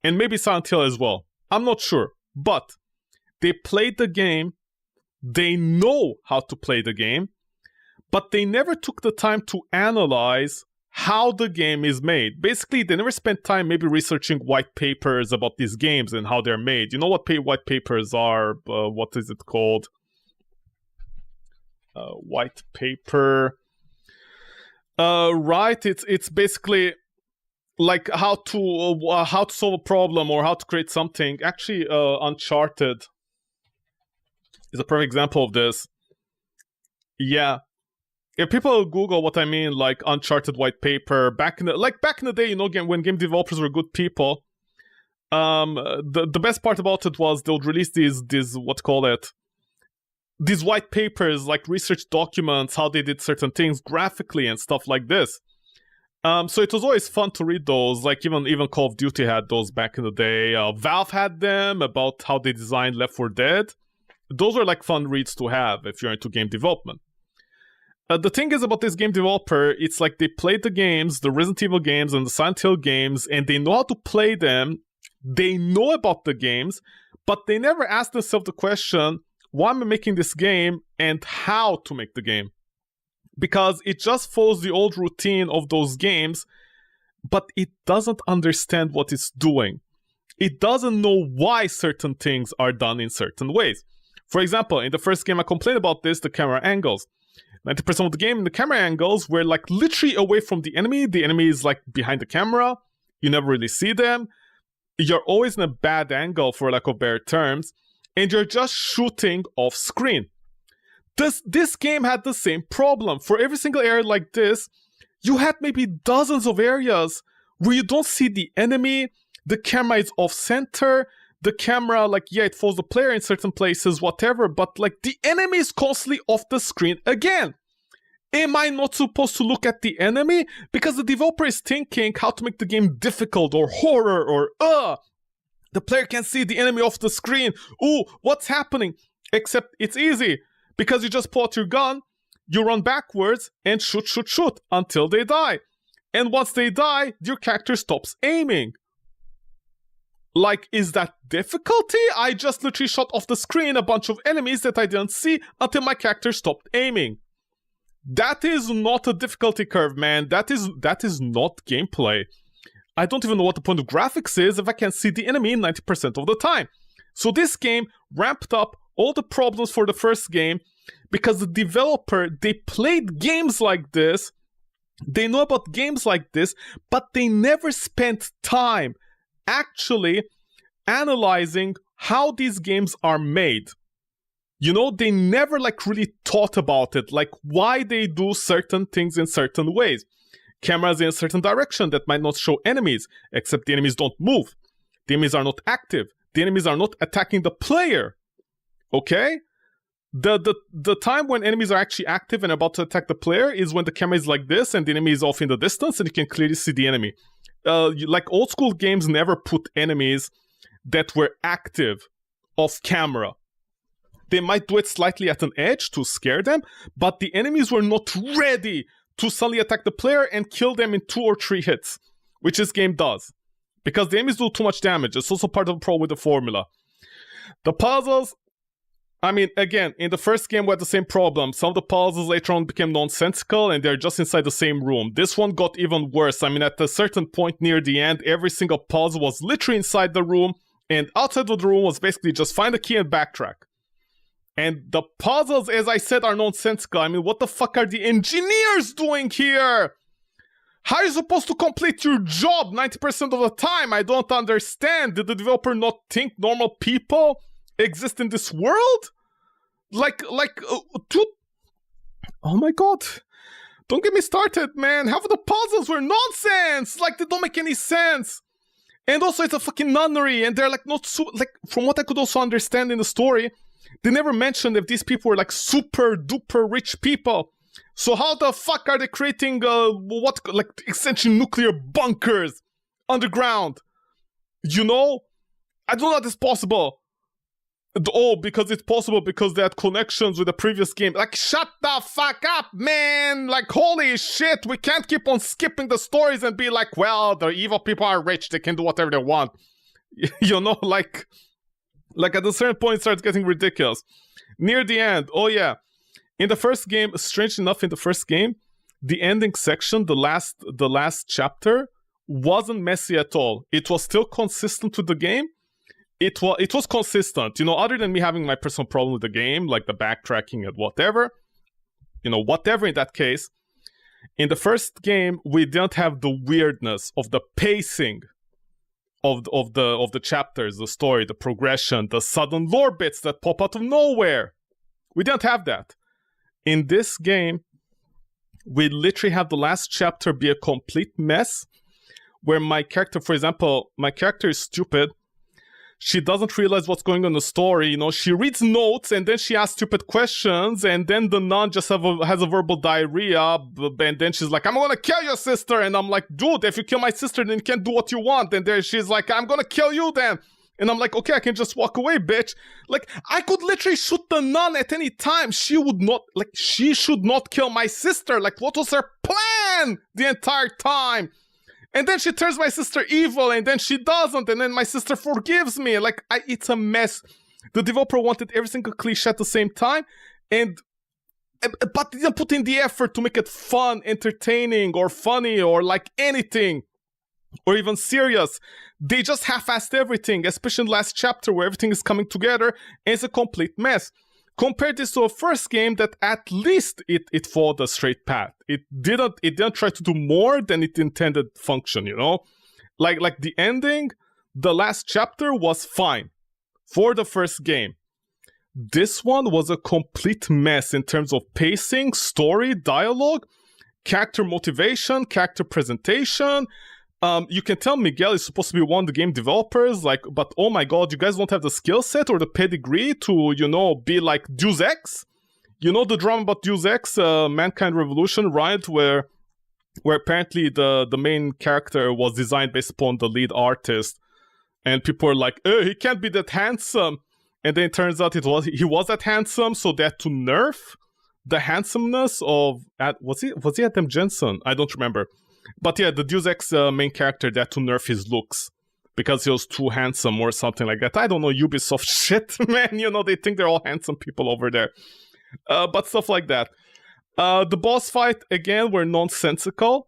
And maybe Silent Hill as well. I'm not sure. But they played the game. They know how to play the game. But they never took the time to analyze how the game is made. Basically, they never spent time maybe researching white papers about these games and how they're made. You know what white papers are? What is it called? White paper. Right? It's basically like how to solve a problem or how to create something. Actually, Uncharted is a perfect example of this. Yeah. If people Google what I mean, like Uncharted white paper, back in the day, you know, when game developers were good people, the best part about it was they would release these these white papers, like research documents, how they did certain things graphically and stuff like this. So it was always fun to read those. Like even Call of Duty had those back in the day. Valve had them about how they designed Left 4 Dead. Those are like fun reads to have if you're into game development. The thing is about this game developer, it's like they played the games, the Resident Evil games and the Silent Hill games, and they know how to play them. They know about the games, but they never ask themselves the question, why am I making this game and how to make the game? Because it just follows the old routine of those games, but it doesn't understand what it's doing. It doesn't know why certain things are done in certain ways. For example, in the first game I complained about this, the camera angles. 90% of the game, the camera angles were like literally away from the enemy. The enemy is like behind the camera. You never really see them. You're always in a bad angle, for lack of better terms. And you're just shooting off screen. This game had the same problem. For every single area like this, you had maybe dozens of areas where you don't see the enemy. The camera is off center. The camera, like, yeah, it follows the player in certain places, whatever, but, like, the enemy is constantly off the screen again. Am I not supposed to look at the enemy? Because the developer is thinking how to make the game difficult or horror or, the player can see the enemy off the screen. Ooh, what's happening? Except it's easy, because you just pull out your gun, you run backwards, and shoot until they die. And once they die, your character stops aiming. Like, is that difficulty? I just literally shot off the screen a bunch of enemies that I didn't see until my character stopped aiming. That is not a difficulty curve, man. That is not gameplay. I don't even know what the point of graphics is if I can see the enemy 90% of the time. So this game ramped up all the problems for the first game because the developer, they played games like this, they know about games like this, but they never spent time actually analyzing how these games are made. You know, they never like really thought about it, like why they do certain things in certain ways. Cameras in a certain direction that might not show enemies, except the enemies don't move. The enemies are not active. The enemies are not attacking the player. Okay? The time when enemies are actually active and about to attack the player is when the camera is like this and the enemy is off in the distance and you can clearly see the enemy. Like old school games never put enemies that were active off camera. They might do it slightly at an edge to scare them, but the enemies were not ready to suddenly attack the player and kill them in 2 or 3 hits, which this game does. Because the enemies do too much damage. It's also part of the problem with the formula. The puzzles, I mean, again, in the first game we had the same problem. Some of the puzzles later on became nonsensical and they're just inside the same room. This one got even worse. I mean, at a certain point near the end, every single puzzle was literally inside the room, and outside of the room was basically just find a key and backtrack. And the puzzles, as I said, are nonsensical. I mean, what the fuck are the engineers doing here? How are you supposed to complete your job 90% of the time? I don't understand. Did the developer not think normal people exist in this world? Oh my god. Don't get me started, man. Half of the puzzles were nonsense. Like, they don't make any sense. And also, it's a fucking nunnery, and they're like not from what I could also understand in the story, they never mentioned if these people were like super duper rich people. So how the fuck are they creating essentially nuclear bunkers underground? You know? I don't know that it's possible. Oh, because it's possible because they had connections with the previous game. Like, shut the fuck up, man! Like, holy shit, we can't keep on skipping the stories and be like, well, the evil people are rich, they can do whatever they want. You know, like at a certain point it starts getting ridiculous. Near the end, oh yeah. In the first game, strange enough, in the first game, the ending section, the last chapter, wasn't messy at all. It was still consistent with the game. It was consistent, you know, other than me having my personal problem with the game, like the backtracking and whatever. You know, whatever in that case. In the first game, we didn't have the weirdness of the pacing of the chapters, the story, the progression, the sudden lore bits that pop out of nowhere. We didn't have that. In this game, we literally have the last chapter be a complete mess, where my character, for example, my character is stupid. She doesn't realize what's going on in the story, you know, she reads notes and then she asks stupid questions, and then the nun just has a verbal diarrhea, and then she's like, I'm gonna kill your sister, and I'm like, dude, if you kill my sister, then you can't do what you want, and there she's like, I'm gonna kill you then, and I'm like, okay, I can just walk away, bitch. Like, I could literally shoot the nun at any time, she should not kill my sister, like, what was her plan the entire time? And then she turns my sister evil, and then she doesn't, and then my sister forgives me. Like, it's a mess. The developer wanted every single cliche at the same time, but didn't put in the effort to make it fun, entertaining, or funny, or like anything, or even serious. They just half-assed everything, especially in the last chapter where everything is coming together, and it's a complete mess. Compare this to a first game that at least it followed a straight path. It didn't try to do more than it intended function, you know? Like the ending, the last chapter was fine for the first game. This one was a complete mess in terms of pacing, story, dialogue, character motivation, character presentation. You can tell Miguel is supposed to be one of the game developers, like, but oh my god, you guys don't have the skill set or the pedigree to, you know, be like Deus Ex? You know the drama about Deus Ex, Mankind Revolution, right? Where apparently the main character was designed based upon the lead artist, and people were like, oh, he can't be that handsome. And then it turns out he was that handsome, so they had to nerf the handsomeness of, was he Adam Jensen? I don't remember. But yeah, the Deus Ex main character, they had to nerf his looks because he was too handsome or something like that. I don't know, Ubisoft shit, man. You know, they think they're all handsome people over there. But stuff like that. The boss fight, again, were nonsensical.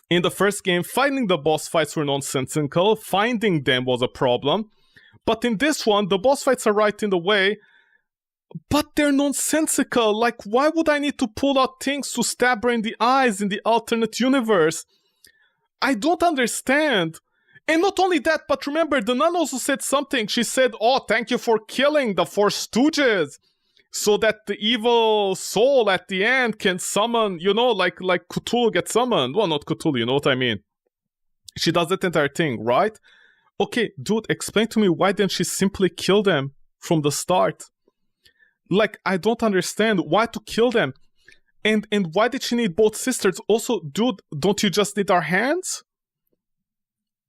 In the first game, fighting the boss fights were nonsensical. Finding them was a problem. But in this one, the boss fights are right in the way, but they're nonsensical. Like, why would I need to pull out things to stab her in the eyes in the alternate universe? I don't understand. And not only that, but remember, the nun also said something. She said, oh, thank you for killing the four stooges, so that the evil soul at the end can summon, you know, like Cthulhu gets summoned. Well, not Cthulhu, you know what I mean. She does that entire thing, right? Okay, dude, explain to me, why didn't she simply kill them from the start? Like, I don't understand why to kill them. And why did she need both sisters? Also, dude, don't you just need our hands?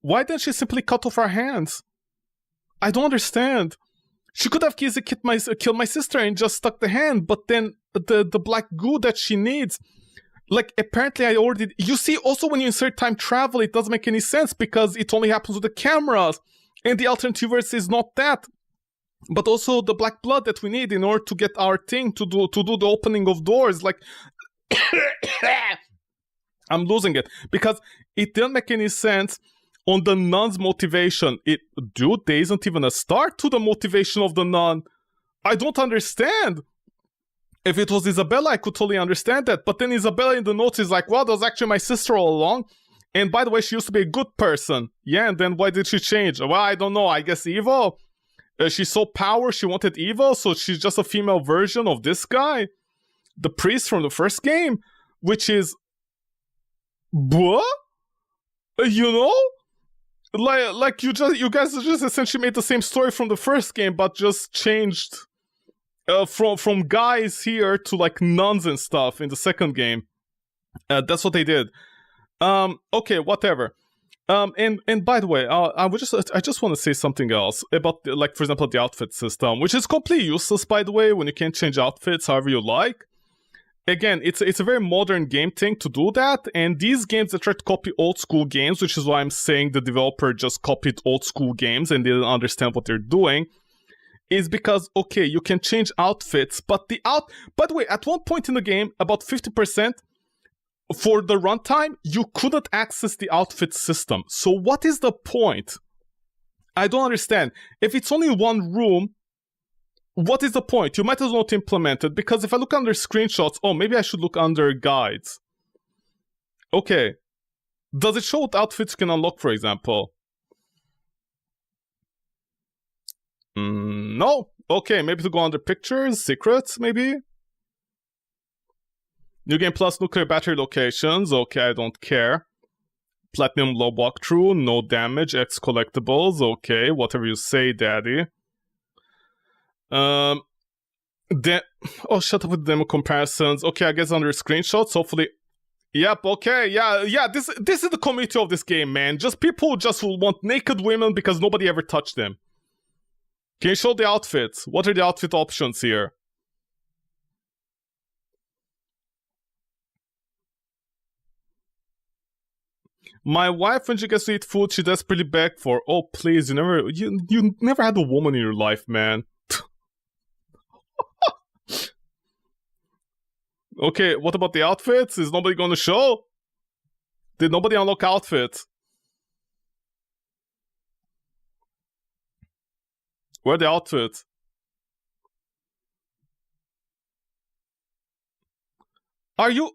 Why didn't she simply cut off our hands? I don't understand. She could have easily killed my sister and just stuck the hand, but then the black goo that she needs, like, apparently I already... You see, also when you insert time travel, it doesn't make any sense because it only happens with the cameras, and the alternate universe is not that. But also the black blood that we need in order to get our thing to do the opening of doors. Like, I'm losing it because it didn't make any sense on the nun's motivation. Dude, there isn't even a start to the motivation of the nun. I don't understand. If it was Isabella, I could totally understand that. But then Isabella in the notes is like, well, that was actually my sister all along. And by the way, she used to be a good person. Yeah, and then why did she change? Well, I don't know. I guess evil. She saw power, she wanted evil, so she's just a female version of this guy, the priest from the first game, which is, what? You know, like you guys just essentially made the same story from the first game, but just changed from guys here to like nuns and stuff in the second game. That's what they did. Okay, whatever. And by the way, I just want to say something else about like, for example, the outfit system, which is completely useless, by the way, when you can change outfits however you like. Again, it's a very modern game thing to do that, and these games that try to copy old school games, which is why I'm saying the developer just copied old school games and they didn't understand what they're doing, is because, okay, you can change outfits, but by the way, at one point in the game, about 50%, for the runtime, you couldn't access the outfit system. So what is the point? I don't understand. If it's only one room, what is the point? You might as well not implement it, because if I look under screenshots, oh, maybe I should look under guides. Okay. Does it show what outfits you can unlock, for example? No. Okay, maybe to go under pictures, secrets, maybe? New Game Plus nuclear battery locations. Okay, I don't care. Platinum low walkthrough, no damage, X collectibles. Okay, whatever you say, daddy. Oh, shut up with demo comparisons. Okay, I guess under screenshots, hopefully. Yep, okay, yeah, this is the community of this game, man. Just people who just will want naked women because nobody ever touched them. Can you show the outfits? What are the outfit options here? My wife, when she gets to eat food, she desperately begs for. Oh, please, you never had a woman in your life, man. Okay, what about the outfits? Is nobody gonna show? Did nobody unlock outfits? Where are the outfits? Are you...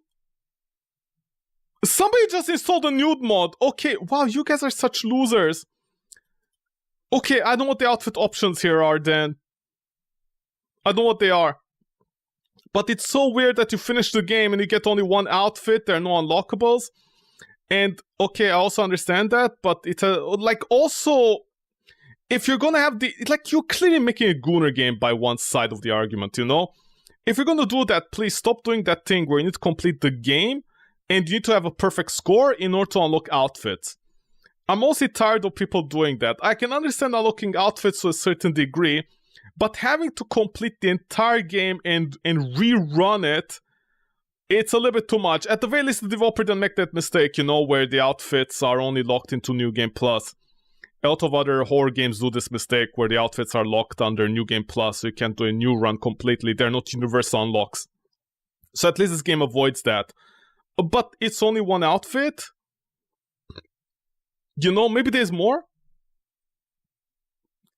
Somebody just installed a nude mod. Okay, wow, you guys are such losers. Okay, I know what the outfit options here are then. I know what they are. But it's so weird that you finish the game and you get only one outfit, there are no unlockables. And, okay, I also understand that, but it's like, also, if you're gonna have the... Like, you're clearly making a Gooner game by one side of the argument, you know? If you're gonna do that, please stop doing that thing where you need to complete the game and you need to have a perfect score in order to unlock outfits. I'm mostly tired of people doing that. I can understand unlocking outfits to a certain degree, but having to complete the entire game and rerun it, it's a little bit too much. At the very least, the developer didn't make that mistake, you know, where the outfits are only locked into New Game Plus. A lot of other horror games do this mistake where the outfits are locked under New Game Plus, so you can't do a new run completely. They're not universal unlocks. So at least this game avoids that. But it's only one outfit? You know, maybe there's more?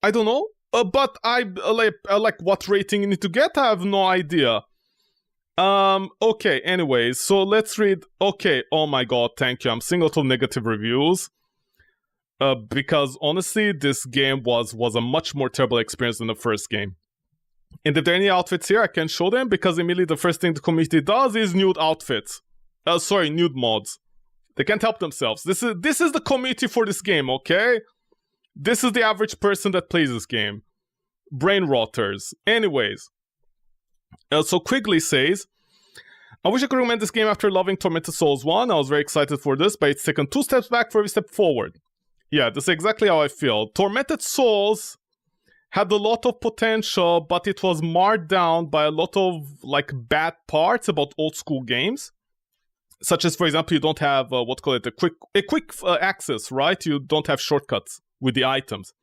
I don't know. But I like what rating you need to get, I have no idea. Okay, anyways, so let's read. Okay, oh my god, thank you. I'm seeing a lot of negative reviews. Because honestly, this game was a much more terrible experience than the first game. And if there are any outfits here, I can show them, because immediately the first thing the community does is nude outfits. Nude mods. They can't help themselves. This is the community for this game, okay? This is the average person that plays this game. Brain rotters. Anyways. So Quigley says, I wish I could recommend this game after loving Tormented Souls 1. I was very excited for this, but it's taken 2 steps back for every step forward. Yeah, this is exactly how I feel. Tormented Souls had a lot of potential, but it was marred down by a lot of, like, bad parts about old school games. Such as, for example, you don't have, a quick access, right? You don't have shortcuts with the items.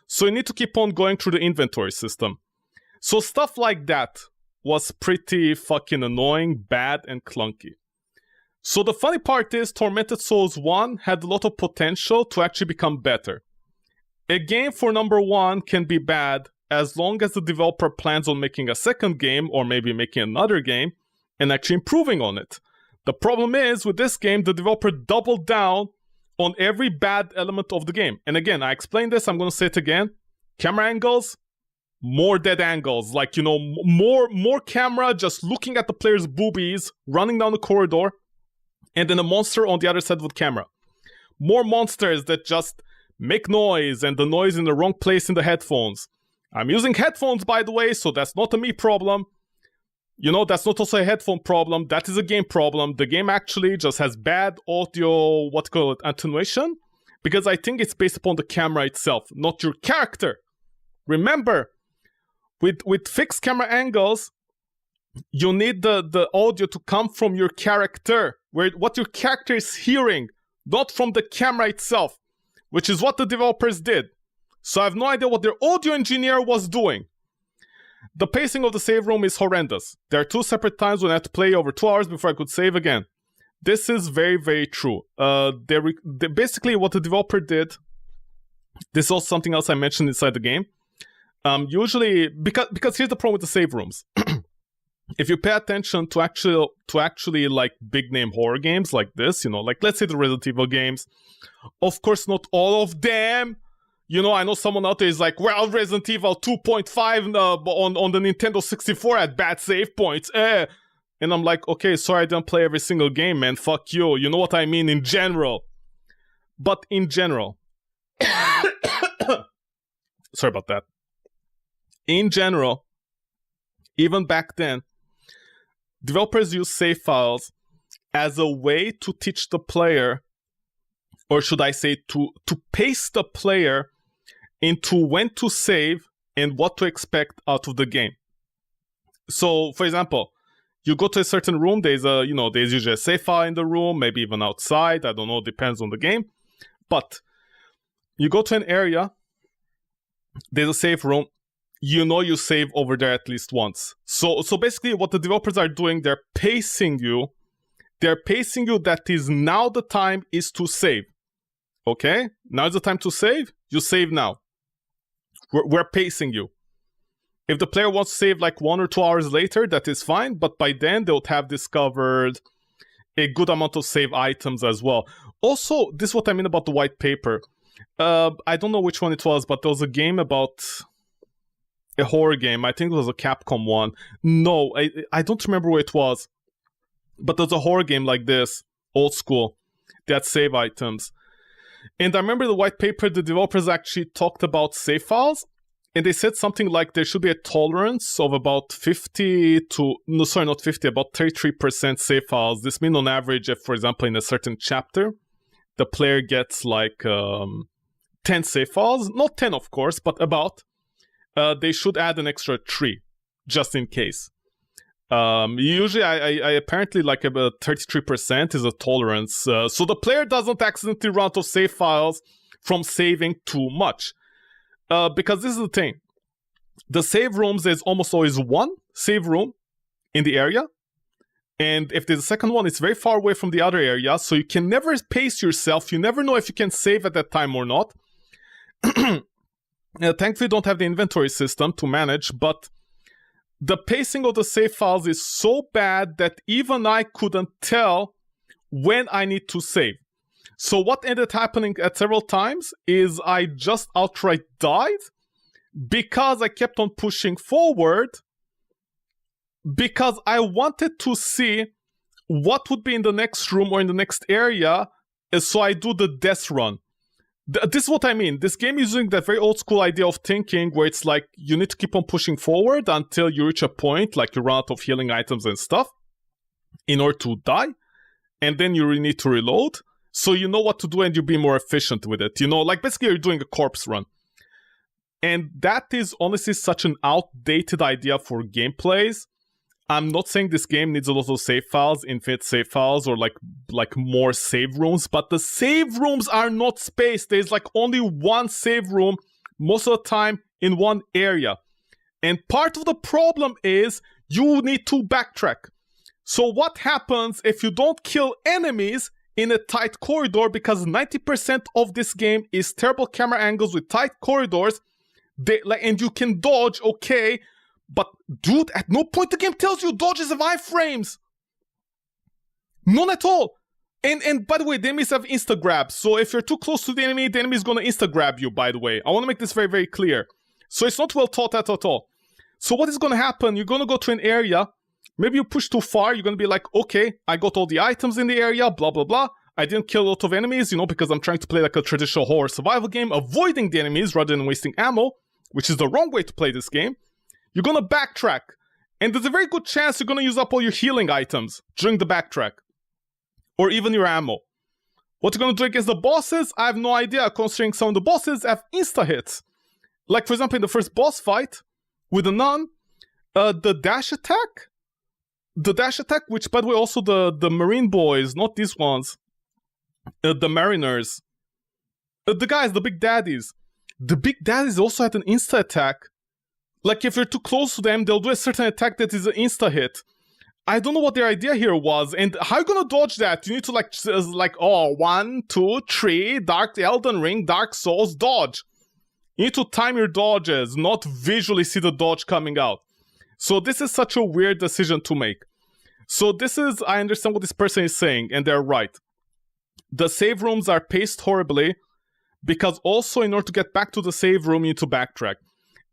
So you need to keep on going through the inventory system. So stuff like that was pretty fucking annoying, bad, and clunky. So the funny part is, Tormented Souls 1 had a lot of potential to actually become better. A game for number 1 can be bad as long as the developer plans on making a second game, or maybe making another game, and actually improving on it. The problem is, with this game, the developer doubled down on every bad element of the game. And again, I explained this, I'm gonna say it again. Camera angles, more dead angles. Like, you know, more camera just looking at the player's boobies, running down the corridor, and then a monster on the other side of the camera. More monsters that just make noise, and the noise in the wrong place in the headphones. I'm using headphones, by the way, so that's not a me problem. You know, that's not also a headphone problem, that is a game problem. The game actually just has bad audio, attenuation. because I think it's based upon the camera itself, not your character. Remember, with fixed camera angles, you need the audio to come from your character, what your character is hearing, not from the camera itself, which is what the developers did. So I have no idea what their audio engineer was doing. The pacing of the save room is horrendous. There are 2 separate times when I had to play over 2 hours before I could save again. This is very, very true. Basically, what the developer did, this is also something else I mentioned inside the game. Usually, because here's the problem with the save rooms. If you pay attention to actually like big name horror games like this, like let's say the Resident Evil games, of course not all of them. I know someone out there is like, well, Resident Evil 2.5 on the Nintendo 64 had bad save points. And I'm like, okay, sorry I didn't play every single game, man. Fuck you. You know what I mean in general. But in general. Sorry about that. In general, even back then, developers use save files as a way to teach the player, or should I say to pace the player into when to save and what to expect out of the game. So, for example, you go to a certain room, there's usually a save file in the room, maybe even outside, I don't know, depends on the game. But you go to an area, there's a save room, you save over there at least once. So basically what the developers are doing, they're pacing you that is now the time is to save. Okay? Now is the time to save, you save now. We're pacing you. If the player wants to save like 1 or 2 hours later, that is fine, but by then they would have discovered a good amount of save items as well. Also, this is what I mean about the white paper. I don't know which one it was, but there was a game about a horror game. I think it was a Capcom one. No, I don't remember where it was. But there's a horror game like this, old school, that save items. And I remember the white paper, the developers actually talked about save files, and they said something like there should be a tolerance of about 33% save files. This means on average, if, for example, in a certain chapter, the player gets like 10 save files. Not 10, of course, but about. They should add an extra 3, just in case. Usually, I apparently like about 33% is a tolerance. So the player doesn't accidentally run out of save files from saving too much. Because this is the thing. The save rooms, there's almost always one save room in the area. And if there's a second one, it's very far away from the other area. So you can never pace yourself. You never know if you can save at that time or not. Thankfully, don't have the inventory system to manage, but the pacing of the save files is so bad that even I couldn't tell when I need to save. So what ended happening at several times is I just outright died because I kept on pushing forward because I wanted to see what would be in the next room or in the next area, so I do the death run. This is what I mean. This game is using that very old school idea of thinking where it's like you need to keep on pushing forward until you reach a point, like you run out of healing items and stuff in order to die. And then you really need to reload. So you know what to do and you be more efficient with it. Like basically you're doing a corpse run. And that is honestly such an outdated idea for gameplays. I'm not saying this game needs a lot of save files, infinite save files, or like more save rooms, but the save rooms are not spaced. There's like only one save room most of the time in one area. And part of the problem is you need to backtrack. So what happens if you don't kill enemies in a tight corridor, because 90% of this game is terrible camera angles with tight corridors, and you can dodge, okay, but dude, at no point the game tells you dodges have iframes. None at all. And by the way, the enemies have insta-grabs. So if you're too close to the enemy is going to insta-grab you, by the way. I want to make this very, very clear. So it's not well thought at all. So what is going to happen? You're going to go to an area. Maybe you push too far. You're going to be like, okay, I got all the items in the area, blah, blah, blah. I didn't kill a lot of enemies, because I'm trying to play like a traditional horror survival game, avoiding the enemies rather than wasting ammo, which is the wrong way to play this game. You're gonna backtrack, and there's a very good chance you're gonna use up all your healing items during the backtrack, or even your ammo. What you're gonna do against the bosses, I have no idea, considering some of the bosses have insta-hits. Like, for example, in the first boss fight with the nun, the dash attack, which, by the way, also the marine boys, not these ones, the mariners, the guys, the big daddies also had an insta-attack. Like, if you're too close to them, they'll do a certain attack that is an insta-hit. I don't know what their idea here was, and how are you gonna dodge that? You need to like, oh, 1, 2, 3, Dark Elden Ring, Dark Souls, dodge. You need to time your dodges, not visually see the dodge coming out. So this is such a weird decision to make. So this is, I understand what this person is saying, and they're right. The save rooms are paced horribly, because also in order to get back to the save room, you need to backtrack.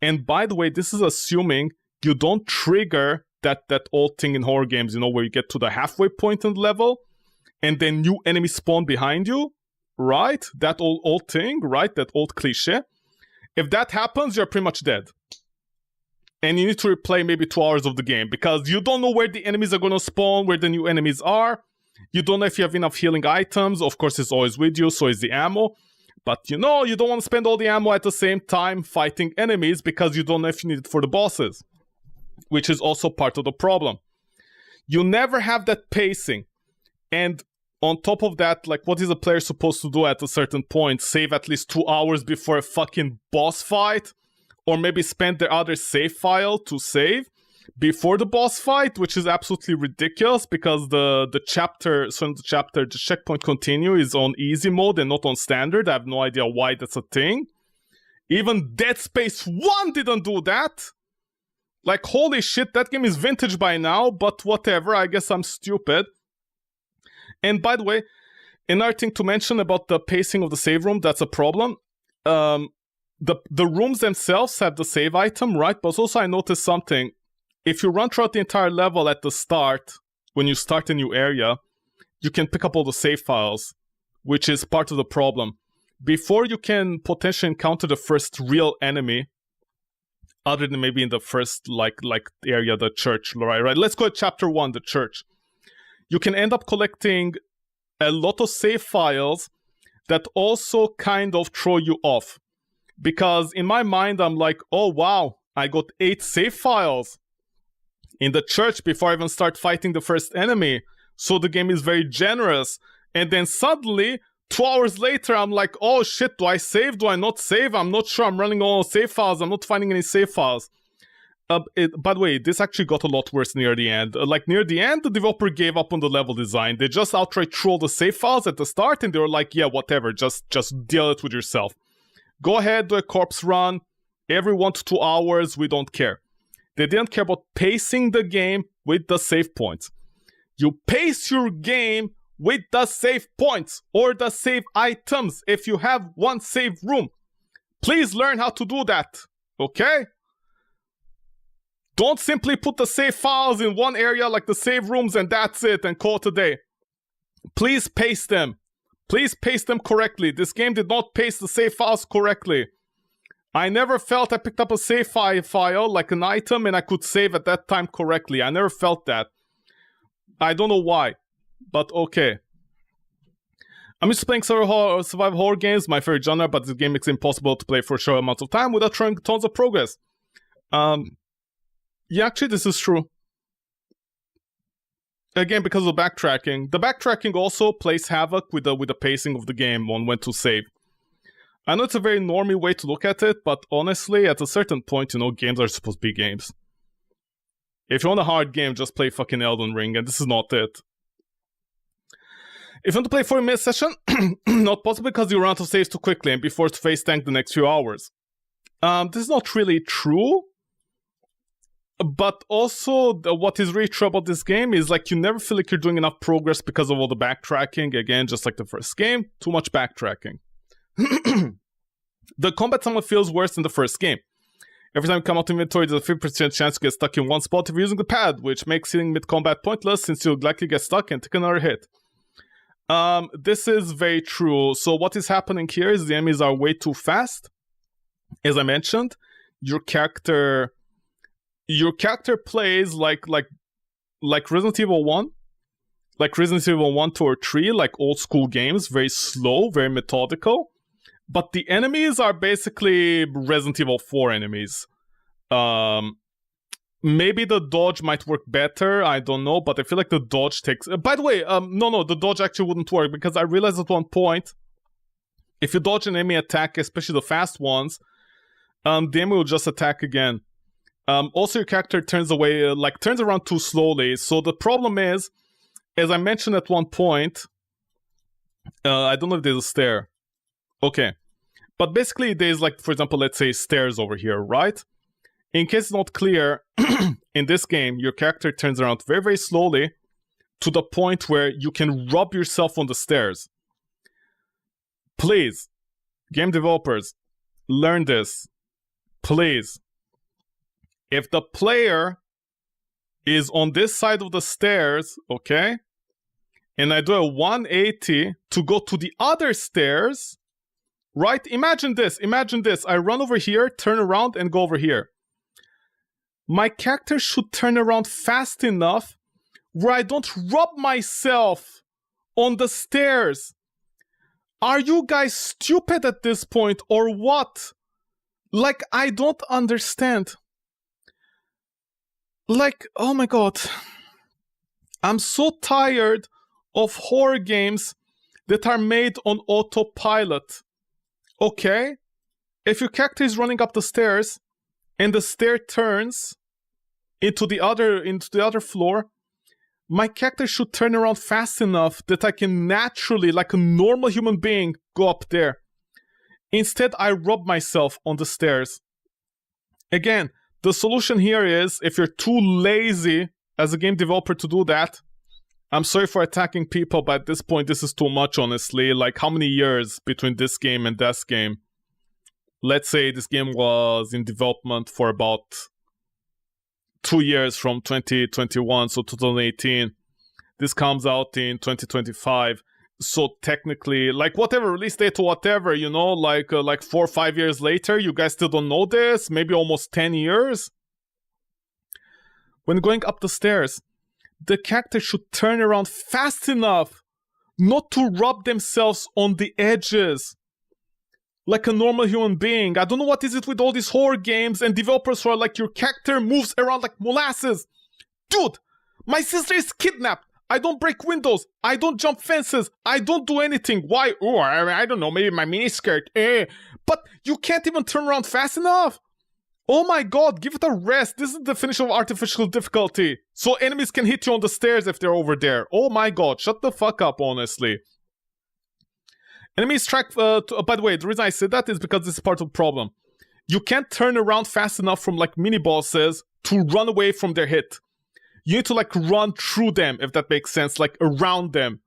And by the way, this is assuming you don't trigger that old thing in horror games, you know, where you get to the halfway point in the level, and then new enemies spawn behind you, right? That old thing, right? That old cliche. If that happens, you're pretty much dead. And you need to replay maybe 2 hours of the game, because you don't know where the enemies are gonna spawn, where the new enemies are. You don't know if you have enough healing items. Of course, it's always with you, so is the ammo. But you know, you don't want to spend all the ammo at the same time fighting enemies, because you don't know if you need it for the bosses, which is also part of the problem. You never have that pacing. And on top of that, like, what is a player supposed to do at a certain point? Save at least 2 hours before a fucking boss fight? Or maybe spend their other save file to save before the boss fight, which is absolutely ridiculous, because the checkpoint continue is on easy mode and not on standard. I have no idea why that's a thing. Even Dead Space 1 didn't do that. Like, holy shit, that game is vintage by now, but whatever, I guess I'm stupid. And by the way, another thing to mention about the pacing of the save room, that's a problem. The rooms themselves have the save item, right? But also I noticed something. If you run throughout the entire level at the start, when you start a new area, you can pick up all the save files, which is part of the problem. Before you can potentially encounter the first real enemy, other than maybe in the first like area, the church, right? Let's go to chapter 1, the church. You can end up collecting a lot of save files that also kind of throw you off. Because in my mind, I'm like, oh wow, I got 8 save files in the church before I even start fighting the first enemy. So the game is very generous. And then suddenly, 2 hours later, I'm like, oh shit, do I save? Do I not save? I'm not sure. I'm running all save files. I'm not finding any save files. By the way, this actually got a lot worse near the end. Near the end, the developer gave up on the level design. They just outright threw all the save files at the start, and they were like, yeah, whatever, just deal it with yourself. Go ahead, do a corpse run. Every 1 to 2 hours, we don't care. They didn't care about pacing the game with the save points. You pace your game with the save points or the save items if you have one save room. Please learn how to do that, okay? Don't simply put the save files in one area like the save rooms and that's it and call it a day. Please pace them. Please pace them correctly. This game did not pace the save files correctly. I never felt I picked up a save file like an item and I could save at that time correctly. I never felt that. I don't know why, but okay. I'm used to playing survival horror games, my favorite genre, but this game makes it impossible to play for a short amount of time without showing tons of progress. Yeah, actually this is true. Again, because of backtracking. The backtracking also plays havoc with the pacing of the game on when to save. I know it's a very normie way to look at it, but honestly, at a certain point, you know, games are supposed to be games. If you want a hard game, just play fucking Elden Ring, and this is not it. If you want to play a 40-minute session, not possible because you run out of saves too quickly and be forced to face tank the next few hours. This is not really true. But also, what is really true about this game is, like, you never feel like you're doing enough progress because of all the backtracking. Again, just like the first game, too much backtracking. The combat somewhat feels worse than the first game. Every time you come out of inventory, there's a 50% chance to get stuck in one spot if you're using the pad, which makes hitting mid-combat pointless since you'll likely get stuck and take another hit. This is very true. So what is happening here is the enemies are way too fast. As I mentioned, your character plays like Resident Evil 1. like Resident Evil 1, 2, or 3, like old school games, very slow, very methodical. But the enemies are basically Resident Evil 4 enemies. Maybe the dodge might work better, I don't know, but I feel like the dodge takes... by the way, no, the dodge actually wouldn't work, because I realized at one point, if you dodge an enemy attack, especially the fast ones, the enemy will just attack again. Also, your character turns away, turns around too slowly. So the problem is, as I mentioned at one point, I don't know if there's a stair. Okay. But basically, there's for example, let's say stairs over here, right? In case it's not clear, in this game, your character turns around very, very slowly to the point where you can rub yourself on the stairs. Please, game developers, learn this. Please. If the player is on this side of the stairs, okay, and I do a 180 to go to the other stairs, right? Imagine this. I run over here, turn around, and go over here. My character should turn around fast enough where I don't rub myself on the stairs. Are you guys stupid at this point, or what? I don't understand. Oh my god. I'm so tired of horror games that are made on autopilot. Okay? If your character is running up the stairs and the stair turns into the other floor, my character should turn around fast enough that I can naturally, like a normal human being, go up there. Instead, I rub myself on the stairs. Again, the solution here is, if you're too lazy as a game developer to do that, I'm sorry for attacking people, but at this point, this is too much, honestly. How many years between this game and that game? Let's say this game was in development for about 2 years, from 2021, so 2018. This comes out in 2025. So technically, whatever release date or whatever, 4 or 5 years later, you guys still don't know this? Maybe almost 10 years? When going up the stairs, the character should turn around fast enough not to rub themselves on the edges like a normal human being. I don't know what is it with all these horror games and developers who are your character moves around like molasses. Dude, my sister is kidnapped. I don't break windows. I don't jump fences. I don't do anything. Why? Oh, I don't know. Maybe my miniskirt. But you can't even turn around fast enough. Oh my god, give it a rest. This is the definition of artificial difficulty. So enemies can hit you on the stairs if they're over there. Oh my god, shut the fuck up, honestly. Enemies track... by the way, the reason I said that is because this is part of the problem. You can't turn around fast enough from mini-bosses to run away from their hit. You need to run through them, if that makes sense, around them.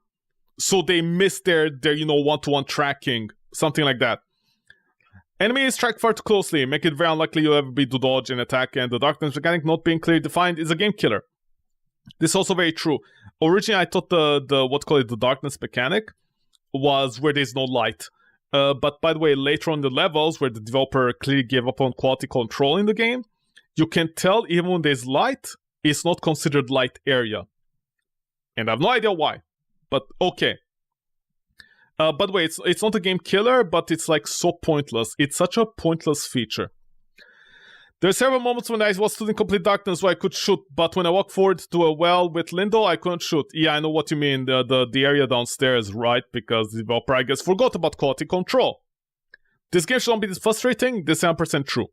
So they miss their one-to-one tracking. Something like that. Enemies track far too closely, make it very unlikely you'll ever be to dodge and attack, and the darkness mechanic not being clearly defined is a game killer. This is also very true. Originally, I thought the darkness mechanic was where there's no light. But by the way, later on the levels, where the developer clearly gave up on quality control in the game, you can tell even when there's light, it's not considered light area. And I have no idea why. But okay. By the way, it's not a game killer, but it's so pointless. It's such a pointless feature. There are several moments when I was stood in complete darkness where I could shoot, but when I walked forward to a well with Lindo, I couldn't shoot. Yeah, I know what you mean, the area downstairs, right? Because the developer, I guess, forgot about quality control. This game should not be this frustrating. This is 100% true.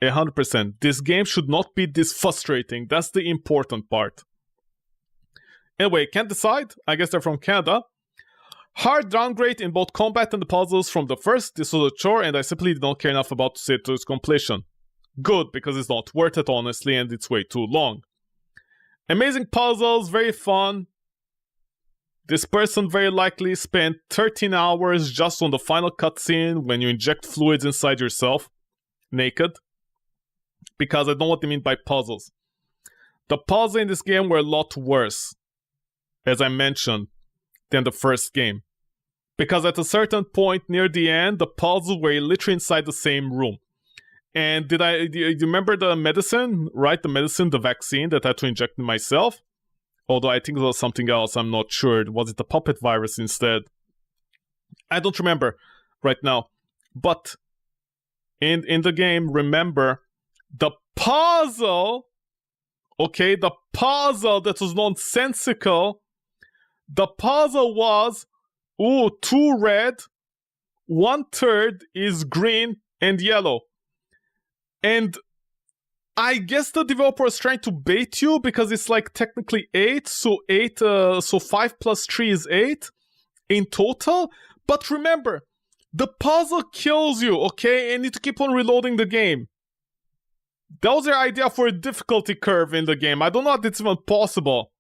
100%. This game should not be this frustrating. That's the important part. Anyway, can't decide. I guess they're from Canada. Hard downgrade in both combat and the puzzles from the first. This was a chore and I simply did not care enough about to see it to its completion. Good, because it's not worth it, honestly, and it's way too long. Amazing puzzles, very fun. This person very likely spent 13 hours just on the final cutscene when you inject fluids inside yourself, naked. Because I don't know what they mean by puzzles. The puzzles in this game were a lot worse, as I mentioned, than the first game. Because at a certain point near the end, the puzzles were literally inside the same room. And do you remember the medicine, right? The medicine, the vaccine that I had to inject myself? Although I think it was something else, I'm not sure. Was it the puppet virus instead? I don't remember right now. But in the game, remember, the puzzle, okay, the puzzle that was nonsensical, the puzzle was, 2 red, 1/3 is green and yellow. And I guess the developer is trying to bait you because it's like technically 8, so 5 plus 3 is 8 in total. But remember, the puzzle kills you, okay? And you need to keep on reloading the game. That was their idea for a difficulty curve in the game. I don't know if it's even possible.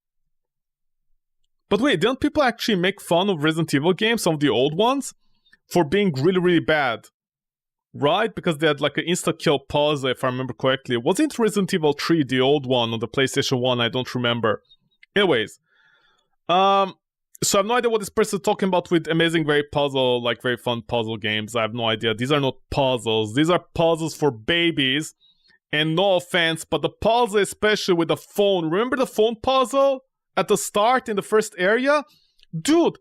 But wait, didn't people actually make fun of Resident Evil games, some of the old ones, for being really, really bad? Right? Because they had like an insta-kill puzzle, if I remember correctly. Wasn't Resident Evil 3 the old one on the PlayStation 1? I don't remember. Anyways. So I have no idea what this person is talking about with amazing, very fun puzzle games. I have no idea. These are not puzzles. These are puzzles for babies. And no offense, but the puzzle, especially with the phone. Remember the phone puzzle at the start in the first area? Dude,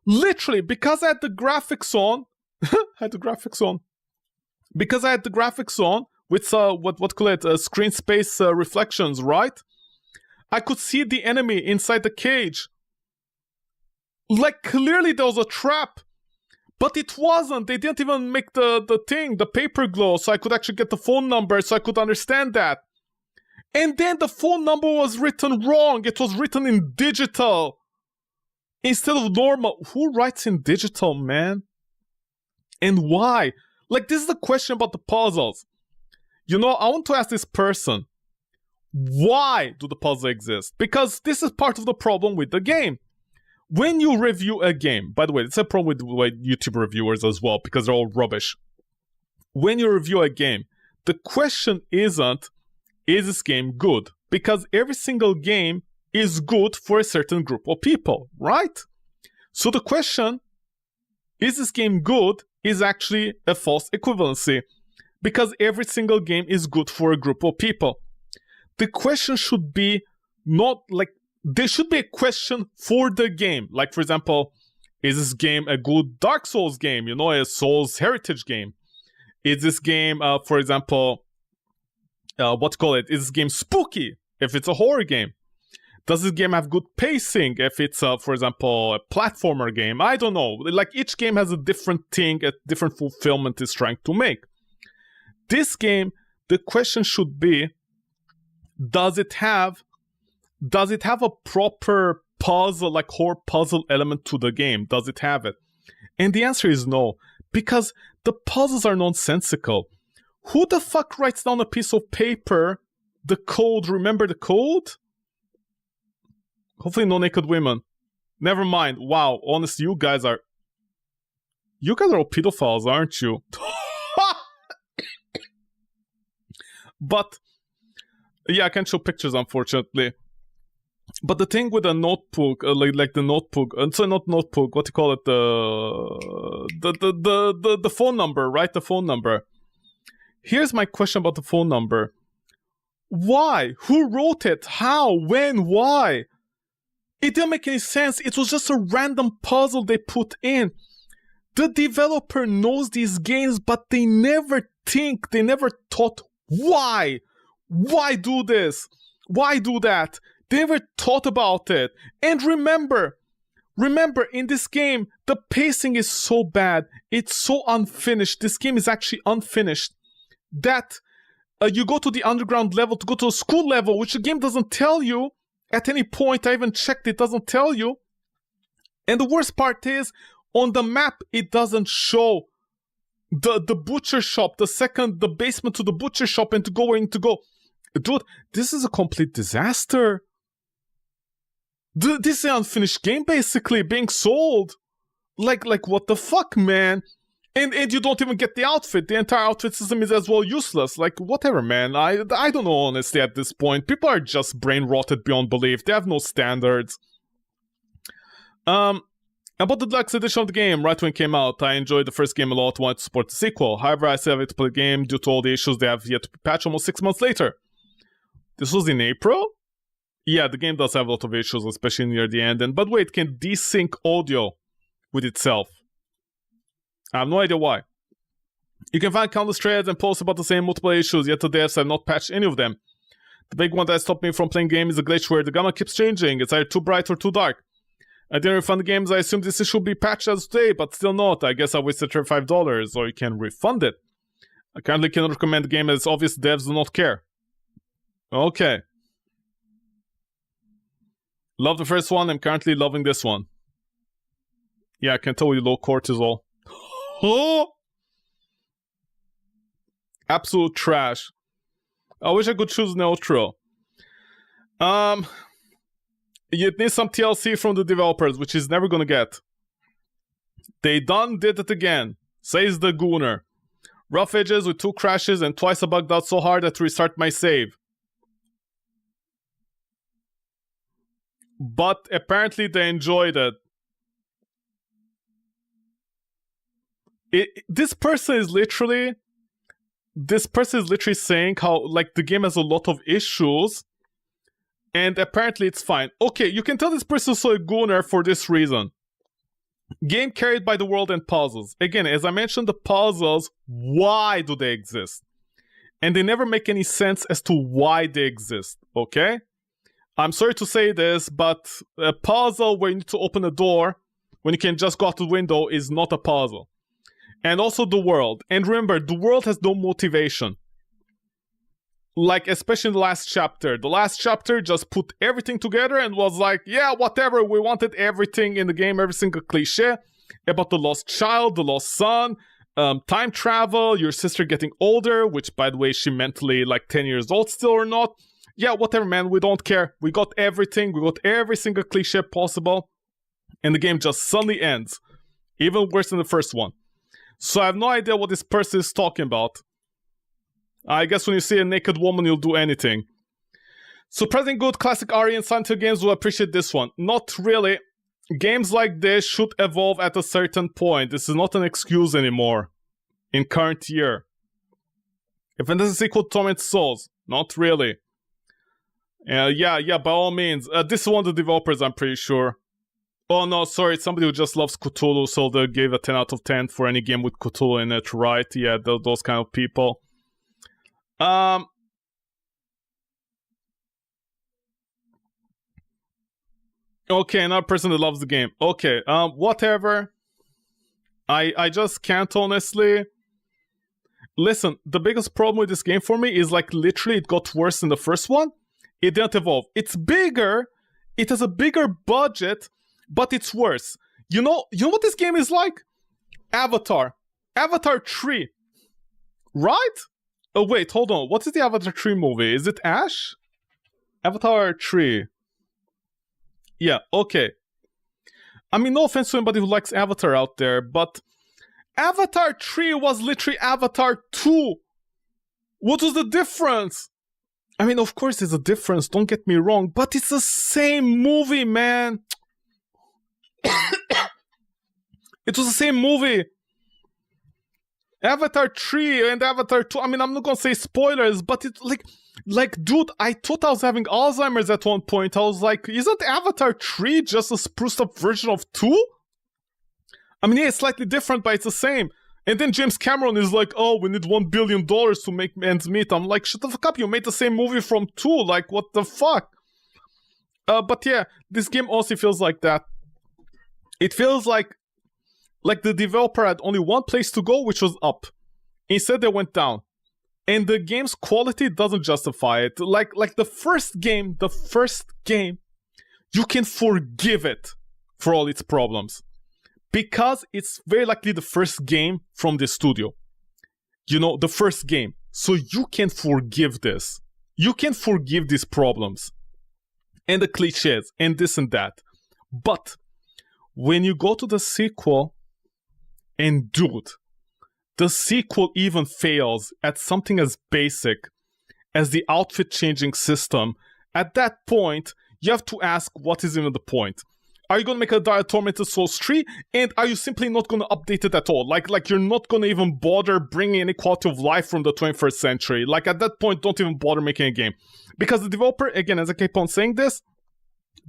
literally, because I had the graphics on, because I had the graphics on with screen space reflections, right? I could see the enemy inside the cage. Like, clearly there was a trap. But it wasn't. They didn't even make the paper glow, so I could actually get the phone number, so I could understand that. And then the phone number was written wrong. It was written in digital instead of normal. Who writes in digital, man? And why? Like, this is the question about the puzzles. You know, I want to ask this person, why do the puzzles exist? Because this is part of the problem with the game. When you review a game, by the way, it's a problem with YouTube reviewers as well, because they're all rubbish. When you review a game, the question isn't, is this game good? Because every single game is good for a certain group of people, right? So the question, is this game good, is actually a false equivalency. Because every single game is good for a group of people. The question should be not like, there should be a question for the game. Like, for example, is this game a good Dark Souls game? You know, a Souls heritage game? Is this game, for example, is this game spooky? If it's a horror game. Does this game have good pacing? If it's, for example, a platformer game? I don't know. Like, each game has a different thing, a different fulfillment it's trying to make. This game, the question should be, does it have a proper puzzle, like horror puzzle element to the game? Does it have it? And the answer is no, because the puzzles are nonsensical. Who the fuck writes down a piece of paper the code? Remember the code? Hopefully no naked women. Never mind. Wow, honestly, you guys are all pedophiles, aren't you? But yeah, I can't show pictures, unfortunately. But the thing with a notebook, like the notebook, so not notebook, what do you call it? The phone number, right? The phone number. Here's my question about the phone number. Why? Who wrote it? How? When? Why? It didn't make any sense. It was just a random puzzle they put in. The developer knows these games, but they never thought, why? Why do this? Why do that? They never thought about it. And remember, in this game, the pacing is so bad. It's so unfinished. This game is actually unfinished. That you go to the underground level, to go to the school level, which the game doesn't tell you. At any point, I even checked, it doesn't tell you. And the worst part is, on the map, it doesn't show the butcher shop, the basement to the butcher shop, and to go where you need to go. Dude, this is a complete disaster. This is an unfinished game, basically, being sold. Like what the fuck, man? And you don't even get the outfit. The entire outfit system is as well useless. Like, whatever, man. I don't know, honestly, at this point. People are just brain-rotted beyond belief. They have no standards. About the deluxe edition of the game, right when it came out, I enjoyed the first game a lot, wanted to support the sequel. However, I still have yet to play the game due to all the issues they have yet to be patched almost 6 months later. This was in April? Yeah, the game does have a lot of issues, especially near the end. And by the way, it can desync audio with itself. I have no idea why. You can find countless threads and posts about the same multiple issues, yet the devs have not patched any of them. The big one that stopped me from playing game is a glitch where the gamma keeps changing. It's either too bright or too dark. I didn't refund the games. I assumed this issue would be patched as today, but still not. I guess I wasted $35, or you can refund it. I currently cannot recommend the game as it's obvious devs do not care. Okay. Love the first one. I'm currently loving this one. Yeah, I can tell you low cortisol. Oh! Absolute trash. I wish I could choose neutral. You need some TLC from the developers, which is never gonna get. They done did it again, says the Gooner. Rough edges with 2 crashes and twice I bugged out so hard that to restart my save. But apparently they enjoyed it. This person is literally saying how, like, the game has a lot of issues, and apparently it's fine. Okay, you can tell this person saw a gooner for this reason. Game carried by the world and puzzles. Again, as I mentioned, the puzzles, why do they exist? And they never make any sense as to why they exist, okay? I'm sorry to say this, but a puzzle where you need to open a door when you can just go out the window is not a puzzle. And also the world. And remember, the world has no motivation. Like, especially in the last chapter. The last chapter just put everything together and was like, yeah, whatever, we wanted everything in the game, every single cliche about the lost child, the lost son, time travel, your sister getting older, which, by the way, she mentally, like, 10 years old still or not. Yeah, whatever, man, we don't care. We got everything, we got every single cliche possible. And the game just suddenly ends. Even worse than the first one. So I have no idea what this person is talking about. I guess when you see a naked woman, you'll do anything. Surprising good classic RE and Silent Hill games will appreciate this one. Not really. Games like this should evolve at a certain point. This is not an excuse anymore. In current year. If it is a sequel to Tormented Souls. Not really. Yeah, by all means. This is one of the developers, I'm pretty sure. Oh no, sorry, it's somebody who just loves Cthulhu, so they'll give a 10 out of 10 for any game with Cthulhu in it, right? Yeah, those kind of people. Okay, another person that loves the game. Okay, whatever. I just can't honestly. Listen, the biggest problem with this game for me is, like, literally it got worse than the first one. It didn't evolve. It's bigger, it has a bigger budget, but it's worse. You know what this game is like? Avatar. Avatar 3. Right? Oh wait, hold on. What is the Avatar 3 movie? Is it Ash? Avatar 3. Yeah, okay. I mean, no offense to anybody who likes Avatar out there, but Avatar 3 was literally Avatar 2. What was the difference? I mean, of course there's a difference, don't get me wrong, but it's the same movie, man. It was the same movie. Avatar 3 and Avatar 2, I mean, I'm not gonna say spoilers, but it's like, dude, I thought I was having Alzheimer's at one point. I was like, isn't Avatar 3 just a spruced up version of 2? I mean, yeah, it's slightly different, but it's the same. And then James Cameron is like, oh, we need $1 billion to make ends meet. I'm like, shut the fuck up, you made the same movie from 2, like, what the fuck? But yeah, this game also feels like that. It feels like the developer had only one place to go, which was up. Instead, they went down. And the game's quality doesn't justify it. Like the first game, you can forgive it for all its problems. Because it's very likely the first game from the studio. You know, the first game. So you can forgive this. You can forgive these problems. And the cliches, and this and that. But when you go to the sequel, and dude, the sequel even fails at something as basic as the outfit changing system. At that point, you have to ask, what is even the point? Are you gonna make a Tormented Souls 3? And are you simply not gonna update it at all? Like you're not gonna even bother bringing any quality of life from the 21st century. Like at that point, don't even bother making a game. Because the developer, again, as I keep on saying this,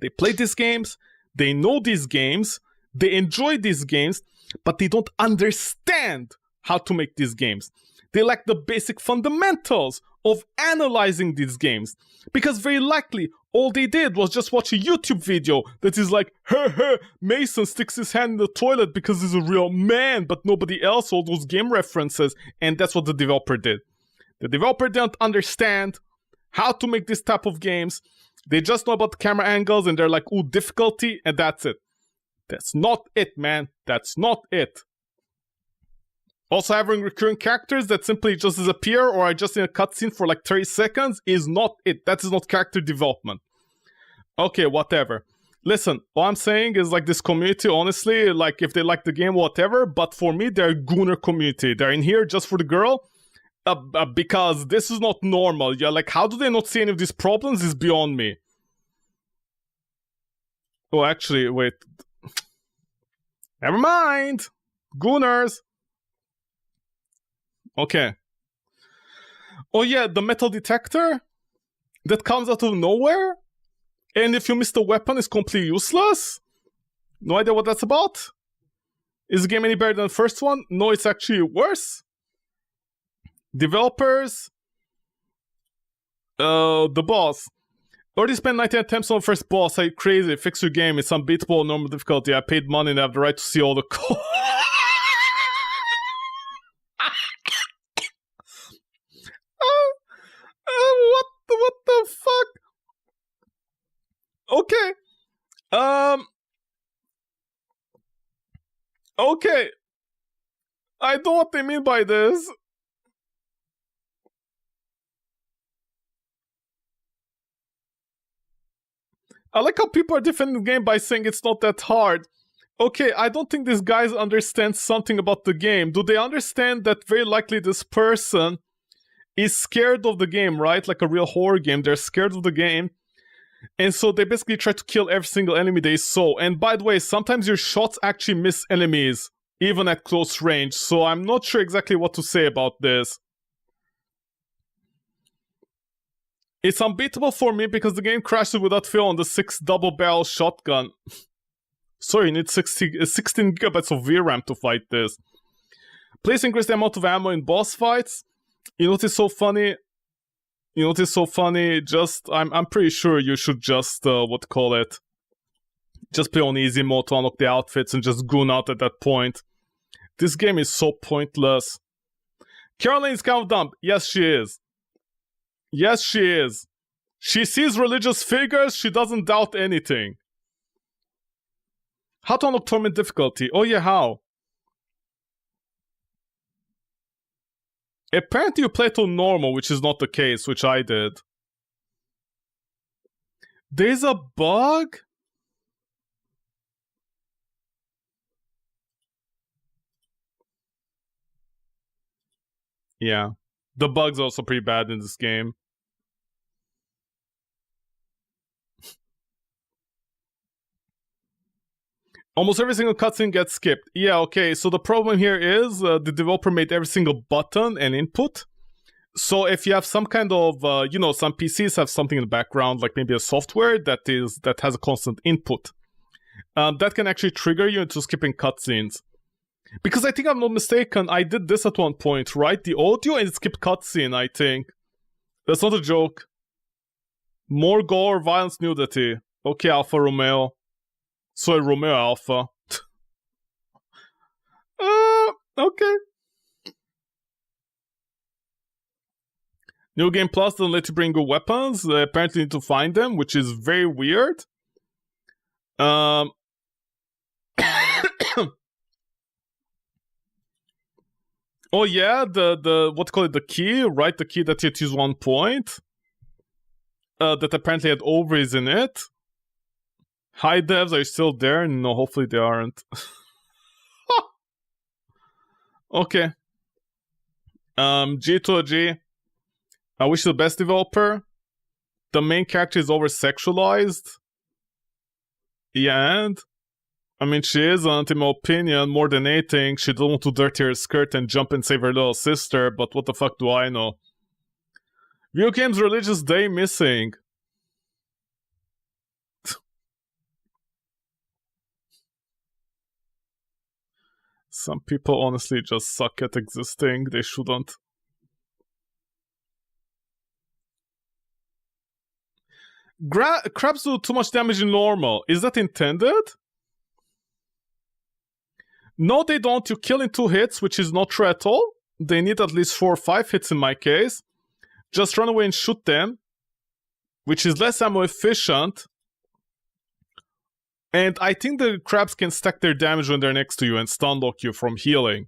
they play these games, they know these games, they enjoy these games, but they don't understand how to make these games. They lack the basic fundamentals of analyzing these games. Because very likely, all they did was just watch a YouTube video that is like, Mason sticks his hand in the toilet because he's a real man, but nobody else, all those game references, and that's what the developer did. The developer didn't understand how to make this type of games. They just know about the camera angles, and they're like, ooh, difficulty, and that's it. That's not it, man. That's not it. Also, having recurring characters that simply just disappear or are just in a cutscene for like 30 seconds is not it. That is not character development. Okay, whatever. Listen, all I'm saying is like this community, honestly, like if they like the game, whatever, but for me, they're a gooner community. They're in here just for the girl because this is not normal. Yeah, like how do they not see any of these problems is beyond me. Oh, actually, wait. Never mind. Gooners. Okay. Oh yeah, the metal detector that comes out of nowhere, and if you miss the weapon, it's completely useless. No idea what that's about. Is the game any better than the first one? No, it's actually worse. Developers. The boss. Already spent 19 attempts on the first boss. Are you crazy? Fix your game. It's unbeatable on normal difficulty. I paid money and I have the right to see all the code. What the fuck? Okay. Okay. I know what they mean by this. I like how people are defending the game by saying it's not that hard. Okay, I don't think these guys understand something about the game. Do they understand that very likely this person is scared of the game, right? Like a real horror game. They're scared of the game. And so they basically try to kill every single enemy they saw. And by the way, sometimes your shots actually miss enemies, even at close range. So I'm not sure exactly what to say about this. It's unbeatable for me because the game crashes without fail on the 6 double-barrel shotgun. Sorry, you need 16 gigabytes of VRAM to fight this. Please increase the amount of ammo in boss fights. You know what is so funny? Just, I'm pretty sure you should just, just play on easy mode to unlock the outfits and just goon out at that point. This game is so pointless. Caroline is kind of dumb. Yes, she is. Yes, she is. She sees religious figures, she doesn't doubt anything. How to unlock torment difficulty? Oh yeah, how? Apparently you play to normal, which is not the case, which I did. There's a bug? Yeah. The bug's also pretty bad in this game. Almost every single cutscene gets skipped. Yeah, okay, so the problem here is the developer made every single button an input. So if you have some kind of, some PCs have something in the background, like maybe a software that has a constant input. That can actually trigger you into skipping cutscenes. Because I think I'm not mistaken, I did this at one point, right? The audio and it skipped cutscene, I think. That's not a joke. More gore, violence, nudity. Okay, Alpha Romeo. Sorry, Romeo Alpha. Okay. New Game Plus doesn't let you bring good weapons. Apparently you need to find them, which is very weird. Oh yeah, the key, right? The key that you use 1 point. That apparently had ovaries in it. Hi devs, are you still there? No, hopefully they aren't. Okay. G to a G. I wish you the best, developer. The main character is over-sexualized. Yeah, and? I mean, she isn't, in my opinion, more than anything. She don't want to dirty her skirt and jump and save her little sister, but what the fuck do I know? Video games religious day missing. Some people honestly just suck at existing. They shouldn't. Crabs do too much damage in normal. Is that intended? No, they don't. You kill in 2 hits, which is not true at all. They need at least 4 or 5 hits in my case. Just run away and shoot them, which is less ammo efficient. And I think the crabs can stack their damage when they're next to you and stun lock you from healing.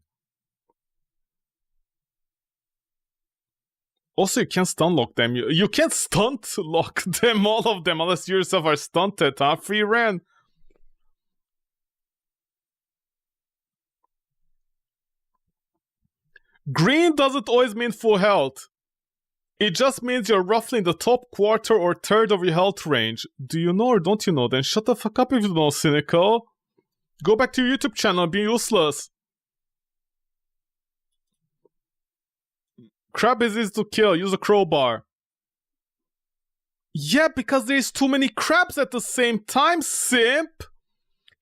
Also, you can't stun lock them. You can't stunt lock them, all of them, unless you yourself are stunted, huh? Free ran. Green doesn't always mean full health. It just means you're roughly in the top quarter or third of your health range. Do you know or don't you know? Then shut the fuck up if you don't know, cynical. Go back to your YouTube channel and be useless. Crab is easy to kill. Use a crowbar. Yeah, because there's too many crabs at the same time, simp.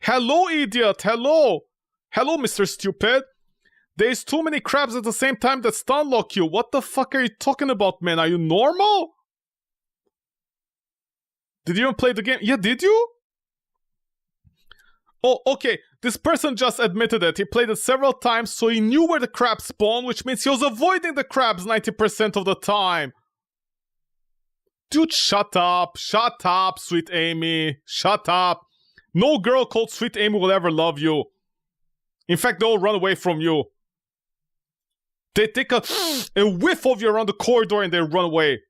Hello, idiot. Hello. Hello, Mr. Stupid. There's too many crabs at the same time that stun lock you. What the fuck are you talking about, man? Are you normal? Did you even play the game? Yeah, did you? Oh, okay. This person just admitted it. He played it several times, so he knew where the crabs spawn, which means he was avoiding the crabs 90% of the time. Dude, shut up. Shut up, sweet Amy. Shut up. No girl called Sweet Amy will ever love you. In fact, they'll run away from you. They take a whiff of you around the corridor and they run away.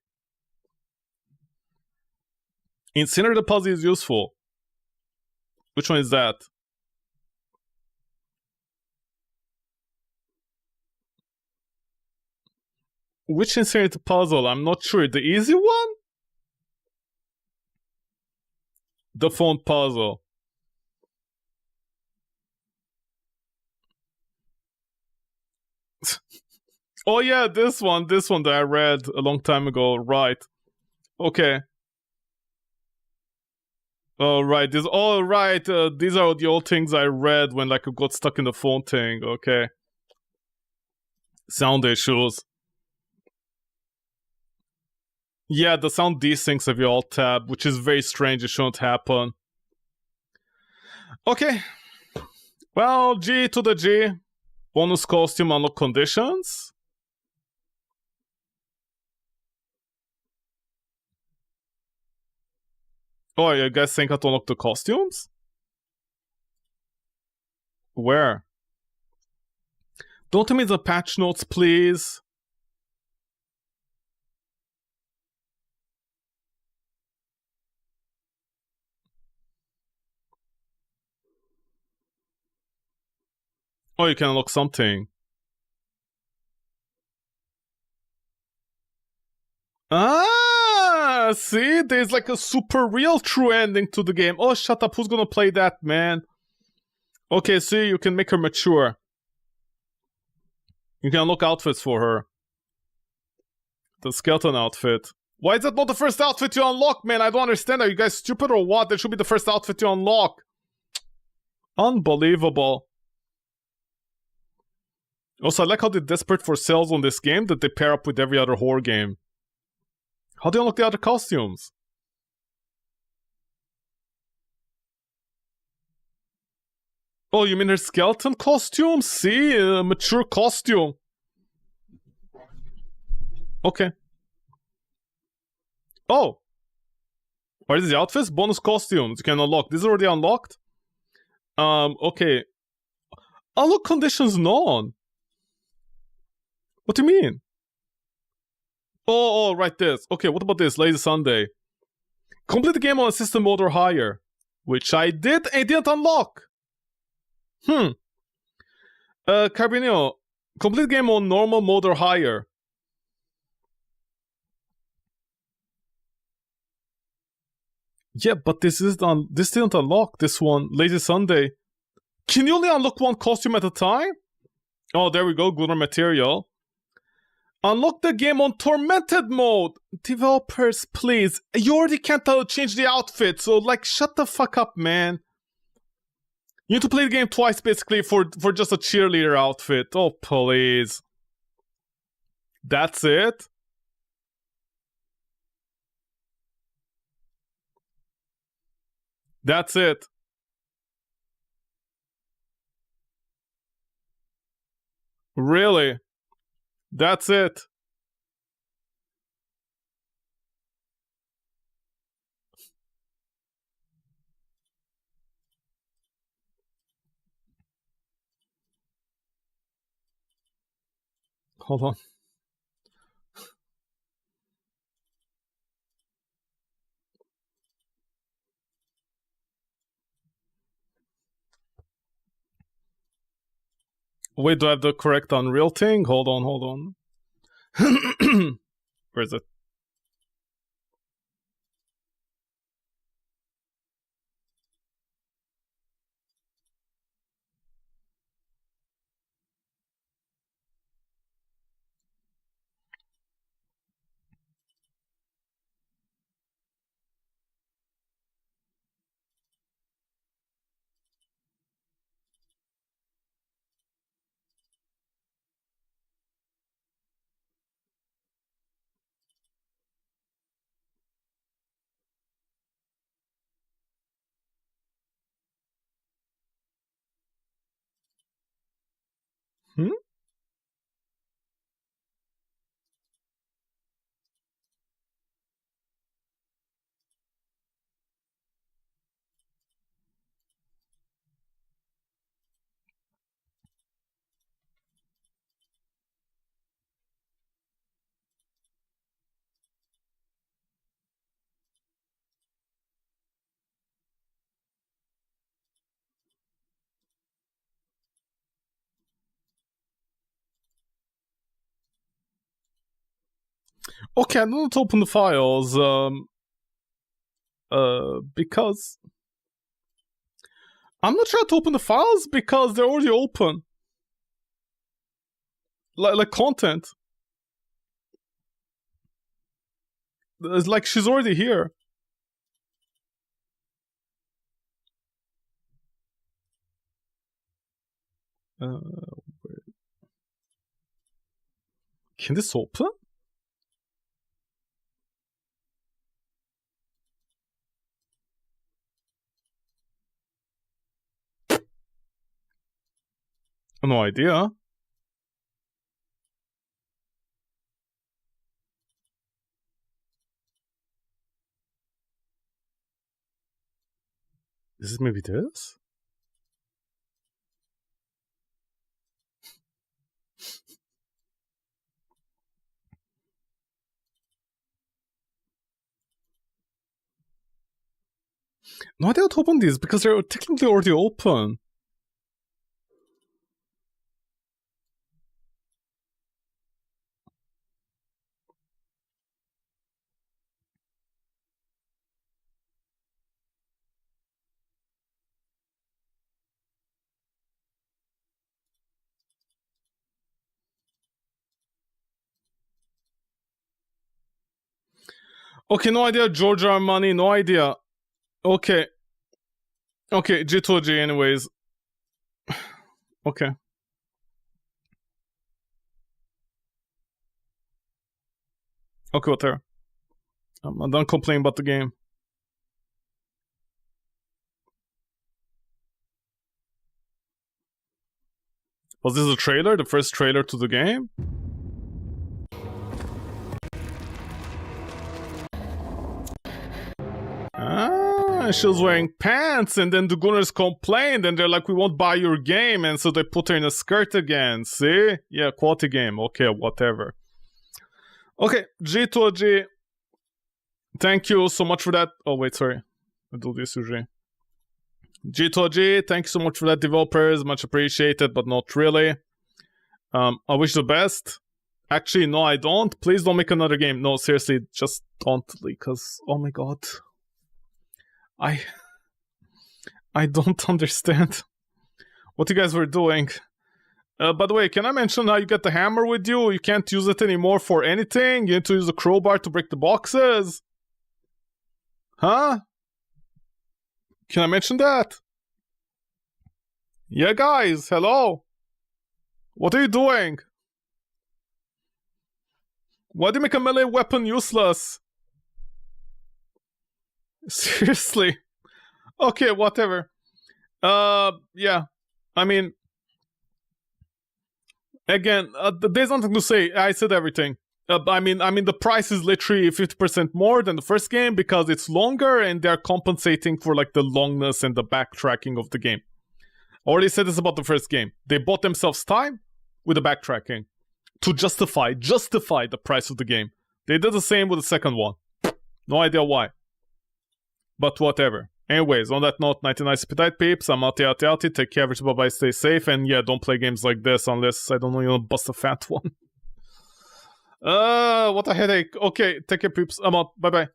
Incinerate the puzzle is useful. Which one is that? Which incinerate the puzzle? I'm not sure. The easy one? The phone puzzle. Oh yeah, this one that I read a long time ago, right. Okay. Alright, these are the old things I read when like I got stuck in the phone thing, okay. Sound issues. Yeah, the sound desyncs if you alt tab, which is very strange, it shouldn't happen. Okay. Well, G to the G. Bonus costume unlock conditions. Oh, you guys think how to unlock the costumes? Where? Don't tell me the patch notes, please. Oh, you can unlock something. Ah, see? There's like a super real true ending to the game. Oh, shut up. Who's gonna play that, man? Okay, see, you can make her mature. You can unlock outfits for her. The skeleton outfit. Why is that not the first outfit you unlock, man? I don't understand. Are you guys stupid or what? That should be the first outfit you unlock. Unbelievable. Also, I like how they're desperate for sales on this game that they pair up with every other horror game. How do you unlock the other costumes? Oh, you mean her skeleton costume? See? A mature costume. Okay. Oh. What is the outfits? Bonus costumes. You can unlock. This is already unlocked? Okay. Unlock conditions none. What do you mean? Oh, right, this. Okay, what about this? Lazy Sunday. Complete the game on a system mode or higher. Which I did and didn't unlock. Carbinio. Complete game on normal mode or higher. Yeah, but this didn't unlock this one. Lazy Sunday. Can you only unlock one costume at a time? Oh, there we go. Glitter material. Unlock the game on Tormented mode. Developers, please. You already can't change the outfit, so like, shut the fuck up, man. You need to play the game twice, basically, for just a cheerleader outfit. Oh, please. That's it? That's it. Really? That's it. Hold on. Wait, do I have the correct Unreal thing? Hold on. Where is it? Hmm? Okay, I don't open the files, because I'm not sure how to open the files because they're already open. Like content. It's like she's already here. Can this open? No idea. Is it maybe this? No idea how to open these because they're technically already open. Okay, no idea. George Armani, no idea. Okay. Okay, G2G anyways. Okay. Okay, whatever. I'm done complaining about the game. Was this a trailer? The first trailer to the game? Ah, she was wearing pants and then the Gunners complained and they're like, we won't buy your game, and so they put her in a skirt again. See? Yeah, quality game. Okay, whatever. Okay, G2G. Thank you so much for that. Oh, wait, sorry. I do this usually. G2G, thank you so much for that, developers. Much appreciated, but not really. I wish the best. Actually, no, I don't. Please don't make another game. No, seriously, just don't, because, oh my god. I don't understand what you guys were doing. By the way, can I mention how you get the hammer with you? You can't use it anymore for anything. You need to use a crowbar to break the boxes. Huh? Can I mention that? Yeah, guys, hello. What are you doing? Why do you make a melee weapon useless? Seriously. Okay, whatever. Yeah. I mean, again, there's nothing to say. I said everything. I mean, the price is literally 50% more than the first game because it's longer and they're compensating for like the longness and the backtracking of the game. I already said this about the first game. They bought themselves time with the backtracking to justify the price of the game. They did the same with the second one. No idea why. But whatever. Anyways, on that note, 99 appetite peeps, I'm outie. Take care, everybody, bye-bye, stay safe, and yeah, don't play games like this unless, I don't know, you'll bust a fat one. What a headache. Okay, take care, peeps. I'm out. Bye-bye.